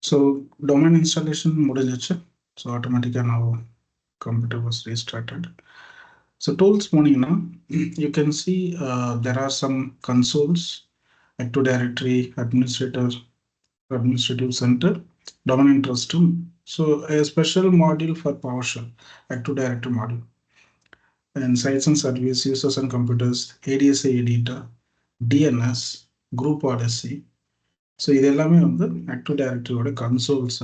So domain installation முடிஞ்சிச்சு. So automatically now computer was restarted. So tools போனீங்கன்னா you can see there are some consoles, Active Directory, administrative center, domain interest. So a special module for PowerShell, Active Directory module, and sites and service, users and computers, ADSA editor, DNS, group Odyssey. So இது எல்லாமே வந்து Active Directory consoles.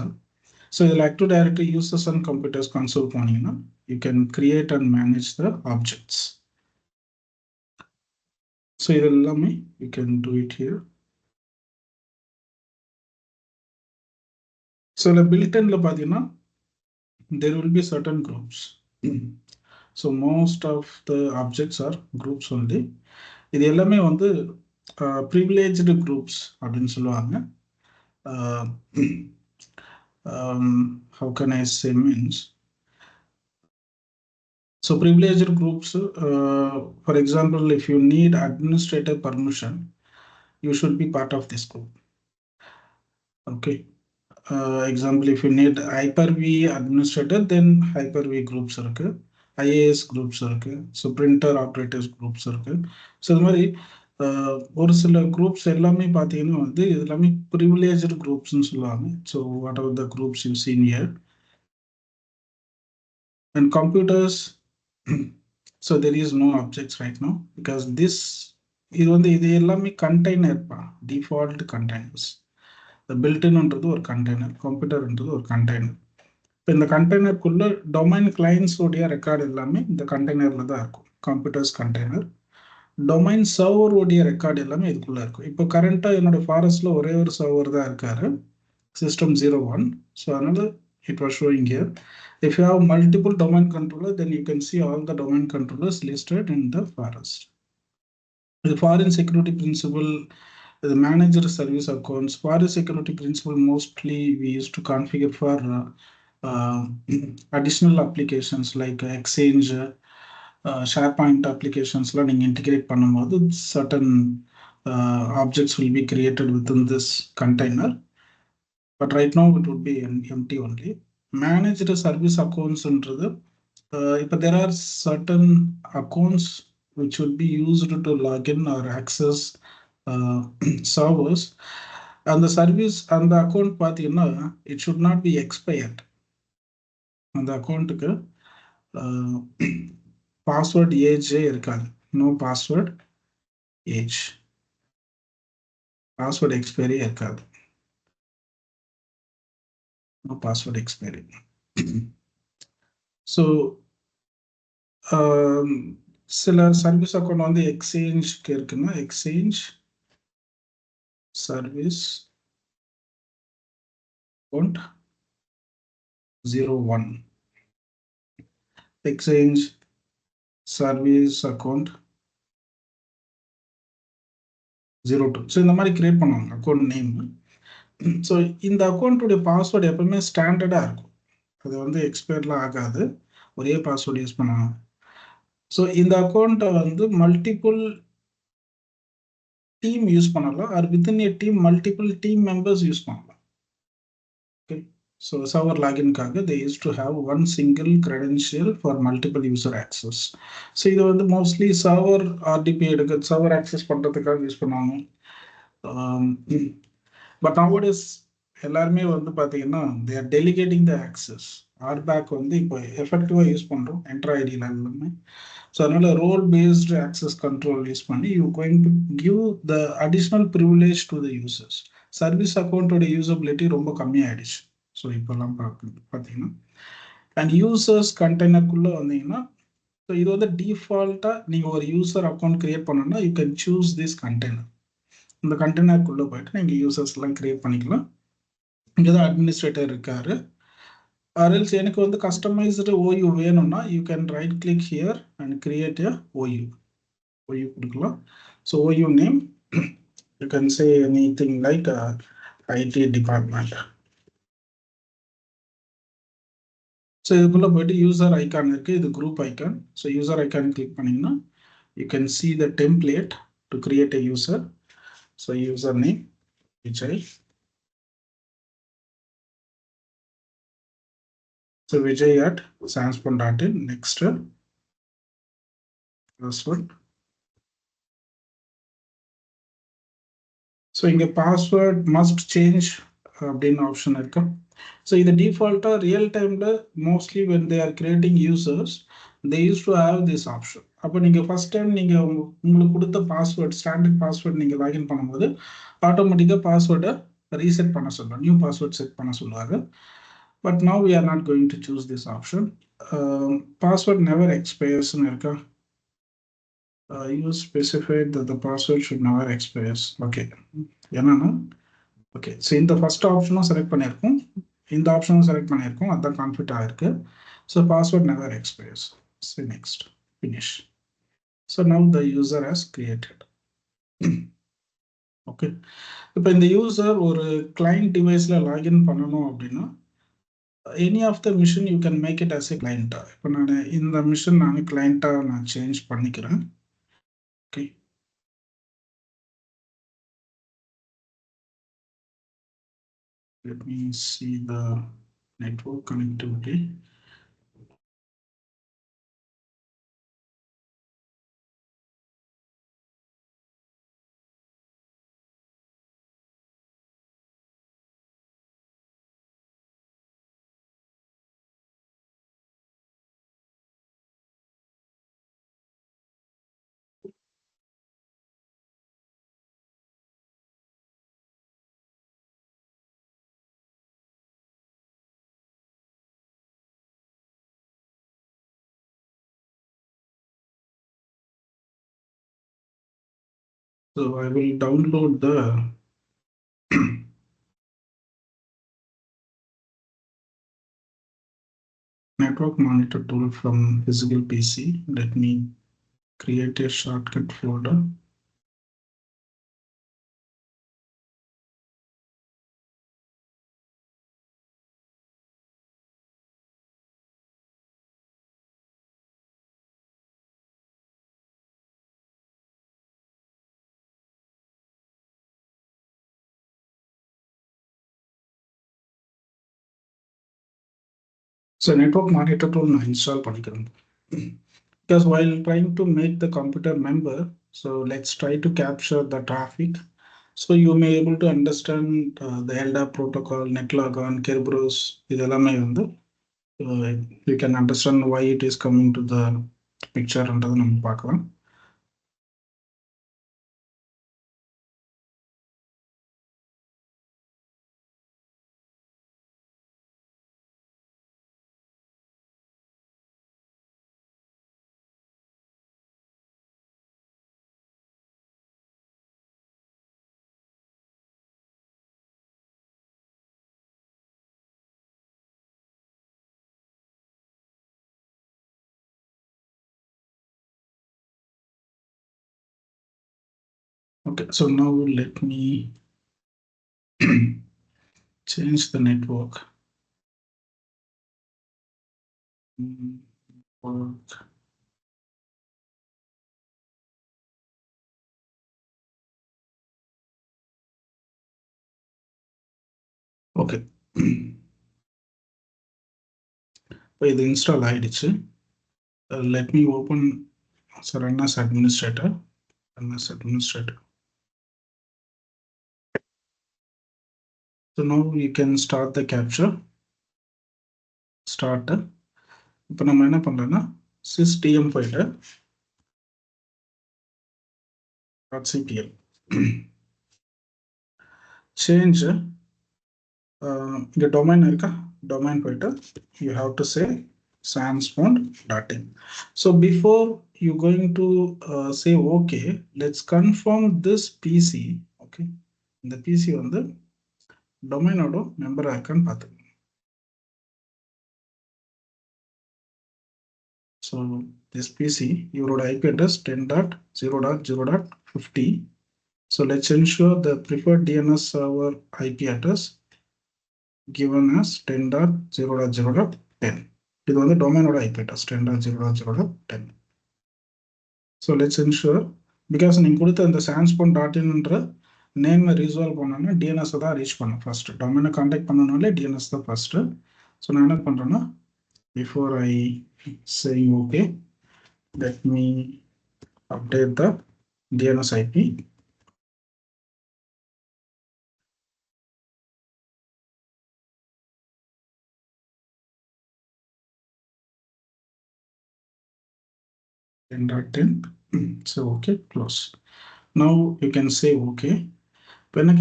So இதில் Active Directory users and computers console போனீங்கன்னா you can create and manage the objects. So இது எல்லாமே you can do it here. So the built-in பார்த்தீங்கன்னா there will be certain groups. So most of the objects are groups only. இது எல்லாமே வந்து privileged groups அப்படின்னு சொல்லுவாங்க. How can I say means? So privileged groups, for example, if you need administrator permission, you should be part of this group. Okay. Example, if you need Hyper-V administrator, then Hyper-V groups இருக்கு, IAS groups இருக்கு, so printer operators groups இருக்கு. So இது மாதிரி ஒரு சில groups எல்லாமே பார்த்தீங்கன்னா வந்து இது எல்லாமே privileged groupsன்னு சொல்லுவாங்க. So whatever the groups you see here. And computers, so there is no objects right now because this இது வந்து இது எல்லாமே container பா, default containers. The built-inன்றது ஒரு container, computerன்றது ஒரு container. இப்போ இந்த கண்டெய்னருக்குள்ள டொமைன் கிளைண்ட்ஸ் உடைய ரெக்கார்டு எல்லாமே இந்த கண்டெய்னர்ல தான் இருக்கும். கம்ப்யூட்டர்ஸ் கண்டெய்னர், டொமைன் சர்வர் உடைய ரெக்கார்டு எல்லாமே இதுக்குள்ள இருக்கும். இப்போ கரண்டா என்னோட ஃபாரஸ்ட்ல ஒரே ஒரு சர்வர் தான் இருக்காரு, சிஸ்டம் 01. ஸோ அதனால it was showing here. If you have multiple domain controller, then you can see all the domain controllers listed in the forest. The foreign security principle, the manager service accounts. Foreign security principle mostly we used to configure for additional applications like Exchange, SharePoint applications learning integrate பண்ணும்போது certain objects will be created within this container, but right now it would be empty only. Managed service accounts ன்றது இப்போ there are certain accounts which would be used to log in or access servers, and the service and the account பார்த்தீங்கன்னா it should not be expired. அந்த அக்கௌண்ட்டுக்கு password ஏஜே இருக்காது, no password age, password expiry இருக்காது, no password expiry. So சில service account வந்து எக்ஸ்சேஞ்சுக்கு இருக்குன்னா exchange service account 01, exchange service account 02. So இந்த மாதிரி கிரியேட் பண்ணுவாங்க அக்கௌண்ட் நேம். ஸோ இந்த அக்கௌண்ட்டுடைய பாஸ்வேர்டு எப்பவுமே ஸ்டாண்டர்டாக இருக்கும், அது வந்து எக்ஸ்பயர்லாம் ஆகாது, ஒரே பாஸ்வேர்டு யூஸ் பண்ணுவாங்க. ஸோ இந்த அக்கௌண்ட்டை வந்து மல்டிபிள் டீம் யூஸ் பண்ணலாம், or within a team multiple team members use பண்ணலாம். ஓகே, ஸோ சர்வர் லாகின்காக they used to have one single credential for multiple user access. So இது வந்து மோஸ்ட்லி சர்வர் ஆர்டிபி எடுக்க சர்வர் ஆக்சஸ் பண்ணுறதுக்காக use பண்ணுவாங்க. But nowadays எல்லாருமே வந்து பார்த்தீங்கன்னா they are delegating the access. RBAC வந்து இப்போ எஃபெக்டிவாக யூஸ் பண்ணுறோம் என்ட்ராய்டியில் எல்லாமே. ஸோ அதனால role based access control use பண்ணி you going to give the additional privilege to the users. Service அக்கௌண்ட்டோட யூசபிலிட்டி ரொம்ப கம்மியாயிடுச்சு. ஸோ இப்போல்லாம் பார்த்தீங்கன்னா அண்ட் யூசர்ஸ் கண்டெய்னருக்குள்ளே வந்தீங்கன்னா ஸோ இது வந்து டிஃபால்ட்டாக நீங்கள் ஒரு யூசர் அக்கௌண்ட் கிரியேட் பண்ணணும்னா you can choose this container. இந்த கண்டெய்னருக்குள்ளே போயிட்டு நீங்கள் யூசர்ஸ்லாம் கிரியேட் பண்ணிக்கலாம். இங்கே தான் அட்மினிஸ்ட்ரேட்டர் இருக்காரு. ஆர்எல்ஸ் எனக்கு வந்து கஸ்டமைஸ்டு ஓயூ வேணும்னா you can right click here and create a OU கொடுக்கலாம். So OU name you can say anything like IT department. So இதுக்குள்ளே போயிட்டு யூசர் ஐக்கான் இருக்குது, இது group icon. So user icon click பண்ணிங்கன்னா you can see the template to create a user. So user name Vijay, So Vijay at sanspon.in. Next password. So இங்க password must change அப்படின்னு option இருக்கு. So இந்த default real timeல mostly when they are creating users, they used to have this option. அப்போ நீங்க first time நீங்க உங்களுக்கு கொடுத்த password standard password நீங்க லாகின் பண்ணும்போது ஆட்டோமேட்டிக்கா பாஸ்வேர்டை ரீசெட் பண்ண சொல்லுவாங்க, நியூ பாஸ்வேர்ட் செட் பண்ண சொல்லுவாங்க. But now we are not going to choose this option. Password never expires இருக்கா? You specified that the password should never expires. Okay. என்னன்னா ஓகே, ஸோ இந்த ஃபர்ஸ்ட் ஆப்ஷனும் செலக்ட் பண்ணியிருக்கோம், இந்த ஆப்ஷனும் செலக்ட் பண்ணியிருக்கோம், அதுதான் கான்ஃபிட் ஆகிருக்கு. So password never expires. So next finish. So now the user has created. Okay, இப்போ இந்த யூசர் ஒரு கிளைண்ட் டிவைஸில் லாகின் பண்ணணும் அப்படின்னா any of the machine you can make it as a கிளைண்ட்டாக. இப்போ நான் இந்த மிஷின் நான் கிளைண்ட்டாக நான் சேஞ்ச் பண்ணிக்கிறேன். Okay, let me see the network connectivity. So I will download the network monitor tool from physical PC. Let me create a shortcut folder. So network monitor tool நான் install பண்ணிக்கிறேன். Because while trying to make the computer member, so let's try to capture the traffic. So you may able to understand the LDAP protocol, NetLogon, Kerberos, இதெல்லாமே வந்து you can understand why it is coming to the picture என்றது நம்ம பார்க்கலாம். Okay, so now let me change the network. Okay. இப்போ இது install ஆயிடுச்சு. Let me open run as administrator. So now you can start the capture. Start. இப்போ நம்ம என்ன பண்றோம்னா system போயிட்டு .cpl change இங்க domain இருக்கா, domain போயிட்டு you have to say sanspon.in. So before you going to say okay, let's confirm this PC. Okay, இந்த PC வந்து டொமைனோட மெம்பர் இருக்கான்னு பார்த்துக்கணும். So this PC, your IP address 10.0.0.50. So let's ensure the preferred DNS server IP address given as 10.0.0.10. இது வந்து டொமைனோட IP address 10.0.0.10. So let's ensure, because நீங்க கொடுத்த இந்த sanspon.in name resolve பண்ணணும்னா டிஎன்எஸ் தான் ரீச் பண்ணும். ஃபர்ஸ்ட் டொமைனை கான்டாக்ட் பண்ணணும்னாலே டிஎன்எஸ் தான் ஃபர்ஸ்ட். ஸோ நான் என்ன பண்றேன்னா before I saying okay, let me update the DNS IP. So okay, close. Now you can say okay. When I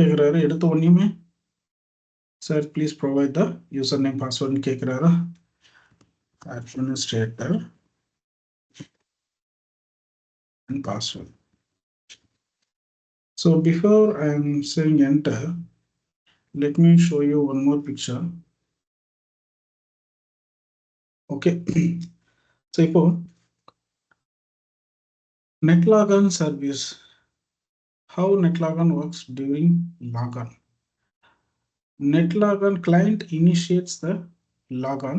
எடுத்த உடனேயுமே sir please provide the username password கேக்குறாரா administrator and password. So before I am saying enter, let me show you one more picture. Okay. So இப்போ netlogon service, how netlogon works during logon. netlogon client initiates the logon.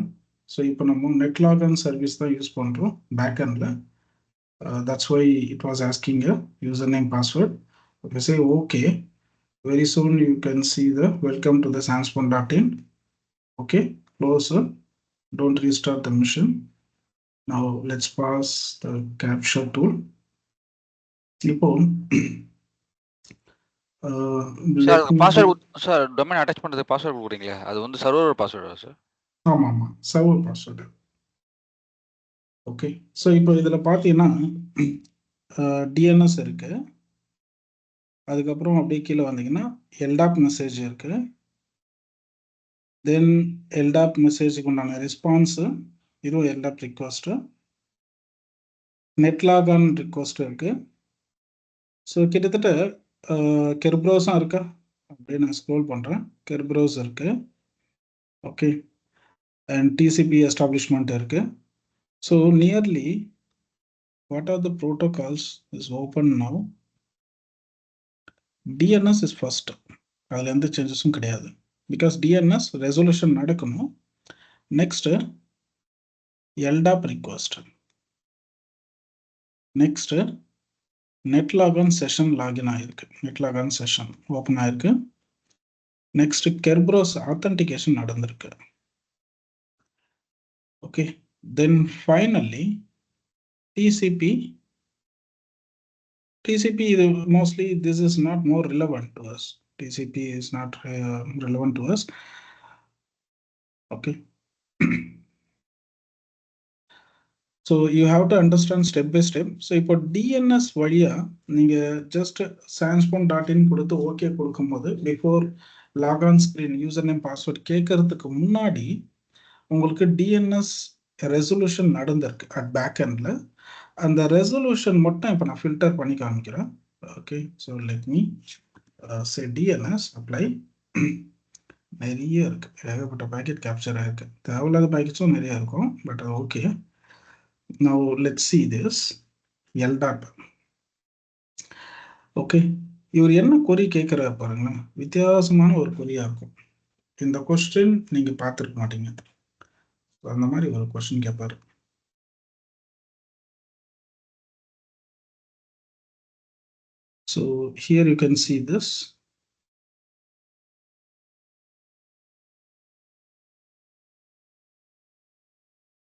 So இப்போ நம்ம netlogon service தான் use பண்றோம் backendல. That's why it was asking a username password. If you say okay, very soon you can see the welcome to the sandspawn.in. Okay, close. Don't restart the machine. Now let's pass the capture tool. இப்போ sir password sir domain attach பண்றது password கொடுக்குறீங்களா அது வந்து server பாஸ்வேர்டா sir? ஆமா ஆமா server password. Okay, so இப்போ இதில் பார்த்தீங்கன்னா டிஎன்எஸ் இருக்கு, அதுக்கப்புறம் அப்படியே கீழே வந்தீங்கன்னா எல்டாப் மெசேஜ் இருக்கு, தென் எல்டாப் மெசேஜுக்கு உண்டான ரெஸ்பான்ஸு, இதுவும் எல்டாப் ரிக்வஸ்ட்டு, நெட்லாகான் ரிக்வஸ்ட் இருக்கு. ஸோ கிட்டத்தட்ட கெர்ப்ரோஸும் இருக்கா, அப்படியே நான் ஸ்க்ரோல் பண்ணுறேன், கெர்ப்ரோஸ் இருக்கு. ஓகே, அண்ட் டிசிபி எஸ்டாப்ளிஷ்மெண்ட் இருக்கு. So nearly what are the protocols is open now. DNS is first, அதில் எந்த சேஞ்சஸும் கிடையாது, பிகாஸ் டிஎன்எஸ் ரெசல்யூஷன் நடக்கணும். Next எல்டாப் request, next நெட்லாகான் session login ஆயிருக்கு, நெட்லாகான் செஷன் ஓப்பன் ஆயிருக்கு. நெக்ஸ்ட் கெர்ப்ரோஸ் ஆத்தன்டிகேஷன் நடந்திருக்கு. ஓகே, தென் ஃபைனலி டிசிபி இது mostly this is not more relevant to us. TCP is not relevant to us. Okay. So you have to understand step by step. So இப்போ DNS வழியா நீங்க just sandspawn.in கொடுத்து okay கொடுக்கும்போது before log on screen user name password கேட்கறதுக்கு முன்னாடி உங்களுக்கு DNS resolution நடந்திருக்கு at back எண்ட்ல. அந்த ரெசல்யூஷன் மட்டும் இப்போ நான் ஃபில்டர் பண்ணி காமிக்கிறேன். ஓகே, ஸோ லெட் மீ சே டிஎன்எஸ் அப்ளை. நிறைய இருக்கு, ஏகப்பட்ட பேக்கெட் கேப்சர் ஆயிருக்கு, தேவையில்லாத பேக்கெட்ஸும் நிறைய இருக்கும், but okay. Now let's see this எல்டாப். Okay, இவர் என்ன கொரி கேட்குறாரு பாருங்களேன், வித்தியாசமான ஒரு கொரியா இருக்கும். இந்த கொஸ்டின் நீங்க பார்த்துருக்க மாட்டீங்க, அந்த மாதிரி ஒரு கொஸ்டின் கேட்பாரு. So here you can see this.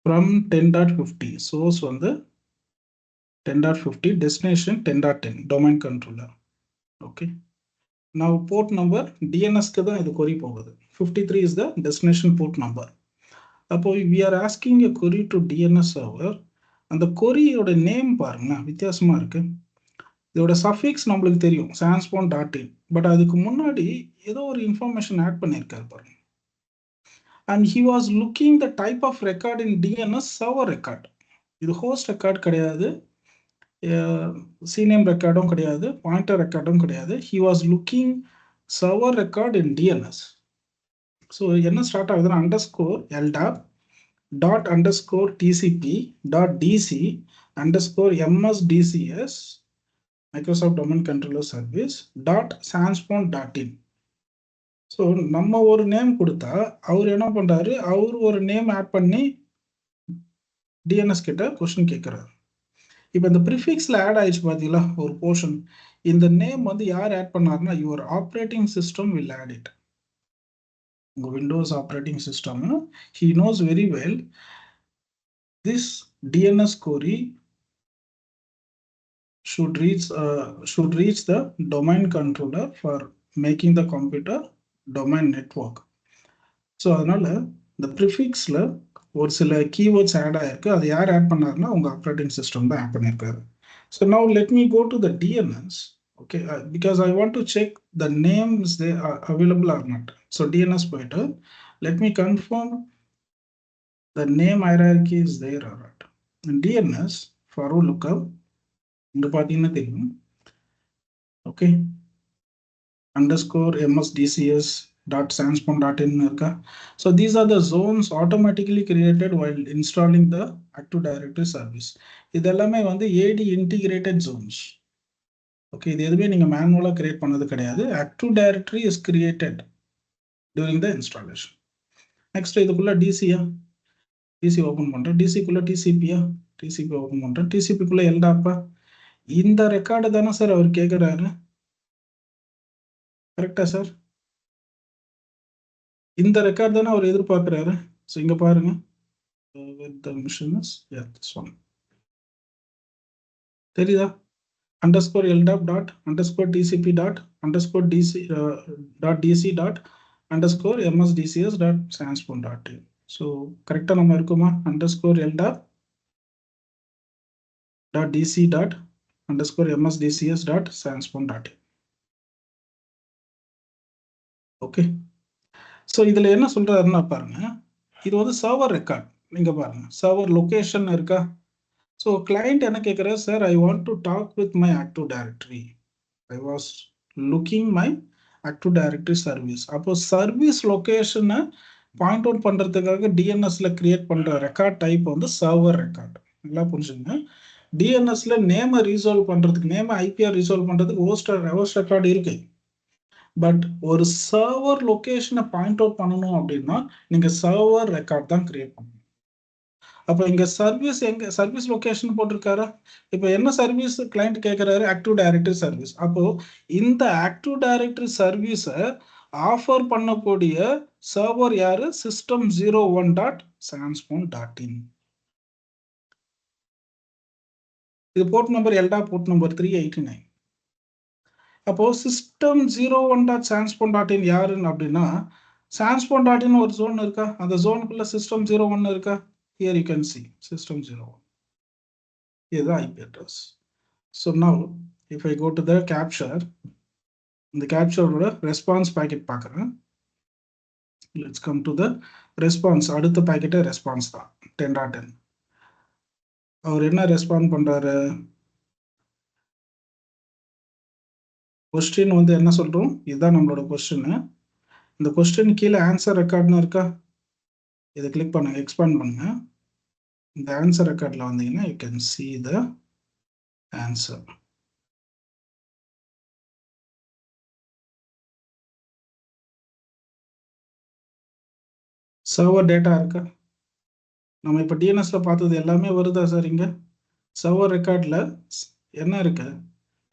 From 10.50 source வந்து 10.50, destination 10.10 domain controller. Okay, now port number DNS க்கு தான் இது query போகுது. 53 is the destination port number. அப்போ we are asking a query to DNS server. அந்த query யோட name பாருங்க வித்தியாசமா இருக்கு. இதோட சஃபிக்ஸ் நம்மளுக்கு தெரியும் sandspawn.in, பட் அதுக்கு முன்னாடி ஏதோ ஒரு இன்ஃபர்மேஷன் ஆட் பண்ணியிருக்காரு பாருங்க. And he was looking the type of record in DNS server record. இது host record கிடையாது, cname recordம் கிடையாது, pointer recordம் கிடையாது. He was looking server record in DNS. So என்ன ஸ்டார்ட் ஆகுதுன்னா underscore LDAP dot underscore TCP dot DC underscore MSDCS Microsoft Domain Controller Service dot sandspawn.in. So நம்ம ஒரு name கொடுத்தா அவர் என்ன பண்றாரு, அவர் ஒரு நேம் ஆட் பண்ணி டிஎன்எஸ் கிட்ட கொஸ்டின் கேட்கிறாரு. இப்போ இந்த ப்ரிஃபிக்ஸ்ல ஆட் ஆயிடுச்சு பார்த்தீங்களா ஒரு போர்ஷன், இந்த நேம் வந்து யார் ஆட் பண்ணாருன்னா your operating system will add it. உங்க Windows operating system he knows very well this DNS query should reach the domain controller for making the computer domain network. So அதனால இந்த ப்ரிஃபிக்ஸ்ல ஒரு சில keywords add ஆயிருக்கு. அது யார் add பண்ணாருன்னா உங்க ஆப்ரேட்டிங் சிஸ்டம் தான் ஆட் பண்ணியிருக்காரு. So now let me go to the DNS. Okay, because I want to check the names they are available or not. So DNS போயிட்டு let me confirm the name hierarchy is there or not. In DNS for lookup இங்க பார்த்தீங்கன்னா தெரியும். Okay, underscore msdcs dot sanspon dot in irka. So these are the zones automatically created while installing the Active Directory service. இதெல்லாமே வந்து AD integrated zones. Okay, இது எதுவுமே நீங்க மேனுவலா create பண்ணது கிடையாது. Active Directory is created during the installation. Next இதுக்குள்ள DCயா DC open பண்றேன். DC குள்ள TCPயா TCP ஓபன் பண்றேன். TCP குள்ள LDAP. இந்த ரெக்கார்டு தானே சார் அவர் கேக்குறாரு. கரெக்டா சார்? இந்த ரெக்கார்ட் தானே அவர் எதிர்பார்க்கிறாரு. ஸோ இங்க பாருங்க, தெரியுதா? underscore LDAP dot underscore TCP dot underscore DC dot DC dot underscore MSDCS dot sanspon dot in. So கரெக்டா நம்ம இருக்குமா? underscore LDAP dot DC dot underscore MSDCS dot sanspon dot in. Okay, so இதில் என்ன சொல்றாருன்னா பாருங்க, இது வந்து server record. நீங்க பாருங்க, சர்வர் லொகேஷன் இருக்கா? ஸோ கிளைண்ட் என்ன கேட்குறாரு, sir I want to talk with my active directory, I was looking my active directory service. அப்போ சர்வீஸ் லொகேஷனை பாயிண்ட் அவுட் பண்ணுறதுக்காக டிஎன்எஸ்ல கிரியேட் பண்ணுற ரெக்கார்ட் டைப் வந்து சர்வர் ரெக்கார்ட். நல்லா புரிஞ்சுங்க. டிஎன்எஸ்ல நேமை ரீசால்வ் பண்ணுறதுக்கு, நேமை ஐபிஆர் ரிசால்வ் பண்ணுறதுக்கு ஹோஸ்ட் ரெக்கார்டு இருக்கு. பட் ஒரு சர்வர் லொகேஷனை பாயிண்ட் அவுட் பண்ணணும் அப்படின்னா நீங்க சர்வர் ரெக்கார்ட் தான் கிரியேட் பண்ணணும். அப்போ இங்க சர்வீஸ் எங்க சர்வீஸ் லொகேஷன் போட்டிருக்காரா? இப்போ என்ன சர்வீஸ் கிளைண்ட் கேட்கிறாரு? Active directory service. அப்போ இந்த ஆக்டிவ் டைரக்டரி சர்வீஸை ஆஃபர் பண்ணக்கூடிய சர்வர் யாரு? system01.sanspon.in. இது port number LDAP board number 389. அப்போ system01.sanspon.in யாருன்னு அப்படின்னா sanspon.in ஒரு ஜோன் இருக்கா? அந்த ஜோனுக்குள்ள system01 இருக்கா? Here you can see system01. இதுதான் IP address. So now if I go to the capture, இந்த captureோட response packet பார்க்குறேன். Let's come to the response. அடுத்த packet response தான் 10.10. அவர் என்ன ரெஸ்பாண்ட் பண்றாரு? கொஸ்டின் வந்து என்ன சொல்றோம்? இதுதான் நம்மளோட கொஸ்டின். இந்த கொஸ்டின் கீழே ஆன்சர் ரெக்கார்ட்னு இருக்கா? இதை கிளிக் பண்ணுங்க, எக்ஸ்பேண்ட் பண்ணுங்க. இந்த ஆன்சர் ரெக்கார்ட்ல வந்தீங்கன்னா you can see the answer. Server data இருக்கா? நம்ம இப்போ டிஎன்எஸ்ல பார்த்தது எல்லாமே வருதா சார்? இங்க சர்வர் ரெக்கார்ட்ல என்ன இருக்கு?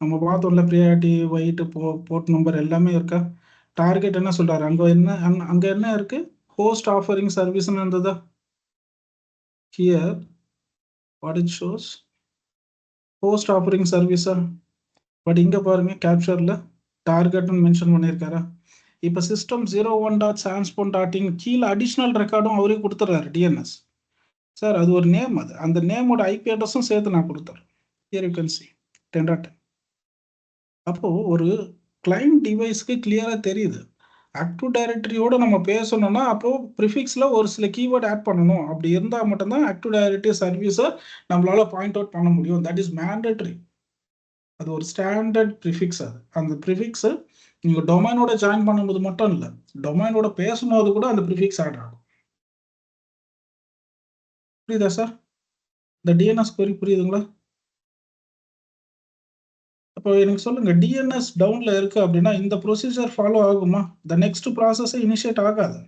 நம்ம பார்த்தோம்ல, ப்ரியாரிட்டி, வெயிட், போர்ட் நம்பர் எல்லாமே இருக்கா? டார்கெட் என்ன சொல்றாரு? அங்க என்ன இருக்கு? ஹோஸ்ட் ஆஃபரிங் சர்வீஸ்னு இருந்ததா? Here what it shows host offering சர்வீஸா? பட் இங்க பாருங்க, கேப்சர்ல டார்கெட்னு மென்ஷன் பண்ணியிருக்காரா? இப்போ system01.sanspon.in கீழே அடிஷ்னல் ரெக்கார்டும் அவரே கொடுத்துறாரு டிஎன்எஸ். சார் அது ஒரு நேம், அது அந்த நேமோட ஐபி அட்ரஸும் சேர்த்து நான் கொடுத்துறேன். Here you can see 10.10. அப்போ ஒரு கிளைண்ட் டிவைஸ்க்கு கிளியரா தெரியுது ஆக்டிவ் டைரக்டரியோட நம்ம பேசணும்னா அப்போ ப்ரிஃபிக்ஸ்ல ஒரு சில கீவேர்ட் ஆட் பண்ணணும். அப்படி இருந்தால் மட்டும்தான் ஆக்டிவ் டைரக்டரி சர்வீஸை நம்மளால பாயிண்ட் அவுட் பண்ண முடியும். That is mandatory. அது ஒரு ஸ்டாண்டர்ட் ப்ரிஃபிக்ஸ். அது அந்த ப்ரிஃபிக்ஸ் நீங்க டொமைனோட ஜாயின் பண்ணும்போது மட்டும் இல்லை, டொமைனோட பேசும்போது கூட அந்த ப்ரிஃபிக்ஸ் ஆட் ஆகும். புரியுதா சார்? இந்த டிஎன்எஸ் query புரியுதுங்களா? அப்போ எனக்கு சொல்லுங்க, டிஎன்எஸ் டவுன்ல இருக்கு அப்படின்னா இந்த ப்ரொசீஜர் ஃபாலோ ஆகுமா? த நெக்ஸ்ட் ப்ராசஸ் இனிஷியேட் ஆகாது.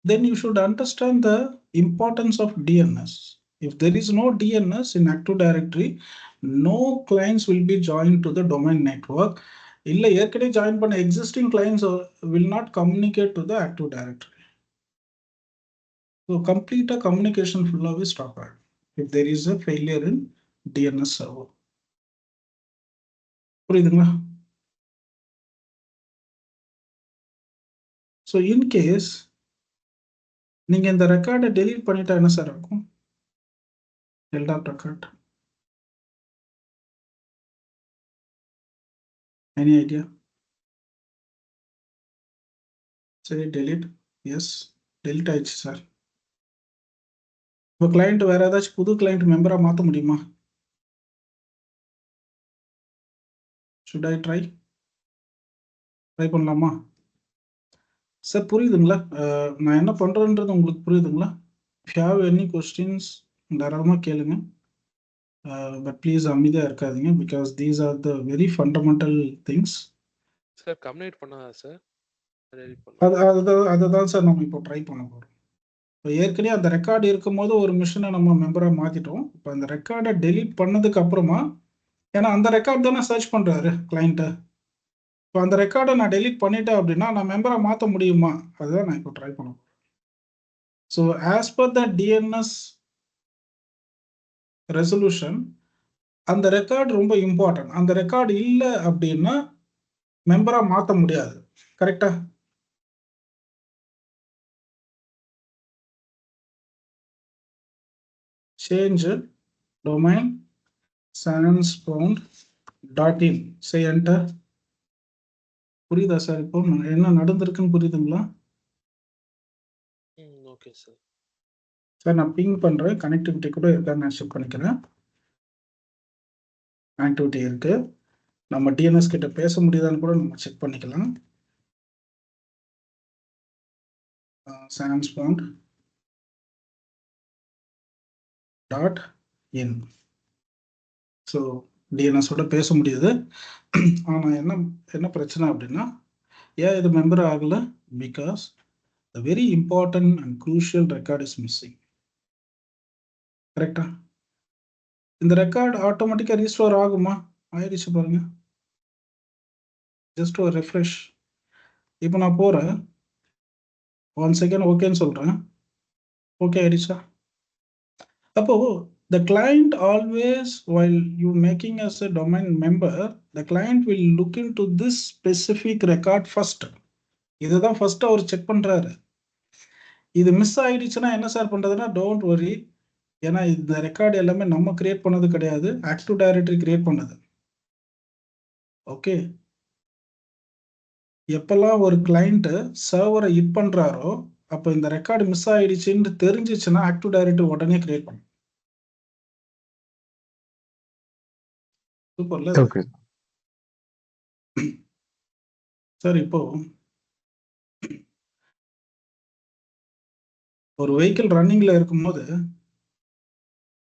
Then you should understand the importance of DNS. If there is no DNS in Active Directory, no clients will be joined to the domain network. இல்ல ஏற்கனவே join பண்ண existing clients will not communicate to the Active Directory. So கம்ப்ளீட்டாக communication ஃபுல்லாகவே stop ஆகிடும் if there is a failure in DNS server. புரியுதுங்களா? So in case நீங்கள் இந்த ரெக்கார்டை டெலீட் பண்ணிட்டா என்ன சார் இருக்கும்? LDAP record. Any idea? சரி delete. Yes, delete ஆயிடுச்சு சார். இப்போ கிளைண்ட் வேற ஏதாச்சும் புது கிளைண்ட் மெம்பரா மாற்ற முடியுமா? Should I try? ட்ரை பண்ணலாமா சார்? புரியுதுங்களா? நான் என்ன பண்றேன்றது உங்களுக்கு புரியுதுங்களா? If you have any questions தாராளமா கேளுங்க. பட் ப்ளீஸ் அமைதியா இருக்காதீங்க because these are the very fundamental things. Sir communicate பண்ணாதா சார்? அதுதான் சார் நம்ம இப்போ ட்ரை பண்ண போகிறோம். இப்போ ஏற்கனவே அந்த ரெக்கார்டு இருக்கும்போது ஒரு மிஷினை நம்ம மெம்பராக மாற்றிட்டோம். இப்போ அந்த ரெக்கார்டை டெலீட் பண்ணதுக்கு அப்புறமா, ஏன்னா அந்த ரெக்கார்டு தானே சர்ச் பண்ணுறாரு கிளைண்ட்டு. இப்போ அந்த ரெக்கார்டை நான் டெலீட் பண்ணிட்டேன் அப்படின்னா நான் மெம்பராக மாற்ற முடியுமா? அதுதான் நான் இப்போ ட்ரை பண்ண போகிறேன். So as per the DNS resolution, அந்த ரெக்கார்டு ரொம்ப இம்பார்ட்டன்ட். அந்த ரெக்கார்டு இல்லை அப்படின்னா மெம்பராக மாற்ற முடியாது. கரெக்டா? change domain sanspound.in say enter. புரியுதா சார்? இப்போ என்ன நடந்திருக்குன்னு புரியுதுங்களா? Okay sir. சார் நான் பிங் பண்றேன். கனெக்டிவிட்டி கூட இருக்கான்னு நான் செக் பண்ணிக்கிறேன். கனெக்டிவிட்டி இருக்கு. நம்ம டிஎன்எஸ் கிட்ட பேச முடியுதான்னு கூட நம்ம செக் பண்ணிக்கலாம். sanspound.in. ஸோ டிஎன்எஸோட பேச முடியுது. ஆனால் என்ன பிரச்சனை அப்படின்னா, ஏன் இது மெம்பர் ஆகலை? Because the very important and crucial record is missing. கரெக்டா? இந்த ரெக்கார்ட் ஆட்டோமேட்டிக்காக ரீஸ்டோர் ஆகுமா? ஆயிடுச்சு பாருங்க. ஜஸ்ட் ஒரு ரெஃப்ரெஷ். இப்போ நான் போகிறேன், 1 செகண்ட் ஓகேன்னு சொல்கிறேன். ஓகே ஆயிடுச்சா? அப்போ the client always, while you making as a domain member, the client will look into this specific record first. இதுதான் ஃபர்ஸ்ட் அவர் செக் பண்றாரு. இது மிஸ் ஆயிடுச்சுன்னா என்ன சார் பண்றதுன்னா, டோன்ட் வரி. ஏன்னா இந்த ரெக்கார்டு எல்லாமே நம்ம கிரியேட் பண்ணது கிடையாது, ஆக்டிவ் டைரக்டரி கிரியேட் பண்ணது. ஓகே, எப்பெல்லாம் ஒரு கிளைண்ட் சர்வரை ஹிட் பண்றாரோ அப்போ இந்த ரெக்கார்டு மிஸ் ஆயிடுச்சுன்னு தெரிஞ்சிச்சுன்னா ஆக்டிவ் டைரக்டரி உடனே கிரியேட் பண்ணும். சூப்பர்ல சார். இப்போ ஒரு வெஹிக்கிள் ரன்னிங்ல இருக்கும்போது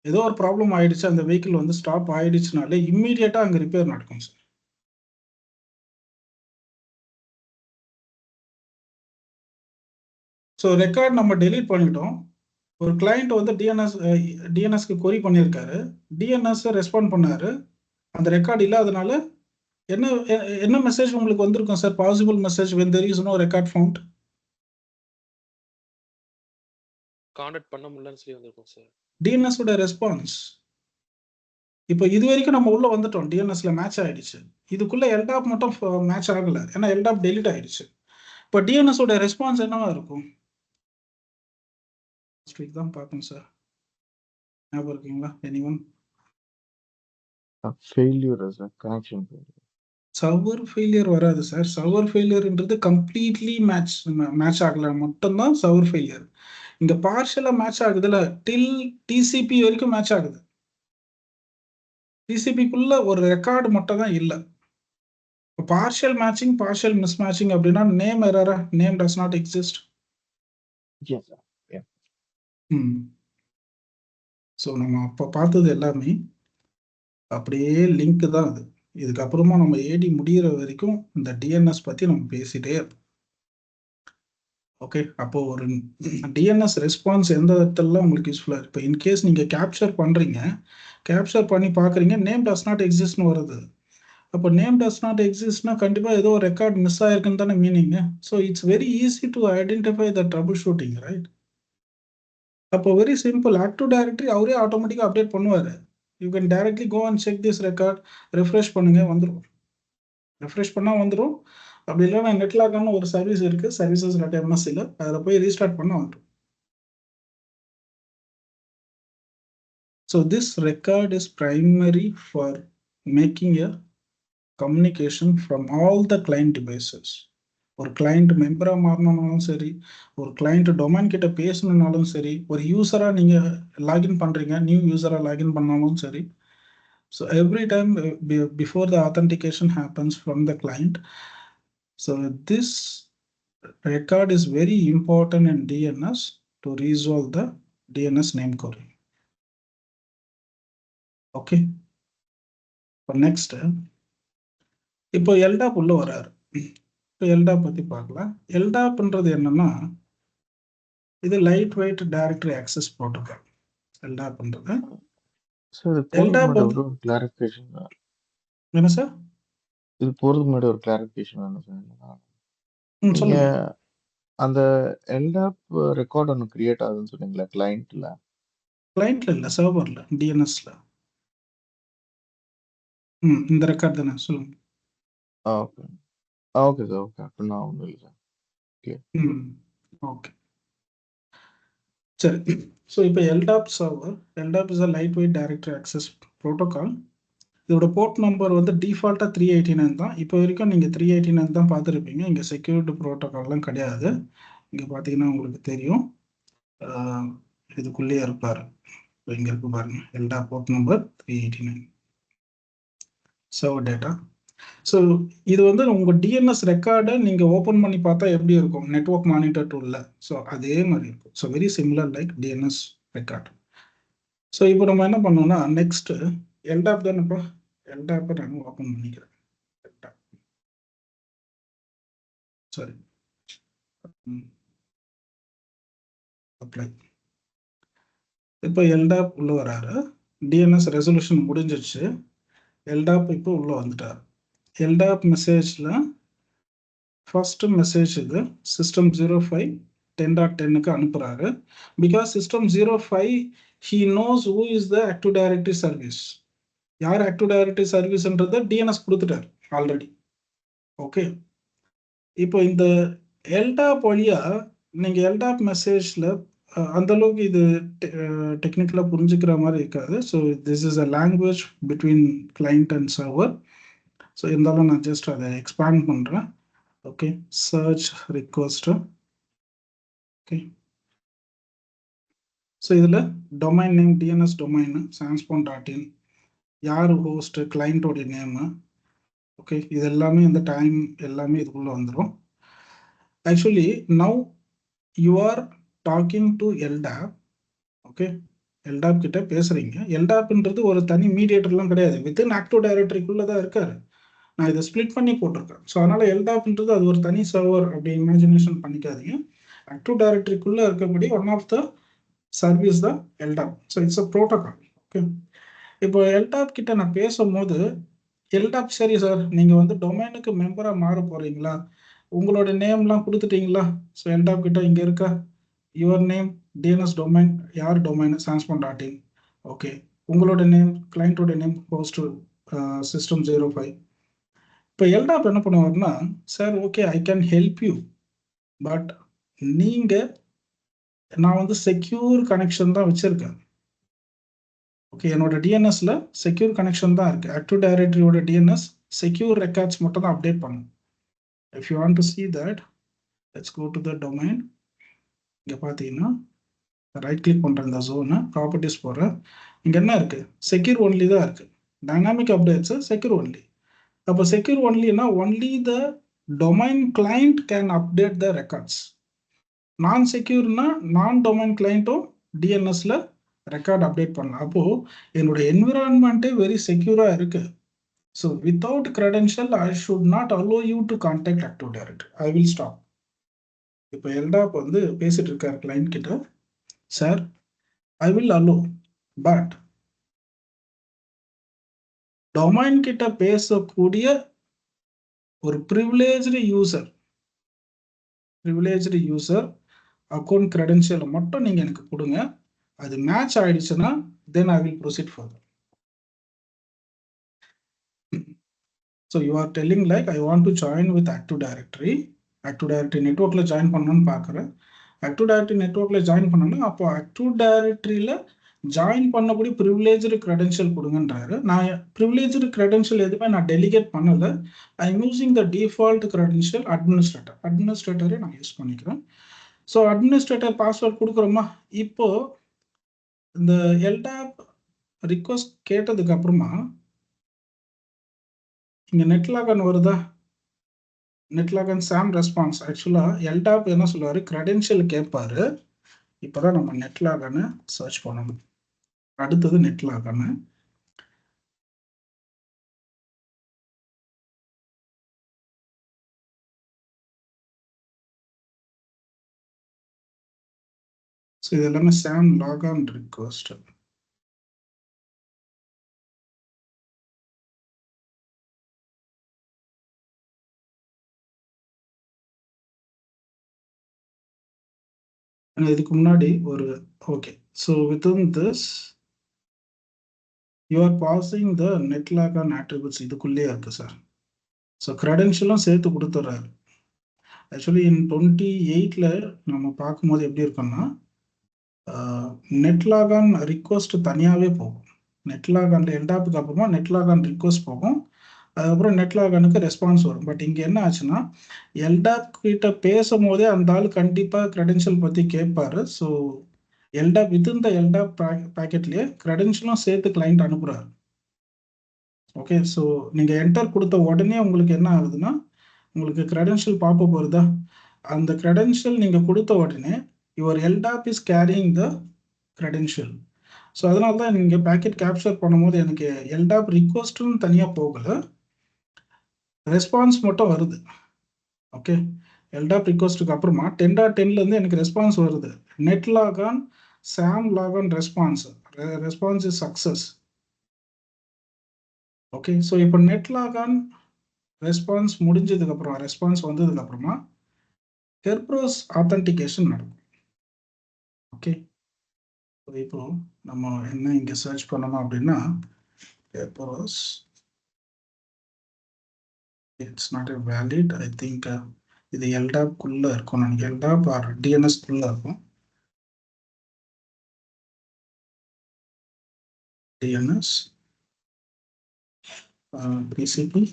ஏதோ ஒரு ப்ராப்ளம் ஆயிடுச்சு, அந்த வெஹிக்கிள் வந்து ஸ்டாப் ஆயிடுச்சுனாலே இம்மீடியட்டா அங்க ரிப்பேர் நடக்கும் சார். ஸோ ரெக்கார்ட் நம்ம டெலீட் பண்ணிட்டோம். ஒரு கிளைண்ட் வந்து டிஎன்எஸ்க்கு கொரி பண்ணியிருக்காரு, டிஎன்எஸ் ரெஸ்பாண்ட் பண்ணாரு. அந்த ரெக்கார்டு இல்லாதனால என்ன மெசேஜ் உங்களுக்கு வந்திருக்கும் sir? Possible message when there is no record found. Contact பண்ண முடியலன்னு சொல்லி வந்திருக்கும் சார். டிஎன்எஸ் ஓட ரெஸ்பான்ஸ். இப்போ இது வரைக்கும் நம்ம உள்ள வந்துட்டோம், டிஎன்எஸ்ல மேட்ச் ஆயிடுச்சு. இதுக்குள்ள எல்டாப் மட்டும் மேட்ச் ஆகல, ஏன்னா எல்டாப் டெலீட் ஆயிடுச்சு. இப்போ டிஎன்எஸ் ஓட ரெஸ்பான்ஸ் என்னவா இருக்கும்? தான் பார்க்கணும் சார். ஞாபகம் இருக்கீங்களா? Anyone? Failure sir, connection failure. Server failure வராது சார். சர்வர் ஃபெயிலியர்ன்றது கம்ப்ளீட்லி மேட்ச் ஆகல மட்டும்தான் சர்வர் ஃபெயிலியர். இங்க பார்ஷியலா மேட்ச் ஆகுதுல, டில் டிசிபி வரைக்கும் மேட்ச் ஆகுது. டிசிபிக்குள்ள ஒரு ரெக்கார்டு மட்டும் தான் இல்லை. Partial matching, partial miss matching அப்படின்னா நேம் எரரா? Name does not exist. So நம்ம அப்போ பார்த்தது எல்லாமே அப்படியே லிங்க் தான் அது. இதுக்கப்புறமா நம்ம ஏடி முடிகிற வரைக்கும் இந்த டிஎன்எஸ் பற்றி நம்ம பேசிட்டே இருப்போம். ஓகே, அப்போ ஒரு டிஎன்எஸ் ரெஸ்பான்ஸ் எந்த இடத்துல உங்களுக்கு யூஸ்ஃபுல்லாக இருக்கு? இப்போ இன்கேஸ் நீங்கள் கேப்சர் பண்ணுறீங்க, கேப்சர் பண்ணி பார்க்குறீங்க, நேம் டஸ் நாட் எக்ஸிஸ்ட்னு வருது. அப்போ நேம் டஸ் நாட் எக்ஸிஸ்ட்னா கண்டிப்பாக ஏதோ ஒரு ரெக்கார்ட் மிஸ் ஆயிருக்குன்னு தானே meaning. So it's very easy to identify the troubleshooting, right? அப்போ வெரி சிம்பிள், ஆக்டிவ் டைரக்டரி அவரே ஆட்டோமேட்டிக்காக அப்டேட் பண்ணுவார். You can directly go and check this record, refresh பண்ணுங்க, வந்துடும். ரெஃப்ரெஷ் பண்ணால் வந்துடும். அப்படி இல்லைன்னா நெட்லாக்கான ஒரு சர்வீஸ் இருக்குது, சர்வீசஸ் .msல அதில் போய் ரீஸ்டார்ட் பண்ண வந்துடும். So this record is primary for making a communication from all the client devices. ஒரு கிளைண்ட் மெம்பராக மாறணும்னாலும் சரி, ஒரு கிளைண்ட் டொமைன் கிட்ட பேசணுன்னாலும் சரி, ஒரு யூஸராக நீங்கள் லாகின் பண்ணுறீங்க, நியூ யூஸராக லாகின் பண்ணாலும் சரி. So every time before the authentication happens from the client. So this record is very important in DNS to resolve the DNS name query. Okay. இப்போ நெக்ஸ்ட், இப்போ எல்டாப் உள்ள வராரு. இப்போ எல்டாப் பற்றி பார்க்கலாம். எல்டாப்ன்றது என்னன்னா, இது light weight directory access protocol. எல்டாப்ன்றது சார் இது போகிறதுக்கு எல்டாப் முன்னாடி வந்து ஒரு கிளாரிஃபிகேஷன் என்ன சார்? இது போகிறதுக்கு முன்னாடி ஒரு கிளாரிஃபிகேஷன் வேணும் சார். என்னன்னா, சொல்லுங்க. நீங்கள் அந்த எல்டாப் ரெக்கார்ட் ஒன்று கிரியேட் ஆகுதுன்னு சொன்னீங்களா கிளைண்ட்டில்? கிளைண்ட்ல இல்லை, சர்வரில், டிஎன்எஸ்ல. இந்த ரெக்கார்ட் தானே, சொல்லுங்க. Okay okay sir, okay. அப்படின்னா ஒன்றும் இல்லை சார். ஓகே சரி. ஸோ இப்போ LDAP server, LDAP is a light weight directory access protocol. இதோட போர்ட் நம்பர் வந்து டிஃபால்ட்டாக 389 தான். இப்போ வரைக்கும் நீங்கள் 389 தான் பார்த்துருப்பீங்க. இங்கே செக்யூரிட்டி ப்ரோட்டோகால்லாம் கிடையாது. இங்கே பார்த்தீங்கன்னா உங்களுக்கு தெரியும், இதுக்குள்ளேயே இருப்பார். இங்கே இருக்கு பாருங்க, LDAP port number 389 server data. So இது வந்து உங்கள் டிஎன்எஸ் ரெக்கார்டை நீங்கள் ஓப்பன் பண்ணி பார்த்தா எப்படி இருக்கும், நெட்வொர்க் மானிட்டர் டூலில். ஸோ அதே மாதிரி இருக்கும். So very similar like DNS record. So இப்போ நம்ம என்ன பண்ணோம்னா, நெக்ஸ்ட் எல்டாப் தானேப்பா, எல்டாப்பை நாங்கள் ஓப்பன் பண்ணிக்கிறேன். சரி, அப்ளை. இப்போ எல்டாப் உள்ள வராரு. டிஎன்எஸ் ரெசல்யூஷன் முடிஞ்சிச்சு. எல்டாப் இப்போ உள்ள வந்துட்டார். எல்டாப் மெசேஜில் ஃபர்ஸ்ட் மெசேஜ் இது சிஸ்டம் 05 10.10க்கு அனுப்புகிறாரு. Because system 05 he knows who is the active directory service. யார் ஆக்டிவ் டைரக்டரி சர்வீஸ்ன்றதை டிஎன்எஸ் கொடுத்துட்டார் ஆல்ரெடி. ஓகே, இப்போ இந்த எல்டாப் வழியாக நீங்கள் எல்டாப் மெசேஜில் அந்த அளவுக்கு இது டெக்னிக்கலாக புரிஞ்சுக்கிற மாதிரி இருக்காது. So this is a language between client and server. So இருந்தாலும் நான் ஜஸ்ட் அதை எக்ஸ்பேண்ட் பண்ணுறேன். Okay, search request. Okay, so இதில் domain name DNS domain sanspon.in, யார் ஹோஸ்ட், கிளைண்ட்டோடைய நேமு. ஓகே, இது எல்லாமே இந்த டைம் எல்லாமே இதுக்குள்ளே வந்துடும். Actually now you are talking to LDAP. Okay, LDAP கிட்ட பேசுறீங்க. எல்டாப்ன்றது ஒரு தனி மீடியேட்டர்லாம் கிடையாது, வித்தின் ஆக்டிவ் டைரக்டரிக்குள்ளே தான் இருக்காரு. நான் இதை ஸ்பிளிட் பண்ணி போட்டிருக்கேன். ஸோ அதனால எல்டாப்ன்றது அது ஒரு தனி சர்வர் அப்படி இமேஜினேஷன் பண்ணிக்காதீங்க. ஆக்டிவ் டைரக்டரிக்குள்ளே இருக்கக்கூடிய ஒன் ஆஃப் த சர்வீஸ் தான் LDAP. So it's a protocol. Okay, இப்போ எல்டாப் கிட்ட நான் பேசும்போது எல்டாப் சரி சார், நீங்கள் வந்து டொமைனுக்கு மெம்பராக மாற போகிறீங்களா, உங்களோட நேம்லாம் கொடுத்துட்டீங்களா. ஸோ எல்டாப் கிட்ட இங்கே இருக்கா, யுவர் நேம் டிஎன்எஸ் டொமைன், யார் டொமைன் sanspon.in. ஓகே, உங்களோட நேம், கிளைண்ட்டோட நேம், ஹோஸ்ட் சிஸ்டம் 05. இப்போ எல்டாப் என்ன பண்ணுவாருன்னா, sir okay I can help you, but நீங்கள், நான் வந்து செக்யூர் கனெக்ஷன் தான் வச்சுருக்கேன். ஓகே, என்னோட டிஎன்எஸ்ல செக்யூர் கனெக்ஷன் தான் இருக்குது. ஆக்டிவ் டைரக்டரியோட டிஎன்எஸ் செக்யூர் ரெக்கார்ட்ஸ் மட்டும் தான் அப்டேட் பண்ணும். If you want to see that, let's go to the domain. இங்கே பார்த்தீங்கன்னா ரைட் கிளிக் பண்ணுற இந்த ஜோனை, ப்ராப்பர்ட்டிஸ் போகிறேன். இங்கே என்ன இருக்குது, செக்யூர் ஒன்லி தான் இருக்குது. Dynamic updates secure only. அப்போ செக்யூர் ஒன்லினா only the domain client can update the records. Non செக்யூர்னா நான் டொமைன் கிளைண்ட்டும் டிஎன்எஸ்ல ரெக்கார்ட் அப்டேட் பண்ணலாம். அப்போது என்னோட என்விரான்மெண்ட்டே வெரி செக்யூராக இருக்குது. So without credential I should not allow you to contact active directory, I will stop. இப்போ எல்டாப் வந்து பேசிட்டு இருக்காரு கிளைண்ட் கிட்ட, sir I will allow, but domain கிட்ட பேசக்கூடிய ஒரு ப்ரிவிலேஜ்டு யூசர் அக்கௌண்ட் கிரெடென்ஷியலை மட்டும் நீங்கள் எனக்கு கொடுங்க. அது மேட்ச் ஆயிடுச்சுன்னா then I will proceed further. So you are telling like I want to join with active directory. Active directory நெட்ஒர்க்கில் ஜாயின் பண்ணணும்னு பார்க்குறேன். ஆக்டிவ் டைரக்டரி நெட்ஒர்க்கில் ஜாயின் பண்ணணும். அப்போ ஆக்டிவ் டைரக்டரியில் ஜாயின் பண்ணபடி ப்ரிவிலேஜ்டு கிரெடென்ஷியல் கொடுங்கன்றாரு. நான் ப்ரிவிலேஜ்டு கிரெடென்ஷியல் எதுவுமே நான் டெலிகேட் பண்ணலை. I am using the default credential அட்மினிஸ்ட்ரேட்டரை நான் யூஸ் பண்ணிக்கிறேன். ஸோ அட்மினிஸ்ட்ரேட்டர் பாஸ்வேர்ட் கொடுக்குறோமா. இப்போ இந்த எல்டாப் ரிக்வஸ்ட் கேட்டதுக்கு அப்புறமா இங்கே நெட்லாகன் வருதா, நெட்லாகன் சாம் ரெஸ்பான்ஸ். ஆக்சுவலாக எல்டாப் என்ன சொல்லுவார், கிரெடென்ஷியல் கேட்பாரு. இப்போ தான் நம்ம நெட்லாகனை சர்ச் பண்ணணும். அடுத்தது நெட்லாகனை. ஸோ இது எல்லாமே சாம் லாகான் ரிக்வஸ்ட். இதுக்கு முன்னாடி ஒரு okay. So within this you are passing the netlogon attributes இதுக்குள்ளேயே இருக்கு சார். ஸோ கிரெடென்ஷியலும் சேர்த்து கொடுத்துட்றாரு. ஆக்சுவலி இன் 28ல் நம்ம பார்க்கும்போது எப்படி இருக்குன்னா நெட்லாகான் ரிக்வஸ்ட் தனியாகவே போகும். நெட்லாகான்ல எல்டாப்புக்கு அப்புறமா நெட்லாகான் ரிக்வஸ்ட் போகும். அதுக்கப்புறம் நெட்லாகானுக்கு ரெஸ்பான்ஸ் வரும். பட் இங்கே என்ன ஆச்சுன்னா எல்டாப் கிட்ட பேசும்போதே அந்த ஆள் கண்டிப்பாக கிரெடென்ஷியல் பற்றி கேட்பாரு. ஸோ எல்டாப் வித்தின் த எல்டாப் பேக்கெட்லேயே கிரெடென்ஷியலும் சேர்த்து கிளைண்ட் அனுப்புகிறாரு. ஓகே. ஸோ நீங்கள் என்டர் கொடுத்த உடனே உங்களுக்கு என்ன ஆகுதுன்னா உங்களுக்கு கிரெடென்ஷியல் பாப்பப் வருதா. அந்த கிரெடென்ஷியல் நீங்கள் கொடுத்த உடனே your LDAP is carrying the credential. So அதனால தான் நீங்கள் பேக்கெட் கேப்சர் பண்ணும்போது எனக்கு எல்டாப் ரிக்வஸ்ட்டும் தனியாக போகலை, ரெஸ்பான்ஸ் மட்டும் வருது. ஓகே. எல்டாப் ரிக்வஸ்ட்டுக்கு அப்புறமா 10.10லேருந்து எனக்கு ரெஸ்பான்ஸ் வருது. Netlogon SAM logon response is success. Okay. So இப்போ நெட்லாகான் ரெஸ்பான்ஸ் முடிஞ்சதுக்கப்புறம் ரெஸ்பான்ஸ் வந்ததுக்கப்புறமா கெர்ப்ரோஸ் ஆத்தன்டிகேஷன் நடக்கும். ஓகே. இப்போ நம்ம என்ன இங்கே சர்ச் பண்ணணும் அப்படின்னா Kerberos it's not a valid. I think இது எல்டாப்குள்ளே இருக்கும். எனக்கு எல்டாப் ஆர் டிஎன்எஸ்குள்ளே இருக்கும். DNS TCP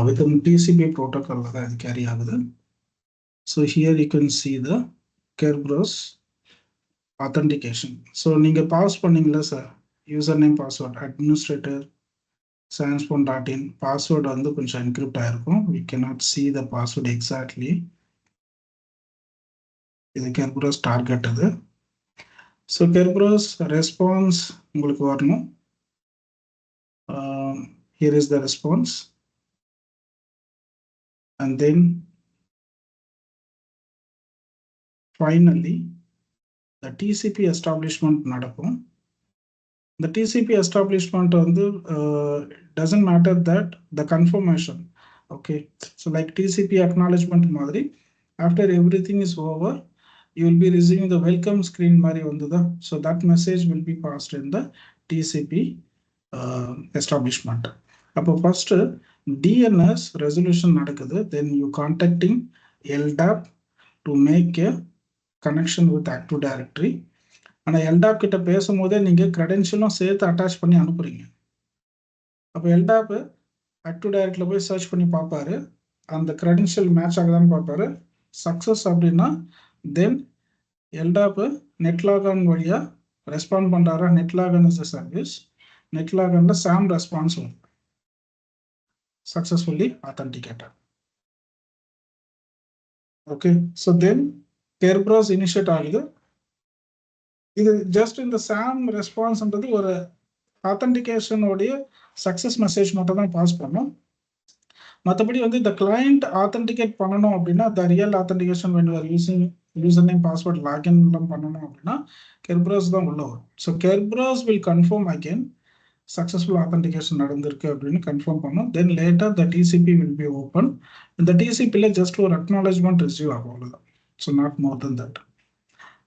within TCP protocol that carry ஆகுது. So here you can see the Kerberos authentication. So நீங்க பாஸ் பண்ணீங்களா sir, user name password administrator sanspon.in password வந்து கொஞ்சம் என்கிரிப்ட் ஆயிருக்கும். we cannot see the password exactly. இது Kerberos target இது. So Kerberos response உங்களுக்கு வரணும். here is the response. And then finally the TCP establishment நடக்கும். The TCP establishment வந்து doesn't matter that the confirmation. Okay. So like TCP acknowledgement மாதிரி after everything is over you will be receiving the welcome screen மாதிரி வந்ததா. So that message will be passed in the TCP establishment. அப்போ first DNS resolution நடக்குது. Then you contacting LDAP to make a connection with Active Directory. ஆனால் LDAP கிட்ட பேசும்போதே நீங்கள் கிரெடென்ஷியலும் சேர்த்து attach பண்ணி அனுப்புறீங்க. அப்போ LDAP Active Directoryல போய் சர்ச் பண்ணி பார்ப்பாரு, அந்த கிரெடென்ஷியல் மேட்ச் ஆகுதான்னு பார்ப்பாரு. சக்ஸஸ் அப்படின்னா தென் LDAP நெட்லாகான் வழியாக ரெஸ்பாண்ட் பண்ணுறாரா. Netlogon is a service. நெட்லாகானில் சாம் ரெஸ்பான்ஸ் வரும். Successfully authenticated. Okay. So then Kerberos initiate ஆகுது. இது ஜஸ்ட் இந்த சாம் ரெஸ்பான்ஸ்ன்றது ஒரு ஆத்தன்டிகேஷன் உடைய சக்சஸ் மெசேஜ் மட்டும் தான் பாஸ் பண்ணும். மற்றபடி வந்து இந்த கிளைண்ட் ஆத்தன்டிகேட் பண்ணணும் அப்படின்னா the real authentication when you are using user name password login எல்லாம் பண்ணணும் அப்படின்னா Kerberos தான் உள்ள வரும். So Kerberos will confirm again successful authentication நடந்திருக்கு அப்படின்னு கன்ஃபார்ம் பண்ணும். Then later the TCP will be open. இந்த டிசிபியில் ஜஸ்ட் ஒரு அக்னாலஜ்மெண்ட் ரிசீவ் ஆகும், அவ்வளோதான். So not more than that.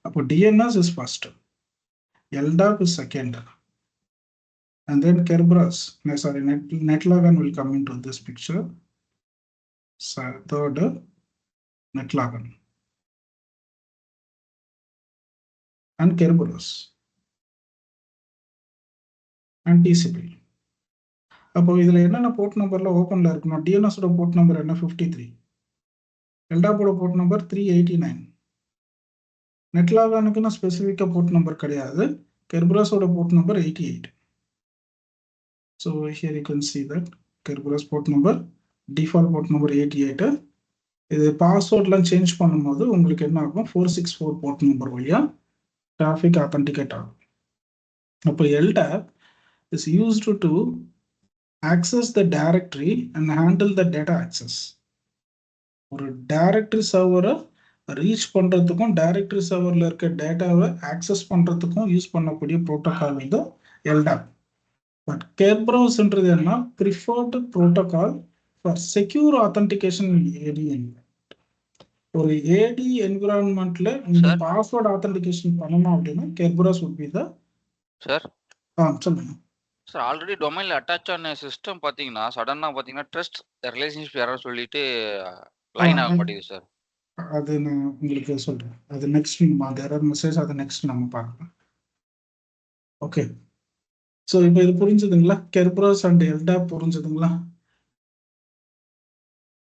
அப்போ DNS is first, LDAP is second, and then Kerberos, NetLogon will come into this picture. So third, NetLogon and Kerberos and TCP. அப்போ இதில் என்னென்ன board நம்பரில் ஓப்பனில் இருக்கணும்? டிஎன்எஸோட போர்ட் நம்பர் என்ன? 53. LDAPோட போர்ட் நம்பர் 389. நெட்லாகானுக்குன்னு ஸ்பெசிஃபிக்காக port number கிடையாது. Kerberosோட port number 88. So here you can see that Kerberos port number, default port number 88. இது பாஸ்வேர்ட்லாம் சேஞ்ச் பண்ணும்போது உங்களுக்கு என்ன ஆகும்? 464 போர்ட் நம்பர் வழியாக டிராஃபிக் ஆத்தன்டிகேட் ஆகும். அப்போ LDAP is used to access the directory and handle the data access. ஒரு directory சர்வரை ரீச் பண்ணுறதுக்கும் டைரக்டரி சர்வரில் இருக்க டேட்டாவை ஆக்சஸ் பண்ணுறதுக்கும் யூஸ் பண்ணக்கூடிய ப்ரோட்டோகால் வந்து LDAP. பட் Kerberosன்றது என்ன? Preferred protocol for secure authentication AD environment. ஒரு AD என்விரான்மெண்ட்ல இந்த பாஸ்வேர்டு ஆத்தன்டிகேஷன் பண்ணணும் அப்படின்னா Kerberos would be the. Sir சொல்லுங்க சார். ஆல்ரெடி டொமைன்ல அட்டாச் ஆன சிஸ்டம் பாத்தீங்கன்னா சடனா பாத்தீங்கன்னா ட்ரஸ்ட் ரிலேஷன்ஷிப் எரர் சொல்லிட்டு லைன் ஆக மாட்டேங்குது சார். அது நான் உங்களுக்கு சொல்றேன். அது நெக்ஸ்ட் அந்த எரர் மெசேஜ் அதை நெக்ஸ்ட் நம்ம பார்க்கலாம். ஓகே, ஸோ இப்போ இது புரிஞ்சுதுங்களா? Kerberos அண்ட் LDAP புரிஞ்சுதுங்களா?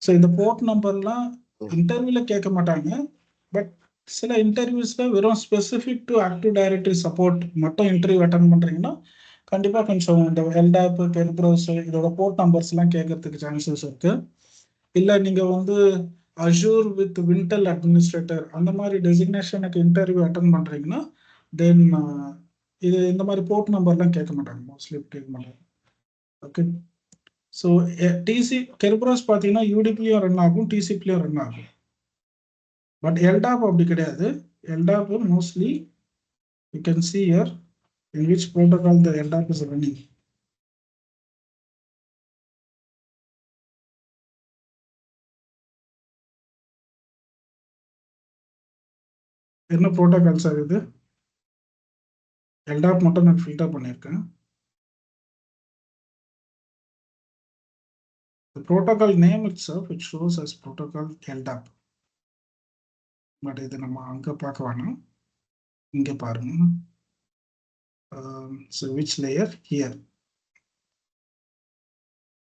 ஸோ இந்த போர்ட் நம்பர்லாம் இன்டர்வியூல கேட்க மாட்டாங்க. பட் சில இன்டர்வியூஸ்ல வெறும் specific to Active directory support மட்டும் இன்டர்வியூ அட்டன் பண்றீங்கன்னா கண்டிப்பா கொஞ்சம் இந்த LDAP, Kerberos இதோட போர்ட் நம்பர்ஸ் எல்லாம் கேட்கறதுக்கு சான்சஸ் இருக்கு. இல்லை நீங்க வந்து அஷூர் வித் விண்டல் அட்மினிஸ்ட்ரேட்டர் அந்த மாதிரி டெசிக்னேஷனுக்கு இன்டர்வியூ அட்டன் பண்றீங்கன்னா தென் இது இந்த மாதிரி போர்ட் நம்பர்லாம் கேட்க மாட்டாங்க, மோஸ்ட்லி கேட்க மாட்டாங்க. ஓகே, ஸோ Kerberos பார்த்தீங்கன்னா யூடிபிலையும் ரன் ஆகும், டிசிபிலையும் ரன் ஆகும். பட் LDAP அப்படி கிடையாது. LDAP mostly you can see here in which protocol the LDAP is running. என்ன ப்ரோட்டோகால் சார் இது? LDAP மட்டும் நான் ஃபில்டர் பண்ணியிருக்கேன். The protocol name itself, it shows as protocol LDAP. But இது நம்ம அங்கே பார்க்க வேணாம், இங்கே பாருங்க. So which layer? Here.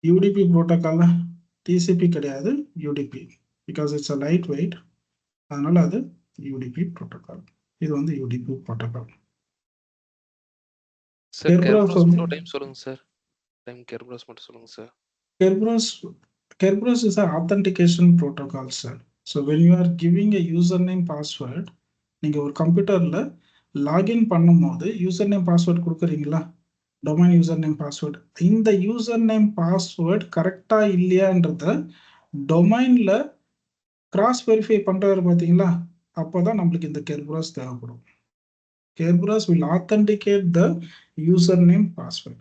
UDP protocol TCP கிடையாது, UDP because it's a lightweight. அதனால அது UDP protocol. இது வந்து UDP protocol. சார் Kerberos இன்னொரு டைம் சொல்லுங்க சார். Kerberos மட்டும் சொல்லுங்க sir. Kerberos is an authentication protocol, sir. So when you are giving a username password, நீங்க ஒரு கம்ப்யூட்டர்ல லாகின் பண்ணும்போது யூசர் நேம் பாஸ்வேர்ட் கொடுக்குறீங்களா? Domain user name password. இந்த யூசர் நேம் பாஸ்வேர்ட் கரெக்டா இல்லையான்றத டொமைன்ல கிராஸ் வெரிஃபை பண்றாரு பார்த்தீங்களா? அப்போதான் நம்மளுக்கு இந்த Kerberos தேவைப்படும். Kerberos will authenticate the username password.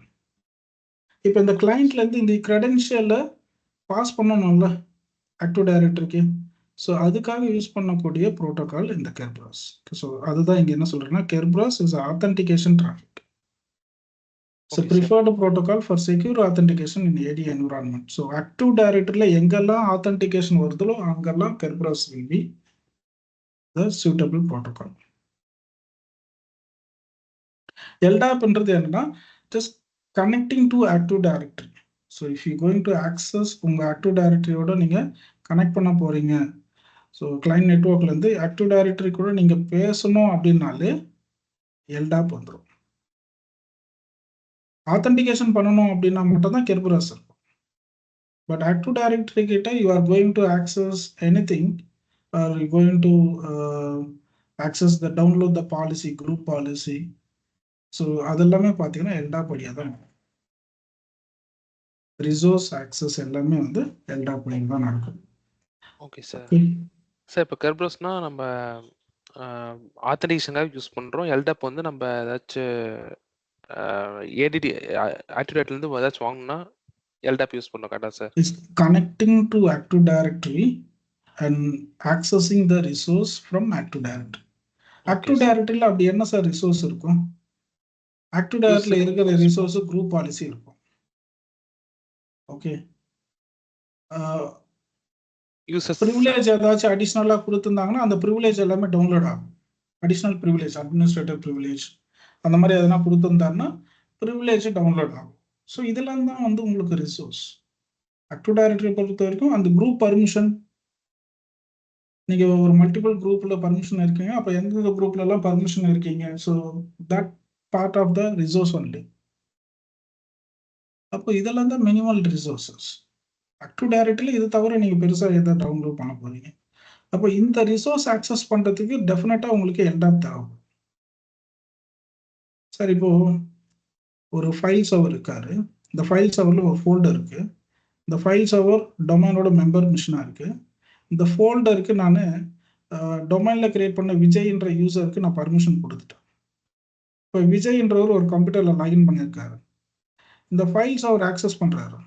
இப்போ இந்த கிளைண்ட்ல இருந்து இந்த கிரெடென்ஷியலை பாஸ் பண்ணணும்ல ஆக்டிவ் டைரக்டரிக்கு. ஸோ அதுக்காக யூஸ் பண்ணக்கூடிய ப்ரோட்டோகால் இந்த Kerberos. ஸோ அதுதான் இங்கே என்ன சொல்றேன்னா Kerberos is authentication traffic. So preferred protocol for secure authentication in AD environment. So active directoryல எங்கெல்லாம் authentication வருதோ அங்கெல்லாம் Kerberos will be the suitable protocol. LDAPன்றது என்னன்னா just connecting to active directory. So if you going to access உங்க active directoryயோட நீங்க connect பண்ண போறீங்க, so client நெட்வொர்க்ல இருந்து active directory கூட நீங்க பேசணும் அப்படின்னாலே LDAP வந்துடும். ஆத்தன்டிகேஷன் பண்ணணும் அப்படின்னா மட்டும் தான் Kerberos இருக்கும். பட் ஆக்டிவ் டைரக்டரி கிட்ட you are going to access anything are you going to access the download the policy, group policy, so அதெல்லாமே பார்த்தீங்கன்னா LDAP வழியாக தான் ரிசோர்ஸ் ஆக்சஸ் எல்லாமே வந்து LDAP வழியாக தான் நடக்கும். Okay sir. சார் இப்போ Kerberosனா நம்ம ஆத்தன்டிகேஷனுக்காக யூஸ் பண்ணுறோம். LDAP வந்து நம்ம ஏதாச்சும் ஏடிடி ஆக்டிவ் டைரக்டரிலேருந்து ஏதாச்சும் வாங்கணும்னா எல்டாப் யூஸ் பண்ணணும் கரெக்டாக sir? It's connecting to Active Directory and accessing the resource from Active Directory. Active Directory அப்படி என்ன சார் ரிசோர்ஸ் இருக்கும்? Active Directory இருக்கிற ரிசோர்ஸ் குரூப் பாலிசி இருக்கும். ஓகே, ப்ரிவிலேஜ் ஏதாச்சும் அடிஷ்னலா கொடுத்துருந்தாங்கன்னா அந்த ப்ரிவிலேஜ் எல்லாமே டவுன்லோட் ஆகும். அடிஷ்னல் ப்ரிவிலேஜ், அட்மினிஸ்ட்ரேட்டிவ் ப்ரிவிலேஜ் அந்த மாதிரி எதனா கொடுத்துருந்தாருன்னா ப்ரிவிலேஜ் டவுன்லோட் ஆகும். ஸோ இதெல்லாம் தான் வந்து உங்களுக்கு ரிசோர்ஸ். ஆக்டிவ் டைரக்டரி பொறுத்த வரைக்கும் அந்த குரூப் பர்மிஷன், நீங்கள் ஒரு மல்டிபிள் குரூப்பில் பர்மிஷன் இருக்கீங்க, அப்போ எந்தெந்த குரூப்லலாம் பர்மிஷன் இருக்கீங்க, so that part of the resource only. அப்போ இதெல்லாம் தான் மினிமல் ரிசோர்ஸஸ். ஆக்டிவ் டைரக்டரியில் இது தவிர நீங்கள் பெருசாக எதை டவுன்லோட் பண்ண போகிறீங்க. அப்போ இந்த ரிசோர்ஸ் ஆக்சஸ் பண்ணுறதுக்கு டெஃபினட்டாக உங்களுக்கு எல்டாப் தேவைப்படும். சார் இப்போ ஒரு ஃபைல் சர்வர் இருக்காரு, இந்த ஃபைல் சர்வரில் ஒரு ஃபோல்டர் இருக்குது. இந்த ஃபைல் சர்வர் டொமைனோட மெம்பர் மிஷினாக இருக்குது. இந்த ஃபோல்டருக்கு நான் டொமைனில் கிரியேட் பண்ண விஜய்ன்ற யூசருக்கு நான் பர்மிஷன் கொடுத்துட்டேன். இப்போ விஜய்ன்றவர் ஒரு கம்ப்யூட்டரில் லாகின் பண்ணியிருக்காரு. இந்த ஃபைல்ஸ் அவர் ஆக்சஸ் பண்ணுறாரு.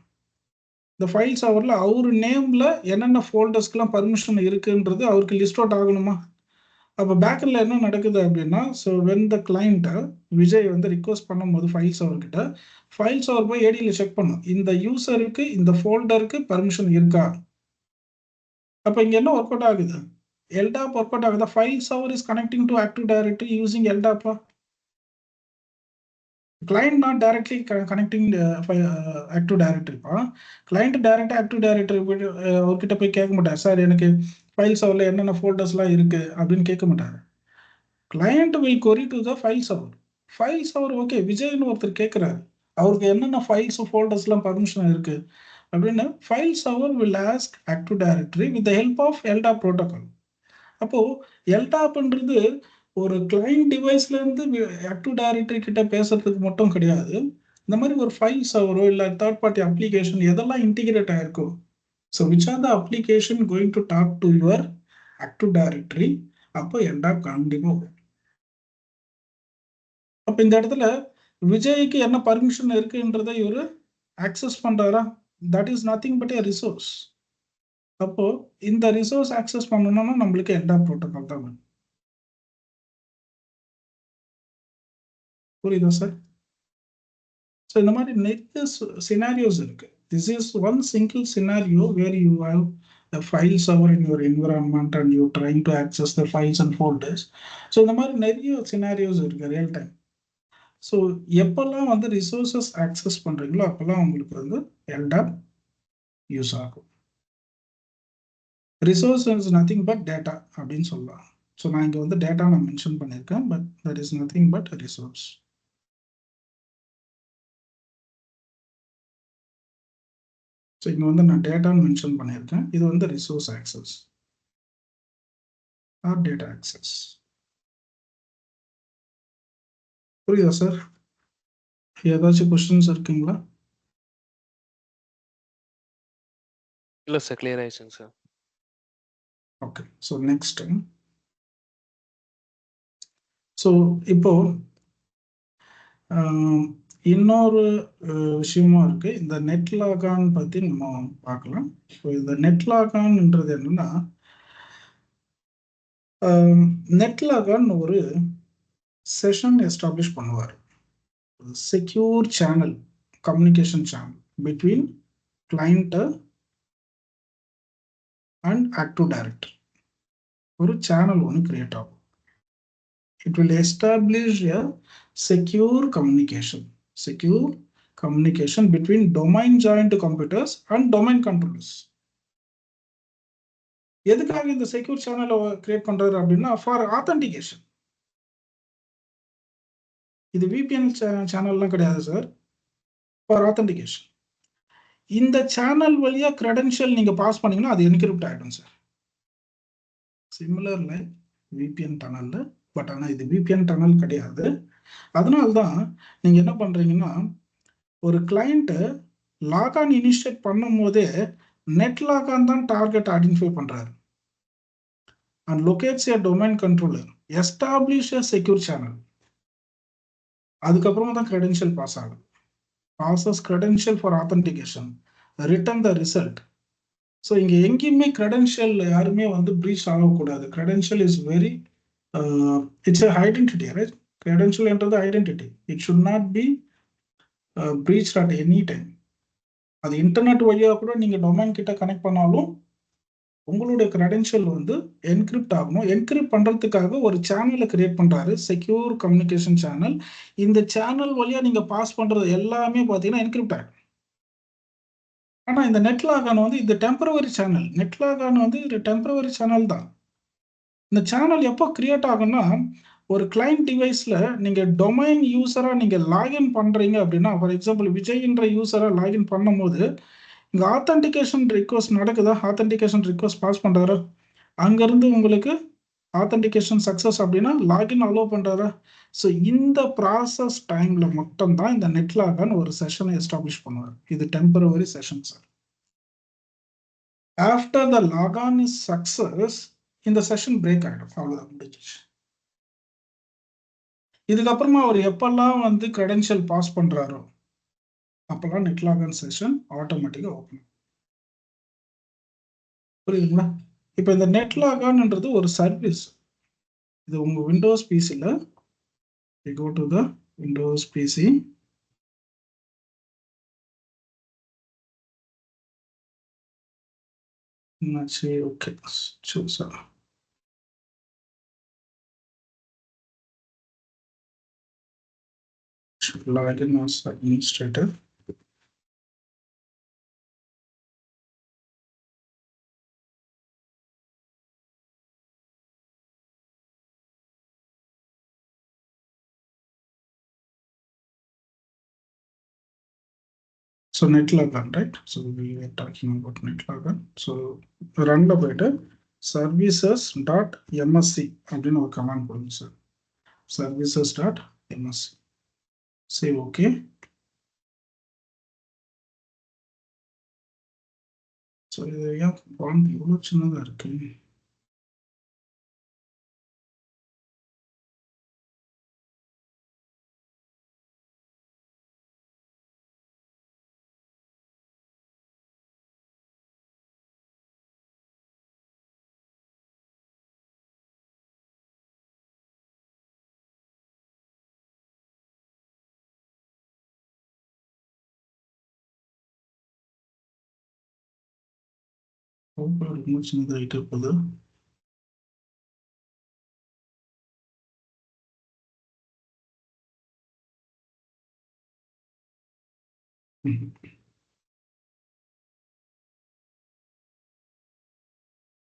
இந்த ஃபைல் சர்வரில் அவர் நேமில் என்னென்ன ஃபோல்டர்ஸ்க்கெலாம் பர்மிஷன் இருக்குன்றது அவருக்கு லிஸ்ட் அவுட் ஆகணுமா? அப்போ பேக்கில் என்ன நடக்குது அப்படின்னா, ஸோ வென் த கிளைண்ட்டை விஜய் வந்து ரிக்வஸ்ட் பண்ணும்போது ஃபைல் சர்வர்கிட்ட, ஃபைல் சர்வர் போய் ஏடியில் செக் பண்ணும், இந்த யூசருக்கு இந்த ஃபோல்டருக்கு பர்மிஷன் இருக்கா. அப்போ இங்கே என்ன ஒர்க் அவுட் ஆகுது? எல்டாப் ஒர்க் அவுட் ஆகுதா? File server is connecting to Active Directory using எல்டாப்பா? Client not directly connecting Active Directory. Client direct Active Directory அவர்கிட்ட போய் கேட்க மாட்டார், சார் எனக்கு ஃபைல் சர்வரில் என்னென்ன ஃபோல்டர்ஸ்லாம் இருக்குது அப்படின்னு கேட்க மாட்டார். Client will query to the file server. File server okay விஜய்னு ஒருத்தர் கேட்குறாரு, அவருக்கு என்னென்ன ஃபைல்ஸ் ஃபோல்டர்ஸ்லாம் பர்மிஷன் இருக்குது அப்படின்னு file server will ask Active Directory with the help of LDAP protocol. அப்போது LDAPன்றது ஒரு கிளைண்ட் டிவைஸ்லேருந்து ஆக்டிவ் டைரக்டரி கிட்ட பேசுறதுக்கு மட்டும் கிடையாது. இந்த மாதிரி ஒரு ஃபைல் சர்வரோ இல்லை தேர்ட் பார்ட்டி அப்ளிகேஷன் எதெல்லாம் இன்டிகிரேட் ஆயிருக்கோ, so which are the application going to talk to your Active Directory, அப்போ எல்டாப் கண்டிப்பாக வரும். அப்போ இந்த இடத்துல விஜய்க்கு என்ன பர்மிஷன் இருக்குன்றதை இவர் ஆக்சஸ் பண்ணுறாரா? That is nothing but a resource. அப்போ இந்த ரிசோர்ஸ் ஆக்சஸ் பண்ணணும்னா நம்மளுக்கு எல்டாப் ப்ரோட்டோகால் தான் வேணும். புரியுதா சார்? ஸோ இந்த மாதிரி நிறைய சினாரியோஸ் இருக்கு. This is one single scenario where you have a file server in your environment and you're trying to access the files and folders. So இந்த மாதிரி நிறைய சினாரியோஸ் இருக்கு ரியல் டைம். ஸோ எப்பெல்லாம் வந்து ரிசோர்ஸஸ் ஆக்சஸ் பண்ணுறீங்களோ அப்போல்லாம் உங்களுக்கு வந்து எல்டாப் யூஸ் ஆகும். Resource is nothing but data அப்படின்னு சொல்லலாம். ஸோ நான் இங்கே வந்து டேட்டா நான் மென்ஷன் பண்ணியிருக்கேன், but that is nothing but resource. So இங்கே வந்து நான் டேட்டான்னு மென்ஷன் பண்ணியிருக்கேன், இது வந்து resource access or data access. புரியுதா சார்? ஏதாச்சும் கொஸ்டின்ஸ் இருக்குங்களா? இல்லை சார், கிளியர் ஆயிடுச்சுங்க sir. Okay, so next, so இப்போ இன்னொரு விஷயமும் இருக்கு. இந்த நெட் லாகான் பற்றி நம்ம பார்க்கலாம். ஸோ இந்த நெட் லாகான்ன்றது என்னன்னா, நெட் லாகான் ஒரு செஷன் எஸ்டாப்ளிஷ் பண்ணுவார். Secure channel, communication channel between client and active directory ஒரு சேனல் ஒன்று கிரியேட் ஆகும். It will establish a secure communication between domain joined computers and domain controllers. எதுக்காக இந்த செக்யூர் சேனலை கிரியேட் பண்றாரு அப்படின்னா, ஃபார் ஆத்தென்டிகேஷன். இது VPN சேனல்லாம் கிடையாது சார், ஃபார் ஆத்தென்டிகேஷன். இந்த சேனல் வழியா கிரெடென்ஷியல் நீங்க பாஸ் பண்ணீங்கன்னா அது என்கிரிப்ட் ஆயிடும் சார். சிமிலர் லைக் VPN டனல்ல, பட் ஆனால் இது VPN டனல் கிடையாது. அதனால்தான் நீங்கள் என்ன பண்ணுறீங்கன்னா, ஒரு கிளைண்ட்டு லாகான் இனிஷியேட் பண்ணும் போதே நெட் லாகான் தான் டார்கெட் ஐடென்டிஃபை பண்ணுறாரு and locates a domain controller, establish a secure channel. அதுக்கப்புறமா தான் credential பாஸ் ஆகும். passes credential for authentication, return the result. So இங்கே எங்கேயுமே credential யாருமே வந்து breach ஆகக்கூடாது. credential is very it's a identity, right? credential என்றது identity. It should not be breached at any time. அது இன்டர்நெட் வழியாக கூட நீங்கள் டொமைன் கிட்ட கனெக்ட் பண்ணாலும் உங்களுடைய கிரெடென்ஷியல் வந்து என்கிரிப்ட் ஆகணும். என்கிரிப்ட் பண்ணுறதுக்காக ஒரு சேனலை கிரியேட் பண்ணுறாரு, செக்யூர் கம்யூனிகேஷன் சேனல். இந்த சேனல் வழியாக நீங்கள் பாஸ் பண்ணுறது எல்லாமே பார்த்தீங்கன்னா என்கிரிப்ட் ஆகிடும். ஆனால் இந்த நெட்லாகான் வந்து இது டெம்பரவரி சேனல். நெட்லாகான் வந்து இது டெம்பரவரி சேனல் தான். இந்த சேனல் எப்போ கிரியேட் ஆகும்னா, ஒரு கிளைண்ட் டிவைஸில் நீங்கள் டொமைன் யூஸராக நீங்கள் லாகின் பண்ணுறீங்க அப்படின்னா, ஃபார் எக்ஸாம்பிள் விஜய்ன்ற யூஸராக லாகின் பண்ணும்போது இங்கே ஆத்தன்டிகேஷன் ரிக்வஸ்ட் நடக்குதா, ஆத்தன்டிகேஷன் ரிக்வஸ்ட் பாஸ் பண்ணுறாரா, அங்கேருந்து உங்களுக்கு ஆத்தன்டிகேஷன் சக்ஸஸ் அப்படின்னா லாகின் அலோவ் பண்ணுறாரா. ஸோ இந்த ப்ராசஸ் டைமில் மட்டும்தான் இந்த நெட்லாகான் ஒரு செஷனை எஸ்டாப்ளிஷ் பண்ணுவார். இது temporary session sir. After the log on is success இந்த செஷன் பிரேக் ஆகிடும். அவ்வளோதான், முடிஞ்சிச்சு. இதுக்கப்புறமா அவர் எப்பெல்லாம் வந்து கிரெடென்ஷியல் பாஸ் பண்ணுறாரோ அப்பெல்லாம் நெட்லாகான் செஷன் ஆட்டோமேட்டிக்காக ஓப்பன். புரியுதுங்களா? இப்போ இந்த நெட்லாகான்ன்றது ஒரு சர்வீஸ். இது உங்க விண்டோஸ் பிசியில் go to the Windows PC. Okay, sir login as administrator. So NetLogon, right? So we were talking about NetLogon. So run the better services.msc அப்படின்னு ஒரு கமாண்ட் கொடுங்க sir. services.msc. Say okay. So இது ஏன் bond இவ்வளோ சின்னதாக இருக்கு? ரொம்ப சின்னதாகிட்டு இருப்பது.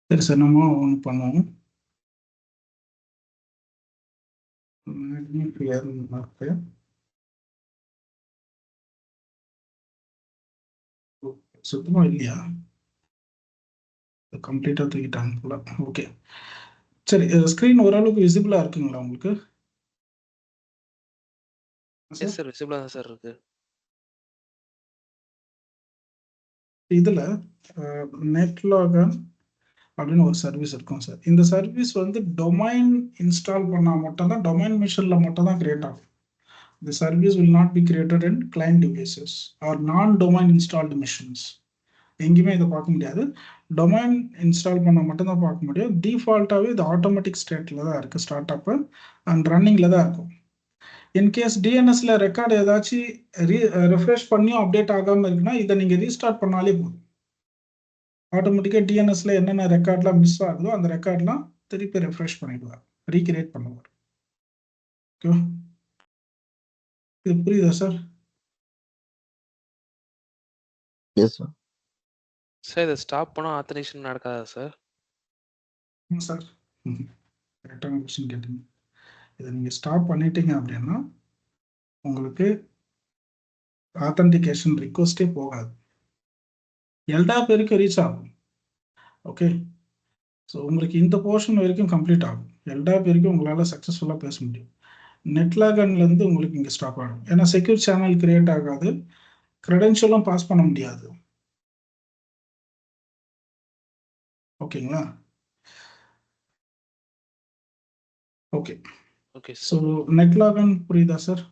சரி சார், நம்ம ஒன்று பண்ணுவோம். சுத்தமா இல்லையா? கம்ப்ளீட்டாக தூக்கிட்டாங்க போல. ஓகே சரி, ஸ்க்ரீன் ஓரளவுக்கு விசிபிளாக இருக்குங்களா உங்களுக்கு? எஸ் சார், விசிபிளாக தான் சார் இருக்கு. இதில் நெட்லாகன் அப்படின்னு ஒரு சர்வீஸ் இருக்கும் சார். இந்த சர்வீஸ் வந்து டொமைன் இன்ஸ்டால் பண்ணால் மட்டும்தான், டொமைன் மிஷனில் மட்டும் தான் கிரியேட் ஆகும். The service will not be created in client devices or non-domain installed missions. எங்கேயுமே இதை பார்க்க முடியாது. டொமைன் இன்ஸ்டால் பண்ண மட்டும்தான் பார்க்க முடியும். டிஃபால்ட்டாகவே இது ஆட்டோமேட்டிக் ஸ்டேட்டில் தான் இருக்குது, ஸ்டார்ட் அப்பு அண்ட் ரன்னிங்கில் தான் இருக்கும். இன்கேஸ் டிஎன்எஸ்ல ரெக்கார்டு ஏதாச்சும் ரெஃப்ரெஷ் பண்ணியும் அப்டேட் ஆகாமல் இருக்குன்னா இதை நீங்கள் ரீஸ்டார்ட் பண்ணாலே போதும். ஆட்டோமேட்டிக்காக டிஎன்எஸ்ல என்னென்ன ரெக்கார்ட்லாம் மிஸ் ஆகுதோ அந்த ரெக்கார்ட்லாம் திருப்பி ரெஃப்ரெஷ் பண்ணிடுவார், ரீக்ரியேட் பண்ணுவார். ஓகேவா? இது புரியுதா சார்? Yes sir. சார் இதை ஸ்டாப் பண்ணால் ஆத்தரைசேஷன் நடக்காதா சார்? சார் கரெக்டான கொஸ்டின் கேட்டீங்க. இதை நீங்கள் ஸ்டாப் பண்ணிட்டீங்க அப்படின்னா உங்களுக்கு ஆத்தன்டிகேஷன் ரிக்வஸ்டே போகாது, எல்டாப் வரைக்கும் ரீச் ஆகும். ஓகே, ஸோ உங்களுக்கு இந்த போர்ஷன் வரைக்கும் கம்ப்ளீட் ஆகும். எல்டாப் வரைக்கும் உங்களால் சக்ஸஸ்ஃபுல்லாக பேச முடியும். நெட்லாகன்லேருந்து உங்களுக்கு இங்கே ஸ்டாப் ஆகும். ஏன்னா செக்யூர் சேனல் கிரியேட் ஆகாது, கிரெடென்ஷியலும் பாஸ் பண்ண முடியாது. ஓகேங்களா? Okay okay so sir. Netlogon புரியுதா sir?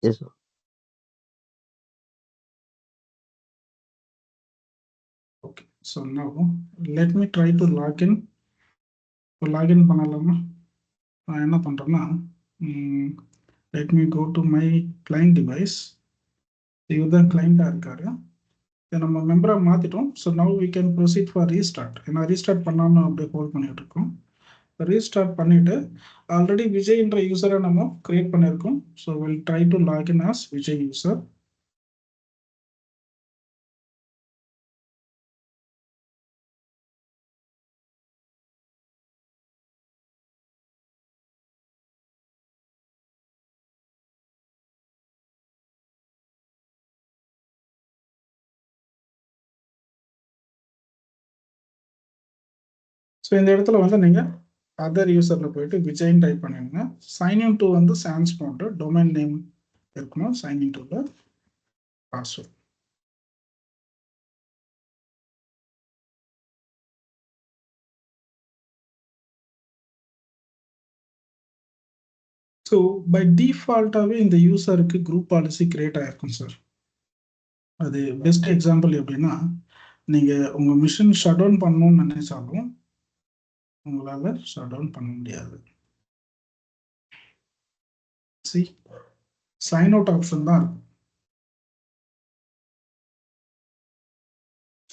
Yes, sir. Okay, so now let me try to log in. Login பண்ணலாமா? நான் என்ன பண்றேன்னா let me go to my client device. இவர் தான் கிளைண்டா இருக்காரு. இதை நம்ம மெம்பரா மாத்திட்டோம். So now we can proceed for restart. ஏன்னா ரீஸ்டார்ட் பண்ணாம அப்படியே ஹோல்ட் பண்ணிட்டு இருக்கோம். ரீஸ்டார்ட் பண்ணிட்டு ஆல்ரெடி விஜய்ன்ற யூசரை நம்ம கிரியேட் பண்ணியிருக்கோம். So will try to login as Vijay user. So இந்த இடத்துல வந்து நீங்கள் அதர் யூசரில் போயிட்டு விஜய்ன்னு டைப் பண்ணிடுங்க. சைன்இன் டு வந்து சான்ஸ் போன்ற டொமைன் நேம் இருக்கணும். சைன்இன் டுல பாஸ்வேர்ட். ஸோ பை டிஃபால்ட்டாகவே இந்த யூசருக்கு குரூப் பாலிசி கிரியேட் ஆகிருக்கும் சார். அது பெஸ்ட் எக்ஸாம்பிள் எப்படின்னா, நீங்கள் உங்கள் மிஷின் ஷட் டவுன் பண்ணணும்னு நினைச்சாலும் உங்களால் ஷட் டவுன் பண்ண முடியாது. சி சைன் அவுட் ஆப்ஷன் தான் இருக்கும்.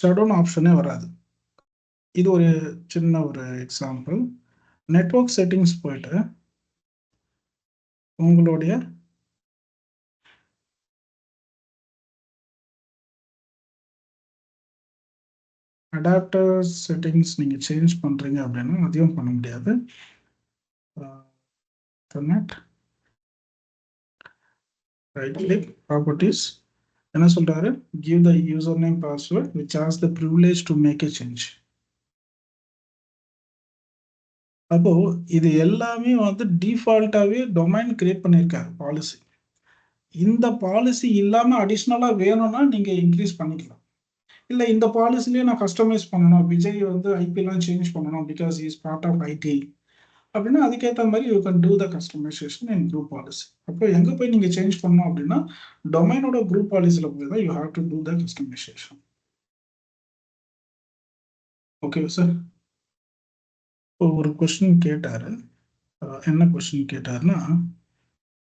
ஷட் டவுன் ஆப்ஷனே வராது. இது ஒரு சின்ன ஒரு எக்ஸாம்பிள். நெட்வொர்க் செட்டிங்ஸ் போயிட்டு உங்களுடைய அடாப்டர் செட்டிங்ஸ் நீங்கள் சேஞ்ச் பண்ணுறீங்க அப்படின்னா அதையும் பண்ண முடியாது. Right click properties. என்ன சொல்றாரு? Give the user name password which has the privilege to make a change. அப்போ இது எல்லாமே வந்து டிஃபால்ட்டாகவே டொமைன் கிரியேட் பண்ணியிருக்காரு பாலிசி. இந்த பாலிசி இல்லாமல் அடிஷ்னலாக வேணும்னா நீங்கள் இன்க்ரீஸ் பண்ணிக்கலாம். இல்லை இந்த பாலிசிலேயே நான் கஸ்டமைஸ் பண்ணணும், விஜய் வந்து ஐபிலாம் சேஞ்ச் பண்ணணும் because is part of IT அப்படின்னா அதுக்கேற்ற மாதிரி you can do the customization in group policy. அப்போ எங்கே போய் நீங்கள் சேஞ்ச் பண்ணணும் அப்படின்னா டொமைனோட குரூப் பாலிசியில் போய் தான் you have to do the customization. Okay sir. இப்போ ஒரு கொஸ்டின் கேட்டார். என்ன கொஸ்டின் கேட்டாருன்னா,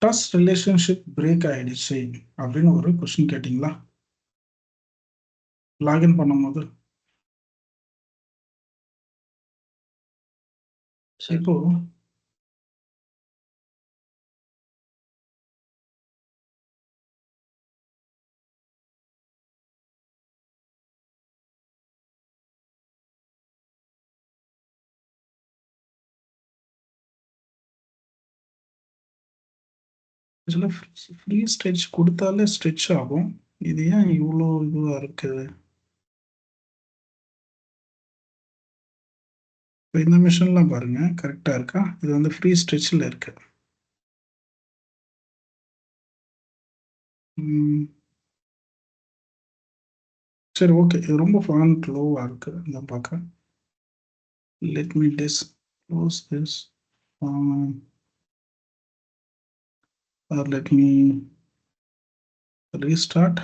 ட்ரஸ்ட் ரிலேஷன்ஷிப் பிரேக் ஆயிடுச்சு அப்படின்னு ஒரு கொஸ்டின் கேட்டிங்களா லாகின் பண்ணும்போது? இப்போ இதில் ஃப்ரீ ஸ்ட்ரெச் கொடுத்தாலே ஸ்ட்ரெச் ஆகும். இது ஏன் இவ்வளோ இதுவாக இருக்குது? இப்போ இந்த மிஷின்லாம் பாருங்க கரெக்டாக இருக்கா? இது வந்து ஃப்ரீ ஸ்ட்ரெச்சில் இருக்கு. சரி ஓகே, இது ரொம்ப ஃபாண்ட் லோவாக இருக்கு. இந்த பார்க்க let me close this or let me restart.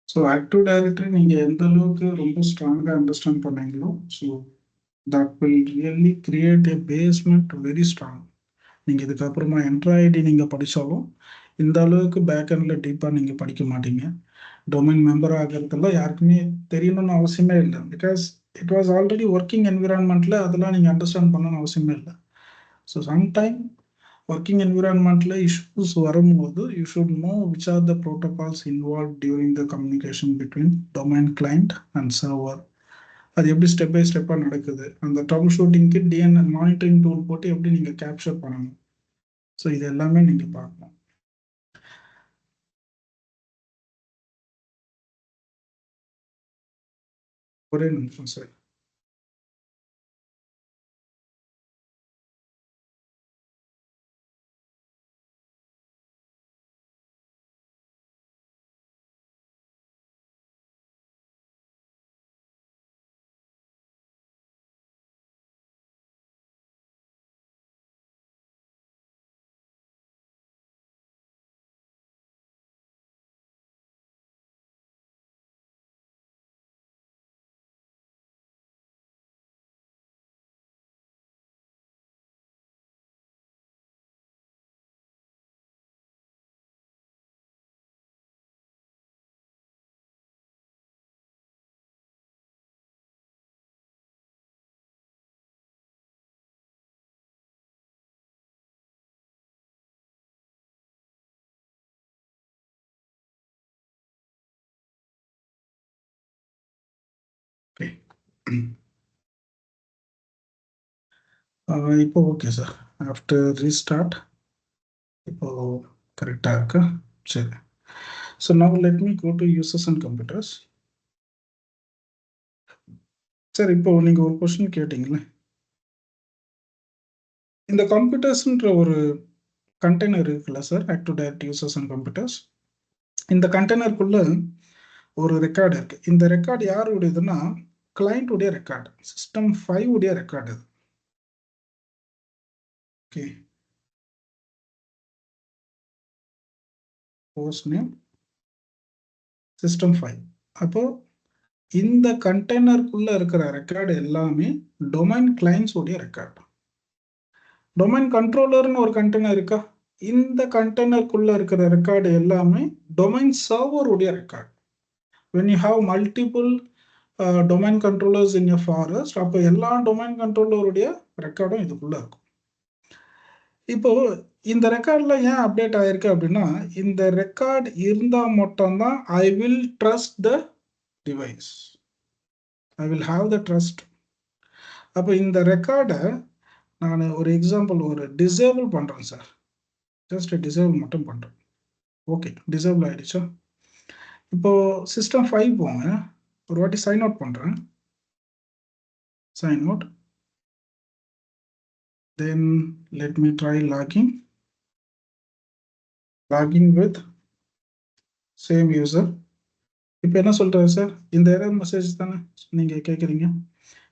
So Active Directory நீங்கள் எந்த அளவுக்கு ரொம்ப ஸ்ட்ராங்காக அண்டர்ஸ்டாண்ட் பண்ணீங்களோ, so that will really create a basement very strong. நீங்கள் இதுக்கப்புறமா என்ட்ராய்டி நீங்கள் படித்தாலும் இந்த அளவுக்கு பேக்எண்டில் டீப்பாக நீங்கள் படிக்க மாட்டீங்க. டொமைன் மெம்பர் ஆகிறதுலாம் யாருக்குமே தெரியணும்னு அவசியமே இல்லை. Because it was already working என்விரான்மெண்ட்டில் அதெல்லாம் நீங்கள் அண்டர்ஸ்டாண்ட் பண்ணணும்னு அவசியமே இல்லை. So sometime working environment issues வரும்போது you should know which are the protocols involved during the communication between domain client and server. அது எப்படி ஸ்டெப் பை ஸ்டெப்பாக நடக்குது, அந்த ட்ரபிள் ஷூட்டிங்க்கு டிஎன்எல் மானிட்டரிங் டூல் போட்டு எப்படி நீங்கள் கேப்சர் பண்ணணும். ஸோ இது எல்லாமே நீங்கள் பார்க்கணும். ஒரே நிமிஷம் சார். ஓகே. இப்போ ஓகே சார். ஆஃப்டர் ரீஸ்டார்ட் இப்போ கரெக்டாக இருக்கா? சரி. So now let me go to users and computers. Sir இப்போ நீங்கள் ஒரு கொஸ்டின் கேட்டிங்களே, இந்த கம்ப்யூட்டர்ஸ்ன்ற ஒரு கண்டெய்னர் இருக்குல்ல sir, active directory users and computers. இந்த கண்டெய்னருக்குள்ள ஒரு ரெக்கார்டு இருக்கு. இந்த ரெக்கார்டு யாருடையதுன்னா கிளைண்ட் உடைய ரெக்கார்டு, சிஸ்டம் 5 உடைய ரெக்கார்டு இது. Okay, host name system 5. அப்போ இந்த கண்டெய்னருக்குள்ள இருக்கிற ரெக்கார்டு எல்லாமே டொமைன் கிளைண்ட்ஸ் உடைய ரெக்கார்டு. டொமைன் கண்ட்ரோலர்னு ஒரு கண்டெய்னர் இருக்கா, இந்த கண்டெய்னருக்குள்ள இருக்கிற ரெக்கார்டு எல்லாமே டொமைன் சர்வர் உடைய record. when you have multiple domain controllers in your forest, அப்போ எல்லா டொமைன் கண்ட்ரோலருடைய ரெக்கார்டும் இதுக்குள்ள இருக்கும். இப்போ இந்த ரெக்கார்ட்ல ஏன் அப்டேட் ஆயிருக்கு அப்படின்னா, இந்த ரெக்கார்ட் இருந்தா மட்டும்தான் I will trust the device, I will have the trust. அப்போ இந்த ரெக்கார்டை நான் ஒரு எக்ஸாம்பிள் ஒரு டிசேபிள் பண்றேன் சார், ஜஸ்ட் டிசேபிள் மட்டும் பண்றேன். ஓகே, டிசேபிள் ஆயிடுச்சா? இப்போ சிஸ்டம் 5 போங்க, ஒரு வாட்டி சைன் அவுட் பண்றேன். Sign out. Then let me try logging with same user. இப்போ என்ன சொல்றாரு சார், இந்த எரர் மெசேஜ் தானே நீங்க கேக்குறீங்க.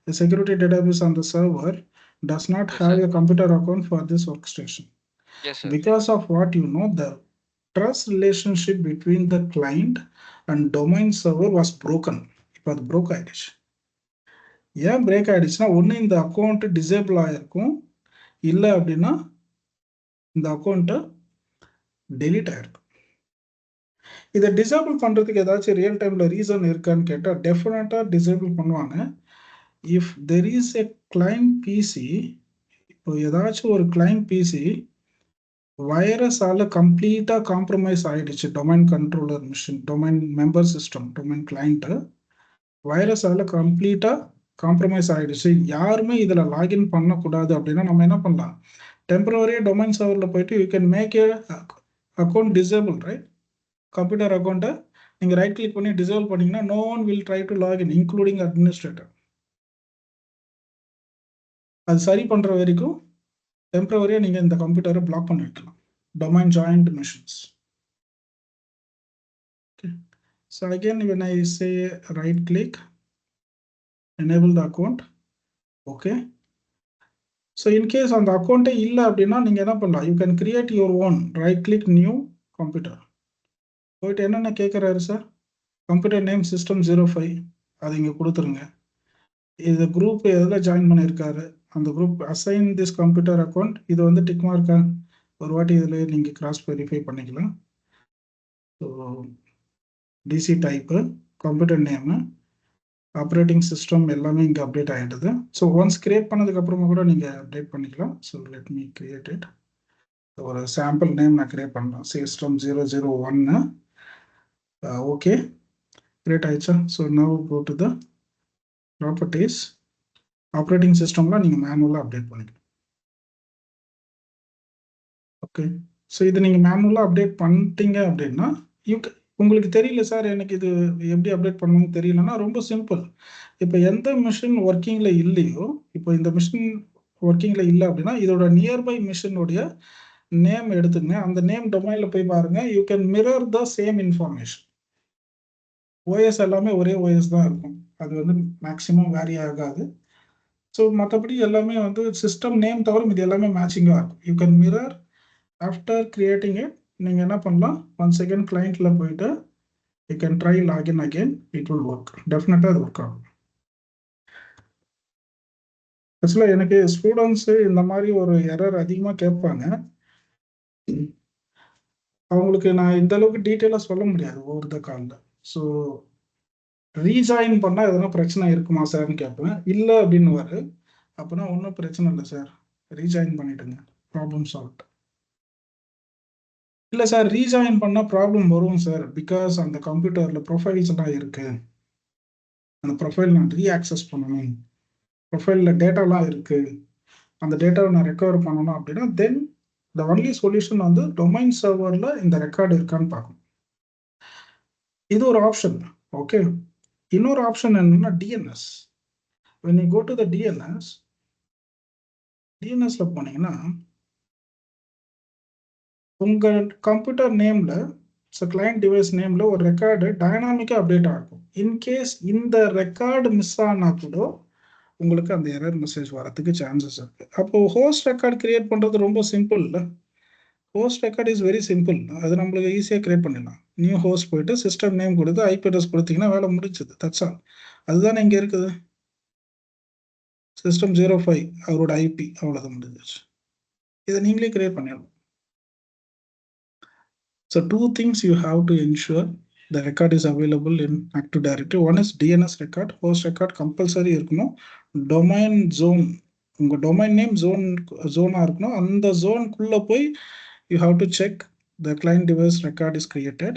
The security database on the server does not have a computer account for this workstation. Yes, sir. Because of what you know, the trust relationship between the client and domain server was broken. இப்போ அது broke ஆயிடுச்சு. ஏன் break ஆயிடுச்சுன்னா, ஒன்று இந்த account disable ஆயிருக்கும், இல்லை அப்படின்னா இந்த அக்கௌண்ட்டு டெலீட் ஆயிருக்கும். இதை டிசேபிள் பண்ணுறதுக்கு ஏதாச்சும் ரியல் டைமில் ரீசன் இருக்கான்னு கேட்டால் டெஃபினட்டாக டிசேபிள் பண்ணுவாங்க. If there is a client PC, இப்போ ஏதாச்சும் ஒரு கிளைண்ட் பிசி வைரஸால் கம்ப்ளீட்டாக காம்ப்ரமைஸ் ஆகிடுச்சு, domain controller machine, domain member system, domain client வைரஸால் கம்ப்ளீட்டாக காம்ப்ரமைஸ் ஆகிடுச்சு, யாருமே இதில் லாகின் பண்ணக்கூடாது அப்படின்னா நம்ம என்ன பண்ணலாம், டெம்பரவரியாக டொமைன் சர்வரில் போயிட்டு you can make a account disable, right? Computer அக்கௌண்ட்டை நீங்கள் ரைட் கிளிக் பண்ணி டிசேபிள் பண்ணிங்கன்னா no one will try to login including administrator. அது சரி பண்ணுற வரைக்கும் டெம்பரவரியாக நீங்கள் இந்த கம்ப்யூட்டரை பிளாக் பண்ணி வைக்கலாம், domain joint machines. Okay, so again when I say right click, enable the account. Okay, so in case அந்த அக்கௌண்ட்டே இல்லை அப்படின்னா நீங்கள் என்ன பண்ணலாம், you can create your own, right click new computer. போயிட்டு என்னென்ன கேட்குறாரு சார், கம்ப்யூட்டர் நேம் சிஸ்டம் 05 அது இங்கே கொடுத்துருங்க. இது குரூப் எதில் ஜாயின் பண்ணியிருக்காரு, அந்த group assign this computer account, இது வந்து டிக் மார்க்கா ஒரு வாட்டி இதில் நீங்கள் கிராஸ் வெரிஃபை பண்ணிக்கலாம். So DC type, computer name, operating system எல்லாமே இங்கே அப்டேட் ஆகிடுது. ஸோ ஒன்ஸ் கிரியேட் பண்ணதுக்கப்புறமா கூட நீங்கள் அப்டேட் பண்ணிக்கலாம். So let me create it. ஒரு சாம்பிள் நேம் நான் கிரியேட் பண்ணலாம், சிஸ்டம் 001. ஓகே, கிரியேட் ஆயிடுச்சா? So now go to the properties. Operating சிஸ்டம்லாம் நீங்கள் மேனுவலாக அப்டேட் பண்ணிக்கலாம். ஓகே, ஸோ இது நீங்கள் மேனுவலாக அப்டேட் பண்ணிட்டீங்க அப்படின்னா உங்களுக்கு தெரியல சார், எனக்கு இது எப்படி அப்டேட் பண்ணணும்னு தெரியலன்னா ரொம்ப சிம்பிள். இப்போ எந்த மிஷின் ஒர்க்கிங்ல இல்லையோ, இப்போ இந்த மிஷின் ஒர்க்கிங்ல இல்லை அப்படின்னா இதோட நியர்பை மிஷினுடைய நேம் எடுத்துங்க. அந்த நேம் டொமைன்ல போய் பாருங்க. You can mirror the same information. OS எல்லாமே ஒரே ஓஎஸ் தான் இருக்கும். அது வந்து மேக்ஸிமம் வேரி ஆகாது. ஸோ மற்றபடி எல்லாமே வந்து சிஸ்டம் நேம் தவிர இது எல்லாமே மேட்சிங்காக இருக்கும். You can mirror after creating it. நீங்கள் என்ன பண்ணலாம், ஒன் செகண்ட் கிளைண்ட்ல போயிட்டு you can try login again. It will work. டெஃபினட்டாக அது ஒர்க் ஆகும். ஆக்சுவலாக எனக்கு ஸ்டூடெண்ட்ஸு இந்த மாதிரி ஒரு எரர் அதிகமாக கேட்பாங்க. அவங்களுக்கு நான் இந்த அளவுக்கு டீட்டெயிலாக சொல்ல முடியாது ஓவர் த காலில். ஸோ ரீஜாயின் பண்ணால் எதனா பிரச்சனை இருக்குமா சார்னு கேட்பேன். இல்லை அப்படின்னுவாரு. அப்போனா ஒன்றும் பிரச்சனை இல்லை சார், ரீஜாயின் பண்ணிட்டுங்க, ப்ராப்ளம் சால்வ். இல்லை சார், ரீஜாயின் பண்ணால் ப்ராப்ளம் வரும் சார், பிகாஸ் அந்த கம்ப்யூட்டரில் ப்ரொஃபைல்ஸ் எல்லாம் இருக்கு. அந்த ப்ரொஃபைல் நான் ரீஆக்சஸ் பண்ணணும், ப்ரொஃபைலில் டேட்டாலாம் இருக்கு, அந்த டேட்டாவை நான் ரெக்கவர் பண்ணணும் அப்படின்னா தென் த ஒன்லி சொல்யூஷன் வந்து டொமைன் சர்வரில் இந்த ரெக்கார்டு இருக்கான்னு பார்க்கணும். இது ஒரு ஆப்ஷன். ஓகே, இன்னொரு ஆப்ஷன் என்னன்னா DNS. when you go to the டிஎன்எஸ்ல போனீங்கன்னா உங்க கம்ப்யூட்டர் நேம்ல கிளையண்ட் டிவைஸ் நேம்ல ஒரு ரெக்கார்டு டைனாமிக்கா அப்டேட் ஆகும். இன்கேஸ் இந்த ரெக்கார்டு மிஸ் ஆனா கூட உங்களுக்கு அந்த எரர் மெசேஜ் வரதுக்கு சான்சஸ் இருக்கு. அப்போ ஹோஸ்ட் ரெக்கார்டு கிரியேட் பண்றது ரொம்ப சிம்பிள் இல்லை. Host record is very simple. அது நம்மளுக்கு ஈஸியாக கிரியேட் பண்ணிடலாம். நியூ ஹோஸ்ட் போயிட்டு சிஸ்டம் நேம் கொடுத்து ஐபி அட்ரஸ் கொடுத்தீங்கன்னா வேலை முடிச்சுது. That's all. அதுதானே இங்கே இருக்குது. சிஸ்டம் 05 அவரோட ஐபி, அவ்வளோதான் முடிஞ்சிச்சு. இதை நீங்களே கிரியேட் பண்ணிடலாம். So 2 things you have to ensure the record is available in Active Directory. One is DNS record, host record compulsory இருக்கணும். domain zone, உங்க domain name zone இருக்கணும். அந்த zoneக்குள்ள போய் you have to check the client device record is created.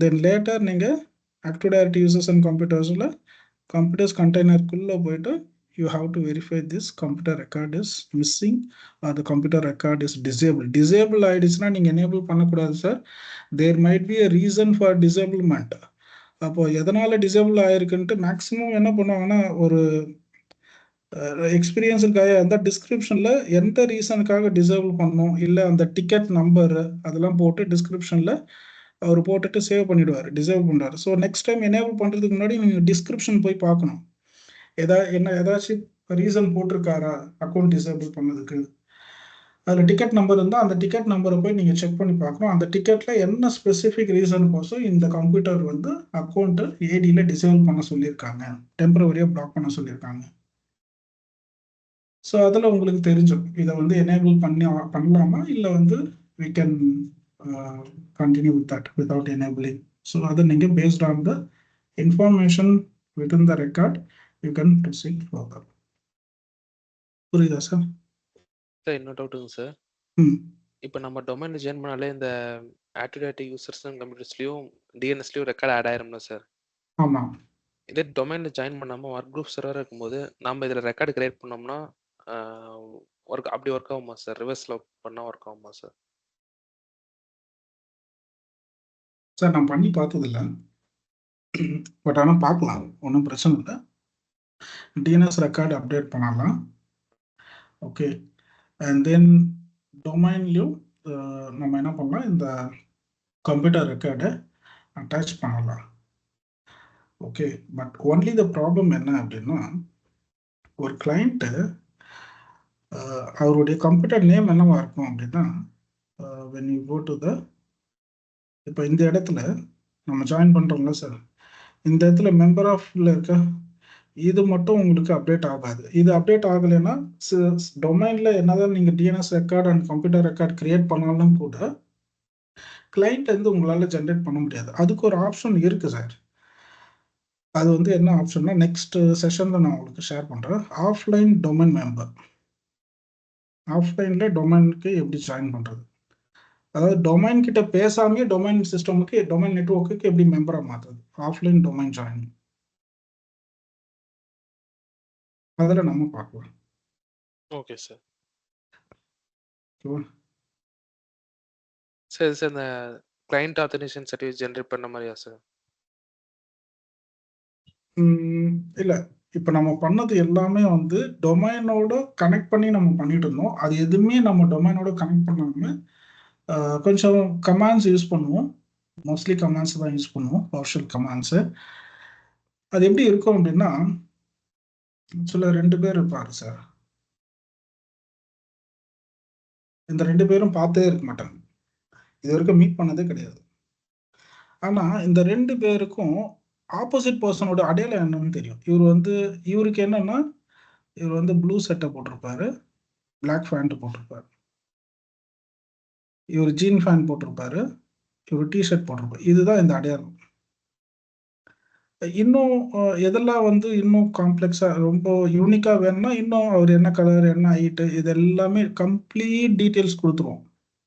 Then later நீங்க Active Directory users and computers container குள்ள போயிட்டு you have to verify this computer record is missing or the computer record is disabled. Disable ஆயிடுச்சுன்னா நீங்க enable பண்ணக்கூடாது sir. There might be a reason for disablement. அப்போ எதனால disable ஆயிருக்குன்ட்டு maximum என்ன பண்ணுவாங்கன்னா, ஒரு எக்ஸ்பீரியன்ஸுக்காக அந்த டிஸ்கிரிப்ஷன்ல எந்த ரீசனுக்காக டிசேபிள் பண்ணணும், இல்லை அந்த டிக்கெட் நம்பர் அதெல்லாம் போட்டு டிஸ்கிரிப்ஷன்ல அவர் போட்டுட்டு சேவ் பண்ணிடுவார், டிசேபிள் பண்ணுறாரு. ஸோ நெக்ஸ்ட் டைம் எனேபிள் பண்ணுறதுக்கு முன்னாடி நீங்கள் டிஸ்கிரிப்ஷன் போய் பார்க்கணும். ஏதாச்சும் ரீசன் போட்டிருக்காரா அக்கௌண்ட் டிசேபிள் பண்ணதுக்கு. அதில் டிக்கெட் நம்பர் இருந்தால் அந்த டிக்கெட் நம்பரை போய் நீங்கள் செக் பண்ணி பார்க்கணும். அந்த டிக்கெட்டில் என்ன ஸ்பெசிஃபிக் ரீசனுக்கோசம் இந்த கம்ப்யூட்டர் வந்து அக்கௌண்ட்டு ஏடியில் டிசேபிள் பண்ண சொல்லியிருக்காங்க, டெம்பரவரியாக பிளாக் பண்ண சொல்லியிருக்காங்க. ஸோ அதில் உங்களுக்கு தெரிஞ்சும் இதை வந்து எனேபிள் பண்ணலாமா, இல்லை வந்து we can continue with that without enabling. So அதை நீங்கள் based on the information within the record you can proceed further. புரியுதா சார்? சார் இன்னொரு டவுட்டுங்க சார். இப்போ நம்ம டொமைன் ஜாயின் பண்ணாலே இந்த ஆக்டிவேட்டி யூசர்ஸ் அண்ட் கம்ப்யூட்டர்ஸ்லையும் டிஎன்எஸ்லையும் ரெக்கார்ட் ஆட் ஆயிரும்ல சார்? ஆமாம். இதே டொமைனில் ஜாயின் பண்ணாமல் ஒர்க் குரூப் சர்வராக இருக்கும்போது நம்ம இதில் ரெக்கார்டு கிரியேட் பண்ணோம்னா அப்படி ஒர்க் ஆகுமா சார்? ரிவர்ஸில் பண்ணால் ஒர்க் ஆகுமா சார்? சார் நான் பண்ணி பார்த்ததில்ல, பட் ஆனால் பார்க்கலாம், ஒன்றும் பிரச்சனை இல்லை. டிஎன்எஸ் ரெக்கார்டு அப்டேட் பண்ணலாம். ஓகே, அண்ட் தென் டொமைன்லையும் நம்ம என்ன பண்ணலாம், இந்த கம்ப்யூட்டர் ரெக்கார்டை அட்டாச் பண்ணலாம். Okay, but only the problem என்ன அப்படின்னா, ஒரு கிளைண்ட்டு அவருடைய கம்ப்யூட்டர் நேம் என்னவா இருக்கும் அப்படின்னா, when you go to the, இப்போ இந்த இடத்துல நம்ம ஜாயின் பண்ணுறோம்ல சார், இந்த இடத்துல மெம்பர் ஆஃப்ல இருக்க இது மட்டும் உங்களுக்கு அப்டேட் ஆகாது. இது அப்டேட் ஆகலைன்னா டொமைனில் என்னதான் நீங்கள் DNS record and computer record create பண்ணாலும் கூட கிளைண்ட் வந்து உங்களால் ஜென்ரேட் பண்ண முடியாது. அதுக்கு ஒரு ஆப்ஷன் இருக்குது சார். அது வந்து என்ன ஆப்ஷன்னா, நெக்ஸ்ட் செஷனில் நான் உங்களுக்கு ஷேர் பண்ணுறேன். Offline domain member. ஆஃப்லைனில் டொமைனுக்கு எப்படி ஜாயின் பண்ணுறது, அதாவது டொமைன் கிட்ட பேசாமே டொமைன் சிஸ்டமுக்கு, டொமைன் நெட்வொர்க்குக்கு எப்படி மெம்பராக மாற்றுறது, ஆஃப்லைன் டொமைன் ஜாயின், அதில் நம்ம பார்க்கலாம். Okay sir. ஓகேவா? சரி சார், இந்த கிளையண்ட் ஆத்தரைசேஷன் சர்டிஃபிகேட் ஜெனரேட் பண்ண மாதிரியா சார்? இல்ல. இப்ப நம்ம பண்ணது எல்லாமே வந்து டொமைனோட கனெக்ட் பண்ணி நம்ம பண்ணிட்டு இருந்தோம். அது எதுவுமே நம்ம டொமைனோட கனெக்ட் பண்ணாம கொஞ்சம் கமாண்ட்ஸ் யூஸ் பண்ணுவோம். மோஸ்ட்லி கமாண்ட்ஸ் தான் யூஸ் பண்ணுவோம். PowerShell commands. அது எப்படி இருக்கும் அப்படின்னா, ஆக்சுவலா 2 பேர் இருப்பாரு சார். இந்த 2 பேரும் பார்த்தே இருக்க மாட்டாங்க. இதுவரைக்கும் மீட் பண்ணதே கிடையாது. ஆனா இந்த 2 பேருக்கும் ஆப்போசிட் பர்சனோட அடையாளம் என்னன்னு தெரியும். இவருக்கு என்னன்னா, இவர் வந்து ப்ளூ சட்டை போட்டிருப்பாரு, பிளாக் பேண்ட் போட்டிருப்பாரு. இவர் ஜீன் பேண்ட் போட்டிருப்பாரு, இவர் டிஷர்ட் போட்டிருப்பாரு. இதுதான் இந்த அடையாளம். இன்னும் எதெல்லாம் வந்து இன்னும் காம்ப்ளெக்ஸா ரொம்ப யூனிக்கா வேணும்னா, இன்னும் அவர் என்ன கலர், என்ன ஹைட், இது எல்லாமே கம்ப்ளீட் டீட்டெயில்ஸ் கொடுத்துருவோம்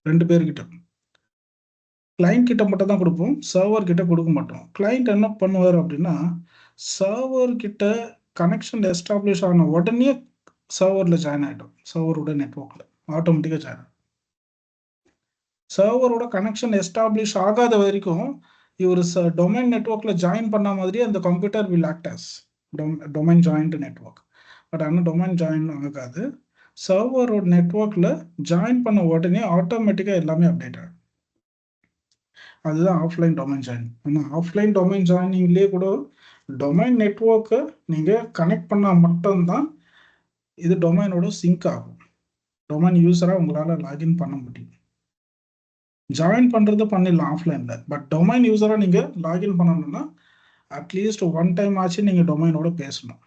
2 பேர்கிட்ட. கிளைண்ட் கிட்ட மட்டும் தான் கொடுப்போம், சர்வர் கிட்ட கொடுக்க மாட்டோம். கிளைண்ட் என்ன பண்ணுவார் அப்படின்னா, சர்வர் கிட்ட கனெக்ஷன் எஸ்டாப்ளிஷ் ஆன உடனே சர்வர்ல ஜாயின் ஆகிடும். சர்வரோட நெட்வொர்க்ல ஆட்டோமேட்டிக்காக ஜாயின் ஆகும். சர்வரோட கனெக்ஷன் எஸ்டாப்ளிஷ் ஆகாத வரைக்கும் இவர் டொமைன் நெட்வொர்க்ல ஜாயின் பண்ண மாதிரி அந்த computer will act as domain joint network. But ஆனால் டொமைன் ஜாயின் ஆகாது. சர்வரோட நெட்வொர்க்ல ஜாயின் பண்ண உடனே ஆட்டோமேட்டிக்காக எல்லாமே அப்டேட் ஆகும். அதுதான் ஆஃப்லைன் டொமைன் ஜாயினிங். ஆனால் ஆஃப்லைன் டொமைன் ஜாயினிங்லேயே கூட டொமைன் நெட்வொர்க்கை நீங்கள் கனெக்ட் பண்ணால் மட்டும்தான் இது டொமைனோட சிங்க் ஆகும். டொமைன் யூஸராக உங்களால் லாகின் பண்ண முடியும். ஜாயின் பண்ணுறது பண்ணிடலாம் ஆஃப்லைனில். பட் டொமைன் யூஸராக நீங்கள் லாகின் பண்ணணும்னா அட்லீஸ்ட் 1 டைம் ஆச்சு நீங்கள் டொமைனோட பேசணும்.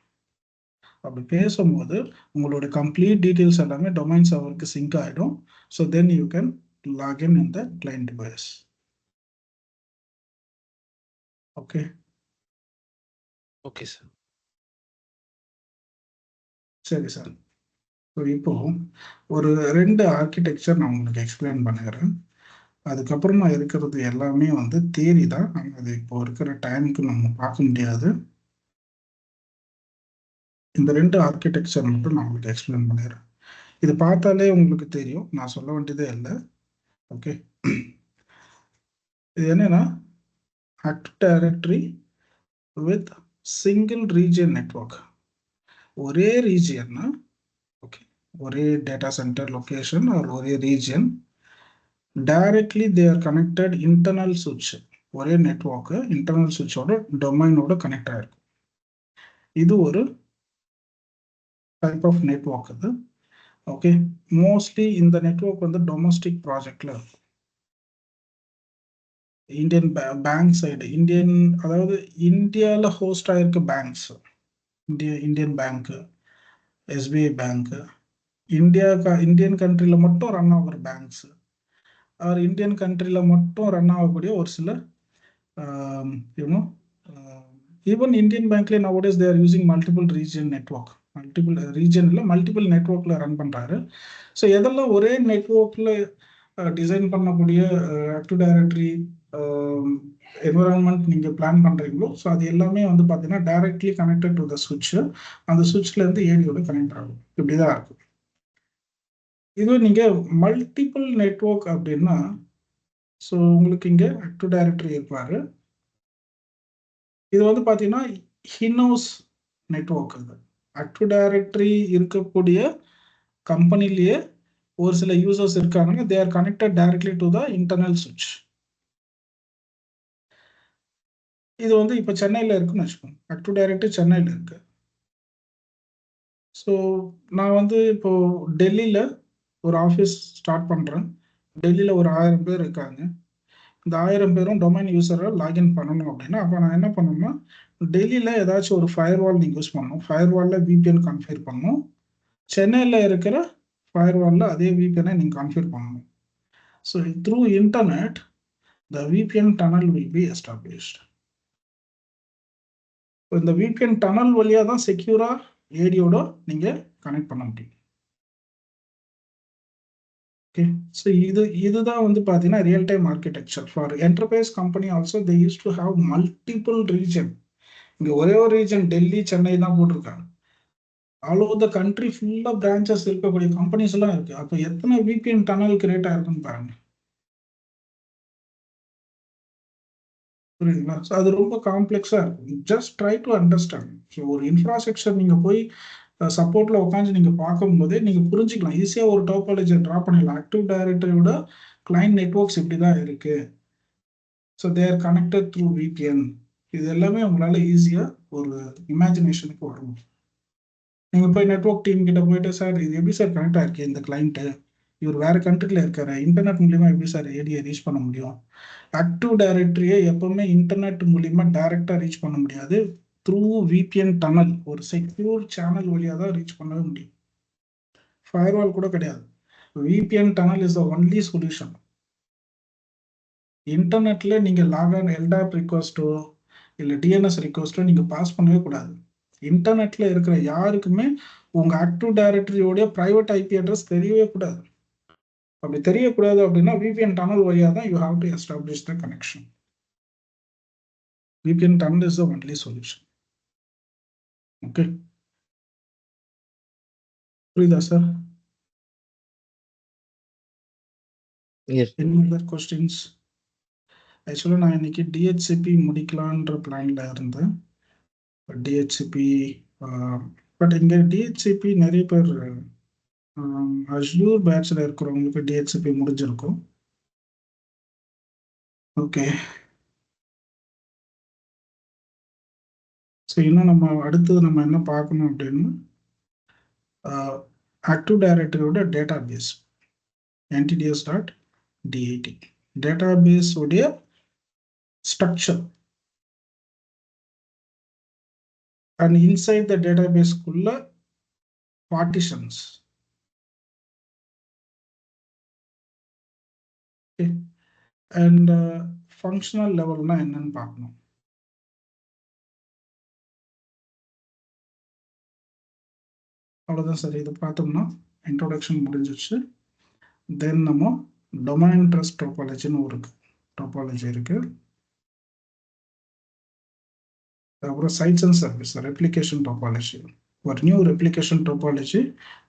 அப்படி பேசும்போது உங்களோட கம்ப்ளீட் டீட்டெயில்ஸ் எல்லாமே டொமைன் சர்வருக்கு சிங்க் ஆகிடும். So then you can login in the client device. Okay okay sir. சரி சார். ஸோ இப்போ ஒரு 2 ஆர்கிடெக்சர் நான் உங்களுக்கு எக்ஸ்பிளைன் பண்ணுகிறேன். அதுக்கப்புறமா இருக்கிறது எல்லாமே வந்து தியரி தான். ஆனால் அது இப்போ இருக்கிற டைமுக்கு நம்ம பார்க்க முடியாது. இந்த 2 ஆர்கிடெக்சர் மட்டும் நான் உங்களுக்கு எக்ஸ்பிளைன் பண்ணிடுறேன். இது பார்த்தாலே உங்களுக்கு தெரியும், நான் சொல்ல வேண்டியதே இல்லை. ஓகே, இது என்னன்னா active directory with single region network. ஒரே ரீஜியன்னா ஓகே, ஒரே டேட்டா சென்டர் லொகேஷன் ஆர் ஒரே region, directly they are connected internal சுவிட்ச். ஒரே நெட்வொர்க்கு இன்டர்னல் சுவிட்சோட டொமைனோட கனெக்ட் ஆகிருக்கும். இது ஒரு டைப் ஆஃப் நெட்வொர்க் இது. ஓகே, மோஸ்ட்லி இந்த நெட்வொர்க் வந்து டொமஸ்டிக் ப்ராஜெக்ட்ல இருக்கும். இந்தியன் பேங்க் சைடு, அதாவது இந்தியாவில் ஹோஸ்ட் ஆகிருக்க பேங்க்ஸ், இந்தியன் பேங்க்கு, எஸ்பிஐ பேங்க்கு, இந்தியன் கண்ட்ரியில் மட்டும் ரன் ஆகிற பேங்க்ஸ், ஆர் இந்தியன் கண்ட்ரியில் மட்டும் ரன் ஆகக்கூடிய ஒரு சில ஈவன் இந்தியன் பேங்க்லேயே nowadays they are using multiple region network. Multiple ரீஜனில் மல்டிபிள் நெட்வொர்க்கில் ரன் பண்ணுறாரு. ஸோ எதெல்லாம் ஒரே நெட்வொர்க்கில் டிசைன் பண்ணக்கூடிய ஆக்டிவ் டைரக்டரி என்விரான்மெண்ட் நீங்கள் பிளான் பண்ணுறீங்களோ, ஸோ அது எல்லாமே வந்து பார்த்தீங்கன்னா டைரக்ட்லி கனெக்டட் டு த சுவிட்ச். அந்த சுவிட்ச்லேருந்து ஏடியோட கனெக்ட் ஆகும். இப்படி தான் இருக்கும். இது நீங்கள் மல்டிபிள் நெட்வொர்க் அப்படின்னா, ஸோ உங்களுக்கு இங்கே ஆக்டிவ் டைரக்டரி இருப்பார். இது வந்து பார்த்தீங்கன்னா ஹினோஸ் நெட்வொர்க். இது ஆக்டிவ் டைரக்டரி இருக்கக்கூடிய கம்பெனிலேயே ஒரு சில யூசர்ஸ் இருக்காங்க, they are connected directly to the internal சுவிட்ச். இது வந்து இப்போ சென்னையில் இருக்குன்னு வச்சுக்கோங்க, ஆக்டிவ் டைரக்டரி சென்னையில் இருக்கு. ஸோ நான் வந்து இப்போ டெல்லியில் ஒரு ஆஃபீஸ் ஸ்டார்ட் பண்ணுறேன். டெல்லியில் ஒரு 1000 பேர் இருக்காங்க. இந்த 1000 பேரும் டொமைன் யூஸரை லாகின் பண்ணணும் அப்படின்னா, அப்போ நான் என்ன பண்ணணும்னா, டெல்லியில் ஏதாச்சும் ஒரு ஃபயர்வால் நீங்கள் யூஸ் பண்ணணும். ஃபயர்வாலில் VPN கான்ஃபிகர் பண்ணணும். சென்னையில் இருக்கிற ஃபயர்வாலில் அதே VPN-ஐ நீங்கள் கான்ஃபிகர் பண்ணணும். So through internet the VPN tunnel will be established. இந்த VPN டனல் வழியாக தான் செக்யூராக ஏடியோட நீங்கள் கனெக்ட் பண்ண முடியும். ஓகே, ஸோ இதுதான் வந்து பார்த்தீங்கன்னா real time architecture for enterprise company. Also they use to have multiple region. இங்கே ஒரே ஒரு ரீஜன் டெல்லி சென்னை தான் போட்டிருக்காங்க. ஆல் ஓவர் த கண்ட்ரி ஃபுல்லாக பிரான்ச்சஸ் இருக்கக்கூடிய கம்பெனிஸ் எல்லாம் இருக்கு. அப்போ எத்தனை VPN டனல் கிரியேட் ஆயிருக்குன்னு பாருங்க. புரியுதுங்களா? ஸோ அது ரொம்ப காம்ப்ளெக்ஸா இருக்கும். Just try to understand. So ஒரு இன்ஃப்ராஸ்ட்ரக்சர் நீங்க போய் சப்போர்ட்ல உட்காந்து நீங்க பார்க்கும்போதே நீங்க புரிஞ்சுக்கலாம். ஈஸியா ஒரு டோபாலஜியை ட்ரா பண்ணிடலாம். ஆக்டிவ் டைரக்டரியோட கிளைண்ட் நெட்வொர்க்ஸ் இப்படிதான் இருக்கு. So they are connected through VPN. இது எல்லாமே உங்களால ஈஸியா ஒரு இமேஜினேஷனுக்கு வரும். நீங்க போய் நெட்வொர்க் டீம் கிட்ட போயிட்டு, சார் இது எப்படி சார் கனெக்ட் ஆயிருக்கு இந்த கிளைண்ட், இவர் வேற கண்ட்ரில இருக்காரு, இன்டர்நெட் மூலியமா எப்படி சார் ஏடியை ரீச் பண்ண முடியும்? ஆக்டிவ் டைரக்டரியை எப்பவுமே இன்டர்நெட் மூலியமா டைரக்டா ரீச் பண்ண முடியாது. த்ரூ VPN டனல், ஒரு செக்யூர் சேனல் வழியா தான் ரீச் பண்ணவே முடியும். ஃபயர்வால் கூட கிடையாது. VPN tunnel is the only solution. இன்டர்நெட்ல நீங்க லாகின் எல்டாப் ரிக்வஸ்டோ இல்லை DNS ரிக்வஸ்டோ நீங்க பாஸ் பண்ணவே கூடாது. இன்டர்நெட்ல இருக்கிற யாருக்குமே உங்க ஆக்டிவ் டைரக்டரியோடைய பிரைவேட் IP அட்ரஸ் தெரியவே கூடாது. அப்படி தெரியக்கூடாது அப்படின்னா VPN டனல் வழியா தான் you have to establish the connection. VPN tunnel is the only solution. Okay. புரியுதா சார்? Yes Any other questions? ஆக்சுவலாக நான் இன்னைக்கு DHCP முடிக்கலான்ற பிளான்ல இருந்தேன். DHCP பட் இங்கே DHCP நிறைய பேர் அஷ்யூர் பேட்ச்ல இருக்கிறவங்களுக்கு DHCP முடிஞ்சிருக்கும். ஓகே. ஸோ இன்னும் நம்ம அடுத்தது நம்ம என்ன பார்க்கணும் அப்படின்னு, ஆக்டிவ் டைரக்டரியோட database NTDS.DIT database உடைய ஸ்ட்ரக்சர் அண்ட் இன்சைட் த டேட்டா பேஸ்க்குள்ள பார்ட்டிஷன்ஸ் அண்ட் ஃபங்க்ஷனல் லெவல்னா என்னன்னு பார்க்கணும். அவ்வளோதான் சார். இது பார்த்தோம்னா இன்ட்ரோடக்ஷன் முடிஞ்சிச்சு. தென் நம்ம டொமைன் ட்ரஸ்ட் டோபாலஜின்னு ஒரு டோபாலஜி இருக்கு. அப்புறம் sites and service replication topology, ஒரு நியூ ரெப்ளிகேஷன் டோபாலஜி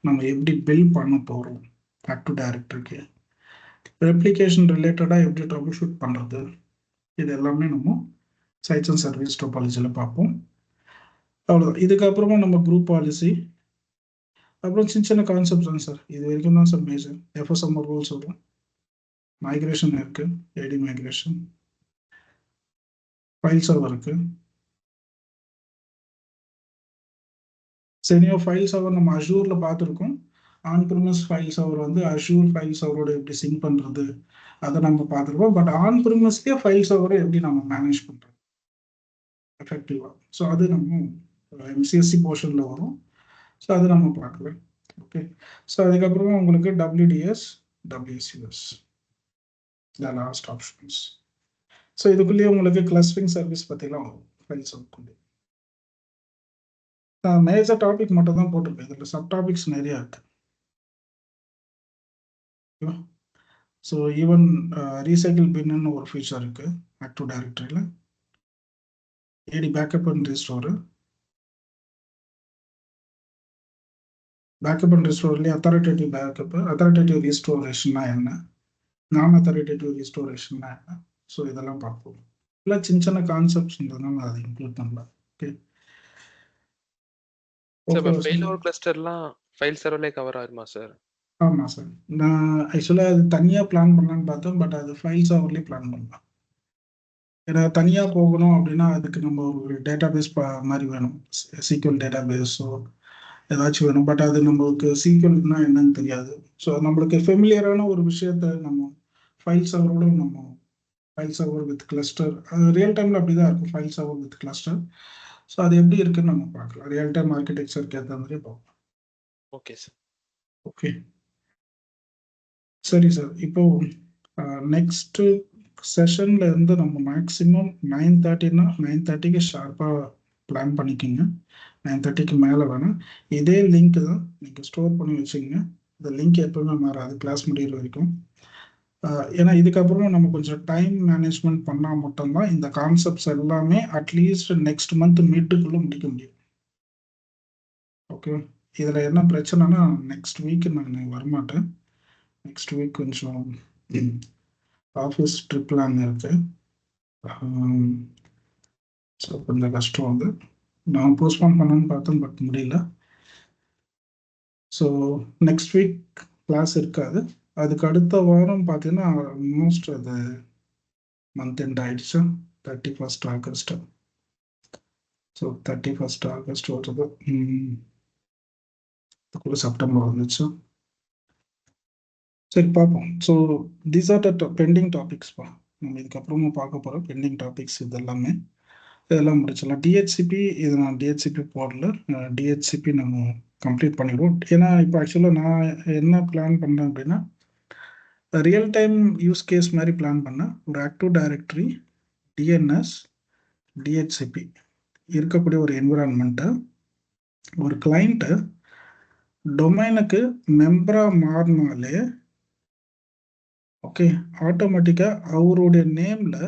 நம்ம எப்படி பில்ட் பண்ண போகிறோம் ஆக்டிவ் டைரக்டரிக்கு, ரெப்ளிகேஷன் ரிலேட்டடாக எப்படி ட்ரபிள் ஷூட் பண்ணுறது, இது எல்லாமே நம்ம சைட்ஸ் அண்ட் சர்வீஸ் டோபாலஜியில் பார்ப்போம். அவ்வளோதான். இதுக்கப்புறமா நம்ம குரூப் பாலிசி, அப்புறம் சின்ன சின்ன கான்செப்ட்ஸ் தான் சார். இது வரைக்கும் தான் சார் மேஜர். FSM ரூல்ஸ் வரும், மைக்ரேஷன் இருக்கு, AD மைக்ரேஷன், ஃபைல் சர்வர் இருக்கு. சரி, ஃபைல் சர்வர் நம்ம அஷூர்ல பார்த்துருக்கோம். ஆன் ப்ரிமிஸ் ஃபைல் சர்வர் வந்து அஷூர் ஃபைல் சர்வரோட எப்படி சிங்க் பண்ணுறது அதை நம்ம பார்த்துருக்கோம். பட் ஆன் ப்ரிமிஸ்லேயே ஃபைல் சர்வரை எப்படி நம்ம மேனேஜ் பண்ணுறது எஃபெக்டிவாக, ஸோ அது நம்ம MCSC போர்ஷனில் வரும். ஸோ அது நம்ம பார்க்கலாம். ஓகே. ஸோ அதுக்கப்புறமா உங்களுக்கு WDS WCS last options. So இதுக்குள்ளேயே உங்களுக்கு கிளஸ்டரிங் சர்வீஸ் பற்றிலாம் வரும் ஃபைல் சர்வருக்குள்ளே. மேஜர் டாபிக் மட்டும் தான் போட்டிருக்கேன், இதில் சப் டாபிக்ஸ் நிறையா இருக்கு. ஸோ ஈவன் ரீசைக்கிள் பின்னு ஒரு ஃபீச்சர் இருக்கு ஆக்டிவ் டைரக்டரியில். AD backup and restore, backup and ரீஸ்டோர்லேயே அத்தாரிட்டேட்டிவ் பேக்கப், அத்தாரிட்டேட்டிவ் ரீஸ்டோரேஷன்னா என்ன, நான் அத்தாரிட்டேட்டிவ் ரீஸ்டோரேஷன்னா என்ன, ஸோ இதெல்லாம் பார்ப்போம். இல்லை சின்ன சின்ன கான்செப்ட்ஸ்ன்றதுனால அதை இன்க்ளூட் பண்ணலாம். ஓகே. ஃபெயிலோவர் கிளஸ்டர்லாம் ஃபைல் சர்வர்லே கவர் ஆகுமா சார்? ஆமாம் சார். நான் ஆக்சுவலாக அது தனியாக பிளான் பண்ணலான்னு பார்த்தேன், பட் அது ஃபைல் சர்வர்லேயே பிளான் பண்ணலாம். ஏன்னா தனியாக போகணும் அப்படின்னா அதுக்கு நம்ம ஒரு டேட்டா பேஸ் மாதிரி வேணும், SQL டேட்டா பேஸோ ஏதாச்சும் வேணும். பட் அது நம்மளுக்கு SQLனா என்னன்னு தெரியாது. ஸோ நம்மளுக்கு ஃபெமிலியரான ஒரு விஷயத்த நம்ம ஃபைல் சர்வரோட நம்ம ஃபைல் சர்வர் வித் கிளஸ்டர், அது ரியல் டைமில் அப்படி தான் இருக்கும், file server with cluster. So அது எப்படி இருக்குன்னு நம்ம பார்க்கலாம், ரியல் டைம் ஆர்கிடெக்சருக்கு ஏற்ற மாதிரி பார்க்கலாம். Okay sir. ஓகே சரி சார். இப்போ நெக்ஸ்ட் செஷன்ல இருந்து நம்ம மேக்ஸிமம் 9:30னா 9:30க்கு ஷார்ப்பாக பிளான் பண்ணிக்கோங்க. 9:30க்கு மேலே வேணாம். இதே லிங்க் தான் நீங்கள் ஸ்டோர் பண்ணி வச்சுக்கோங்க. இந்த லிங்க் எப்பவுமே மாறாது கிளாஸ் முடிகிற வரைக்கும். ஏன்னா இதுக்கப்புறம் நம்ம கொஞ்சம் டைம் மேனேஜ்மெண்ட் பண்ணால் மட்டும்தான் இந்த கான்செப்ட்ஸ் எல்லாமே அட்லீஸ்ட் நெக்ஸ்ட் மந்த் மிட்டுக்குள்ளே முடிக்க முடியும். ஓகே. இதில் என்ன பிரச்சனைனா நெக்ஸ்ட் வீக் நான் வரமாட்டேன். நெக்ஸ்ட் வீக் கொஞ்சம் ஆஃபீஸ் ட்ரிப் பிளான் இருக்கு. ஸோ கொஞ்சம் கஷ்டம் அது. நான் போஸ்ட்போன் பண்ணணும்னு பார்த்தேன், பட் முடியல. ஸோ நெக்ஸ்ட் வீக் கிளாஸ் இருக்காது. அதுக்கு அடுத்த வாரம் பார்த்தீங்கன்னா ஆல்மோஸ்ட் அது மந்த் எண்ட் ஆயிடுச்சு. 31st August. So 31st August வருது. அதுக்குள்ள செப்டம்பர் வந்துச்சு. சரி பார்ப்போம். So these are the pending டாபிக்ஸ்ப்பா. நம்ம இதுக்கப்புறமும் பார்க்க போகிற பெண்டிங் டாபிக்ஸ் இதெல்லாமே. இதெல்லாம் முடிச்சிடலாம். டிஹெச்சிபி இது நான் டிஹெச்சிபி போடல. டிஹெச்சிபி நம்ம கம்ப்ளீட் பண்ணிடுவோம். ஏன்னா இப்போ ஆக்சுவலாக நான் என்ன பிளான் பண்ணேன் அப்படின்னா, ரியல் டைம் யூஸ் கேஸ் மாதிரி பிளான் பண்ணேன். ஒரு ஆக்டிவ் டைரக்டரி, டிஎன்எஸ், டிஹெச்சிபி இருக்கக்கூடிய ஒரு என்விரான்மெண்ட்டை ஒரு கிளைண்ட்டு டொமைனுக்கு மெம்பராக மாறினாலே ஓகே ஆட்டோமேட்டிக்காக அவருடைய நேமில்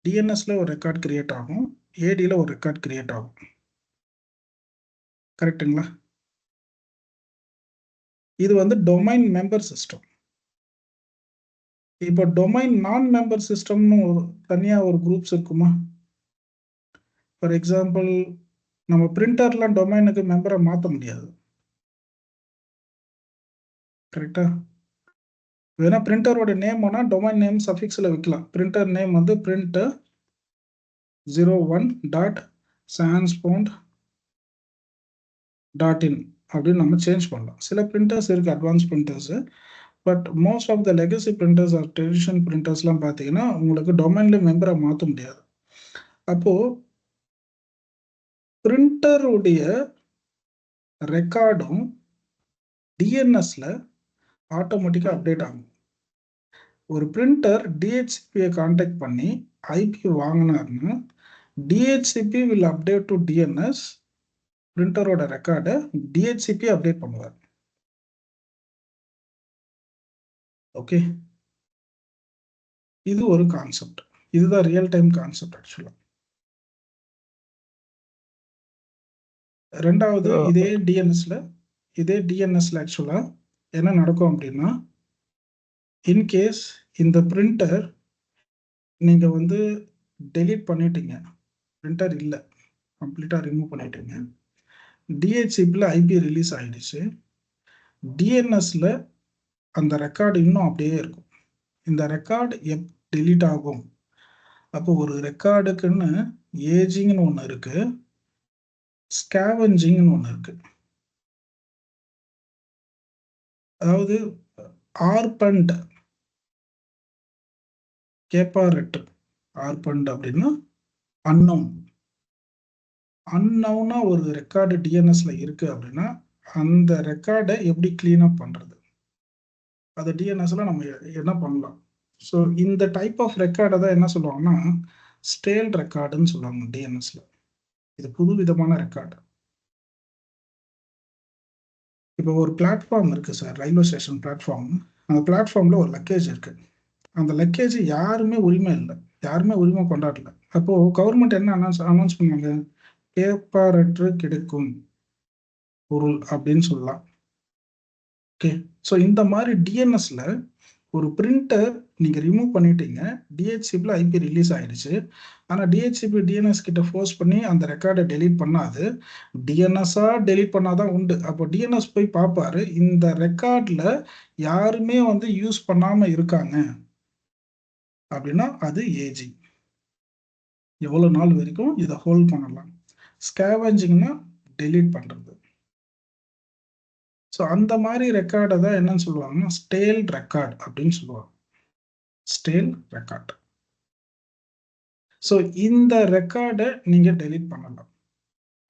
டிஎன்எஸ்ல ஒரு ரெக்கார்ட் கிரியேட் ஆகும், ஏடியில் ஒரு ரெக்கார்ட் கிரியேட் ஆகும். கரெக்டுங்களா? இது வந்து டொமைன் மெம்பர் சிஸ்டம். இப்போ டொமைன் நான் மெம்பர் சிஸ்டம்னு தனியாக ஒரு குரூப்ஸ் இருக்குமா? ஃபார் எக்ஸாம்பிள் நம்ம பிரிண்டர்லாம் டொமைனுக்கு மெம்பரை மாற்ற முடியாது. கரெக்டா? வேணா பிரிண்டரோட நேம் வேணால் டொமைன் நேம் சஃபிக்ஸில் வைக்கலாம். பிரிண்டர் நேம் வந்து பிரிண்டர் 01.sanspound.in அப்படின்னு நம்ம சேஞ்ச் பண்ணலாம். சில பிரிண்டர்ஸ் இருக்குது, advance printers. But most of the legacy printers are traditional பிரிண்டர்ஸ்லாம் பார்த்தீங்கன்னா உங்களுக்கு டொமைனில் மெம்பரை மாற்ற முடியாது. அப்போது பிரிண்டருடைய ரெக்கார்டும் டிஎன்எஸ்ல ஆட்டோமேட்டிக்காக அப்டேட் ஆகும். ஒரு பிரிண்டர் டிஹெச்சிபியை கான்டாக்ட் பண்ணி ஐபி வாங்கினார்னா DHCP will update to DNS. பிரிண்டரோட ரெக்கார்டை டிஹெச்சிபி அப்டேட் பண்ணுவார். ஓகே, இது ஒரு கான்செப்ட். இதுதான் ரியல் டைம் கான்செப்ட் ஆக்சுவலாக. ரெண்டாவது இதே டிஎன்எஸ்ல ஆக்சுவலாக என்ன நடக்கும் அப்படின்னா, இன்கேஸ் இந்த பிரிண்டர் நீங்கள் வந்து டெலீட் பண்ணிட்டீங்க, பிரிண்டர் இல்லை, கம்ப்ளீட்டாக ரிமூவ் பண்ணிட்டீங்க, டிஹெச்சிபியில் ஐபி ரிலீஸ் ஆகிடுச்சு, டிஎன்எஸ்ல அந்த ரெக்கார்டு இன்னும் அப்படியே இருக்கும். இந்த ரெக்கார்டு டெலீட் ஆகும். அப்போ ஒரு ரெக்கார்டுக்குன்னு ஏஜிங்னு ஒன்று இருக்கு, ஸ்கேவெஞ்சிங்னு ஒன்று இருக்கு. அதாவது ஆர்பண்ட் கேப்பாரெட்டு. ஆர்பண்ட் அப்படின்னா அன்னவுனா ஒரு ரெக்கார்டு டிஎன்எஸ்ல இருக்கு அப்படின்னா அந்த ரெக்கார்டை எப்படி கிளீன் அப் பண்றது, அது டிஎன்எஸ்ல நம்ம என்ன பண்ணலாம். ஸோ இந்த டைப் ஆஃப் ரெக்கார்டை தான் என்ன சொல்லுவாங்கன்னா ஸ்டேல் ரெக்கார்டுன்னு சொல்லுவாங்க டிஎன்எஸ்ல. இது புது விதமான ரெக்கார்டு. இப்போ ஒரு பிளாட்ஃபார்ம் இருக்கு சார், ரயில்வே ஸ்டேஷன் பிளாட்ஃபார்ம். அந்த பிளாட்ஃபார்ம்ல ஒரு லக்கேஜ் இருக்கு. அந்த லக்கேஜ் யாருமே உரிமை இல்லை, யாருமே உரிமை கொண்டாடல. அப்போ கவர்மெண்ட் என்ன அனௌன்ஸ் பண்ணாங்க, கேப்பாரற்று கிடைக்கும் பொருள் அப்படின்னு சொல்லலாம். ஓகே, ஸோ இந்த மாதிரி டிஎன்எஸ்ல ஒரு பிரிண்டர் நீங்க ரிமூவ் பண்ணிட்டீங்க, டிஹெச்சிபியில் ஐபி ரிலீஸ் ஆயிடுச்சு. ஆனால் டிஹெச்சிபி டிஎன்எஸ் கிட்ட ஃபோர்ஸ் பண்ணி அந்த ரெக்கார்டை டெலீட் பண்ணாது, டிஎன்எஸ்ஸா டெலீட் பண்ணாதான் உண்டு. அப்போ டிஎன்எஸ் போய் பார்ப்பாரு, இந்த ரெக்கார்ட்ல யாருமே வந்து யூஸ் பண்ணாம இருக்காங்க அப்படின்னா அது ஏஜி. எவ்வளோ நாள் வரைக்கும் இதை ஹோல்ட் பண்ணலாம். ஸ்கேவெஞ்சிங்னா டெலீட் பண்ணுறது. ஸோ அந்த மாதிரி ரெக்கார்டை தான் என்னன்னு சொல்லுவாங்கன்னா ஸ்டேல் ரெக்கார்ட் அப்படின்னு சொல்லுவாங்க. ஸ்டேல் ரெக்கார்ட். ஸோ இந்த ரெக்கார்டை நீங்கள் டெலீட் பண்ணலாம்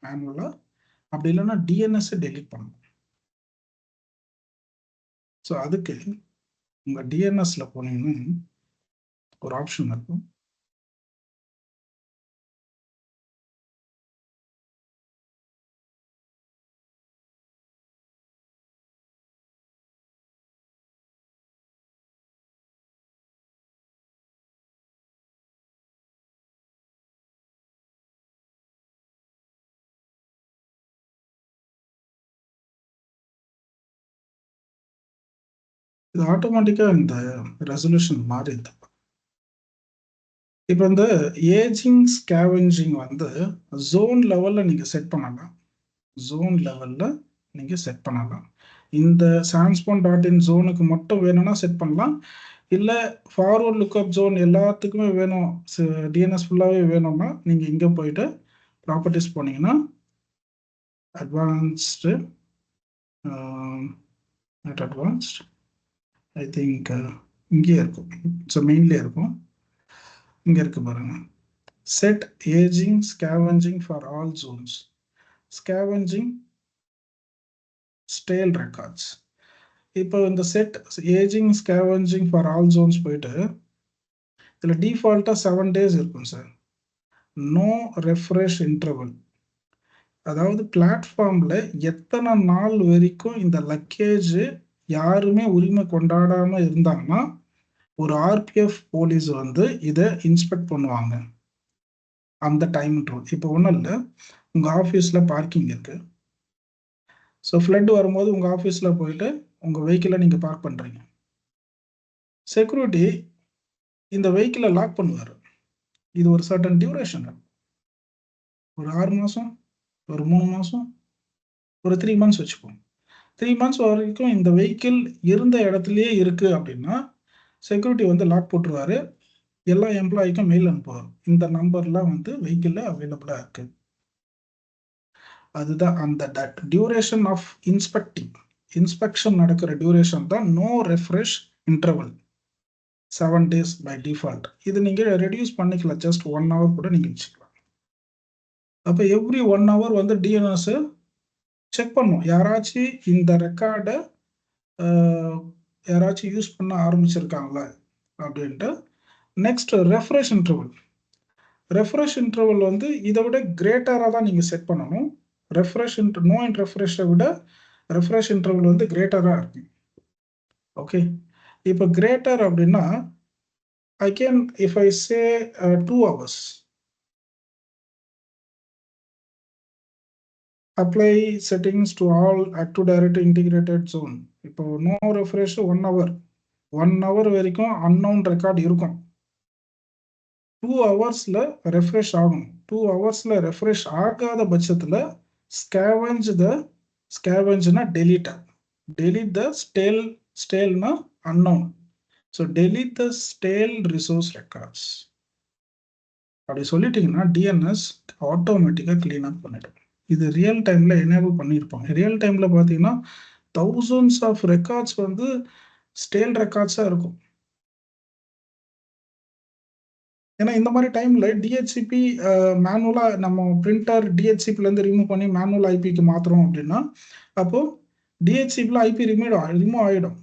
மேனுவலாக, அப்படி இல்லைன்னா டிஎன்எஸ் டெலீட் பண்ணலாம். ஸோ அதுக்கு உங்கள் டிஎன்எஸ்ல போனீங்கன்னா ஒரு ஆப்ஷன் இருக்கும். இது ஆட்டோமேட்டிக்காக இந்த ரெசல்யூஷன் மாறிடுது. இப்போ இந்த ஏஜிங் ஸ்கேவெஞ்சிங் வந்து ஜோன் லெவலில் நீங்கள் செட் பண்ணலாம். ஜோன் லெவலில் நீங்கள் செட் பண்ணலாம். இந்த சான்ஸ்பான்.in ஜோனுக்கு மட்டும் வேணும்னா செட் பண்ணலாம். இல்லை ஃபார்வர்ட் லுக்அப் ஜோன் எல்லாத்துக்குமே வேணும், டிஎன்எஸ் ஃபுல்லாகவே வேணும்னா நீங்கள் இங்கே போயிட்டு ப்ராப்பர்ட்டிஸ் போனீங்கன்னா advanced not advanced, I think இங்கே இருக்கும். ஸோ மெயின்லேயே இருக்கும். இங்கே இருக்கு பாருங்க, set ageing scavenging for all Jones, scavenging stale records. இப்போ இந்த set ageing scavenging for all Jones போயிட்டு இதில் டிஃபால்ட்டாக 7 days இருக்கும் சார். நோ ரெஃப்ரெஷ் இன்டர்வல், அதாவது பிளாட்ஃபார்மில் எத்தனை நாள் வரைக்கும் இந்த லக்கேஜ் யாருமே உரிமை கொண்டாடாமல் இருந்தாங்கன்னா ஒரு ஆர்பிஎஃப் போலீஸ் வந்து இதை இன்ஸ்பெக்ட் பண்ணுவாங்க அந்த டைம் இன்டர்வல். இப்போ ஒன்றும் இல்லை, உங்கள் ஆஃபீஸில் பார்க்கிங் இருக்குது. ஸோ ஃப்ளட் வரும்போது உங்கள் ஆஃபீஸில் போயிட்டு உங்கள் வெஹிக்கிளை நீங்கள் பார்க் பண்ணுறீங்க. செக்யூரிட்டி இந்த வெஹிக்கிளை லாக் பண்ணுவார். இது ஒரு சர்டன் டியூரேஷன், ஒரு 6 மாதம், ஒரு 3 மாதம், ஒரு 3 months வச்சுப்போம். 3 months வரைக்கும் இந்த வெஹிக்கிள் இருந்த இடத்துலையே இருக்குது அப்படின்னா செக்யூரிட்டி வந்து லாக் போட்டுருவார். எல்லா எம்ப்ளாய்க்கும் மெயில் அனுப்புவார், இந்த நம்பர்லாம் வந்து வெஹிக்கிளில் அவைலபிளாக இருக்குது. அதுதான் அந்த டியூரேஷன் ஆஃப் இன்ஸ்பெக்ஷன் நடக்கிற டியூரேஷன் தான் no refresh interval, 7 days by default. இது நீங்கள் ரெடியூஸ் பண்ணிக்கலாம், ஜஸ்ட் 1 hour கூட நீங்கள் வச்சுக்கலாம். அப்போ எவ்ரி 1 hour வந்து டிஎன்எஸ் செக் பண்ணும், யாராச்சும் இந்த ரெக்கார்டை யாராச்சும் யூஸ் பண்ண ஆரம்பிச்சிருக்காங்களா அப்படின்ட்டு. நெக்ஸ்ட் ரெஃப்ரெஷ் இன்டர்வல் வந்து இதை விட கிரேட்டராக தான் நீங்கள் செட் பண்ணணும். நோ அண்ட் ரெஃப்ரெஷை விட ரெஃப்ரெஷ் இன்டர்வல் வந்து கிரேட்டராக இருக்கு. ஓகே, இப்போ கிரேட்டர் அப்படின்னா I can if I say 2 hours, apply settings to all Active Directory integrated zone. இப்போ நோ ரெஃப்ரெஷ் 1 hour வரைக்கும் அன்னோன் ரெக்கார்ட் இருக்கும். 2 hours ரெஃப்ரெஷ் ஆகும். 2 hours ரெஃப்ரெஷ் ஆகாத பட்சத்தில் ஸ்கேவெஞ்ச்னா delete the staleனா unknown. So delete the stale resource records அப்படி சொல்லிட்டீங்கன்னா DNS ஆட்டோமேட்டிக்காக clean up பண்ணிடும். இது ரியல் டைமில் எனேபிள் பண்ணியிருப்பாங்க. ரியல் டைமில் பார்த்தீங்கன்னா thousands ஆஃப் ரெக்கார்ட்ஸ் வந்து ஸ்டேல் ரெக்கார்ட்ஸாக இருக்கும். ஏன்னா இந்த மாதிரி டைமில் டிஹெச்சிபி மேனுவலாக நம்ம பிரிண்டர் டிஹெச்சிபிலேருந்து ரிமூவ் பண்ணி மேனுவல் ஐபிக்கு மாற்றுறோம் அப்படின்னா அப்போது டிஹெச்சிபியில் ஐபி ரிமூவ் ஆகிடும்.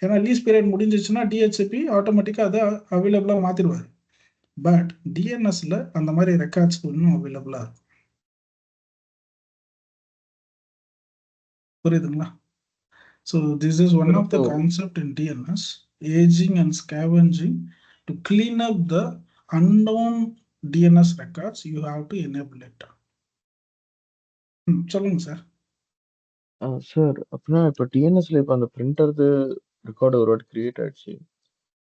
ஏன்னா லீஸ் பீரியட் முடிஞ்சிச்சுன்னா டிஹெச்சிபி ஆட்டோமேட்டிக்காக அதை அவைலபிளாக மாற்றிடுவார். பட் டிஎன்எஸ்ல அந்த மாதிரி ரெக்கார்ட்ஸ் இன்னும் அவைலபிளாக இருக்கும். புரியுதுங்களா? So this is one of the concept in DNS, aging and scavenging. To clean up the unknown DNS records, you have to enable it. சொல்லுங்க சார். சார் அப்படின்னா இப்போ டிஎன்எஸ்ல இப்போ அந்த பிரிண்டர் ரெக்கார்டு ஒரு வாட்டி கிரியேட் ஆயிடுச்சு,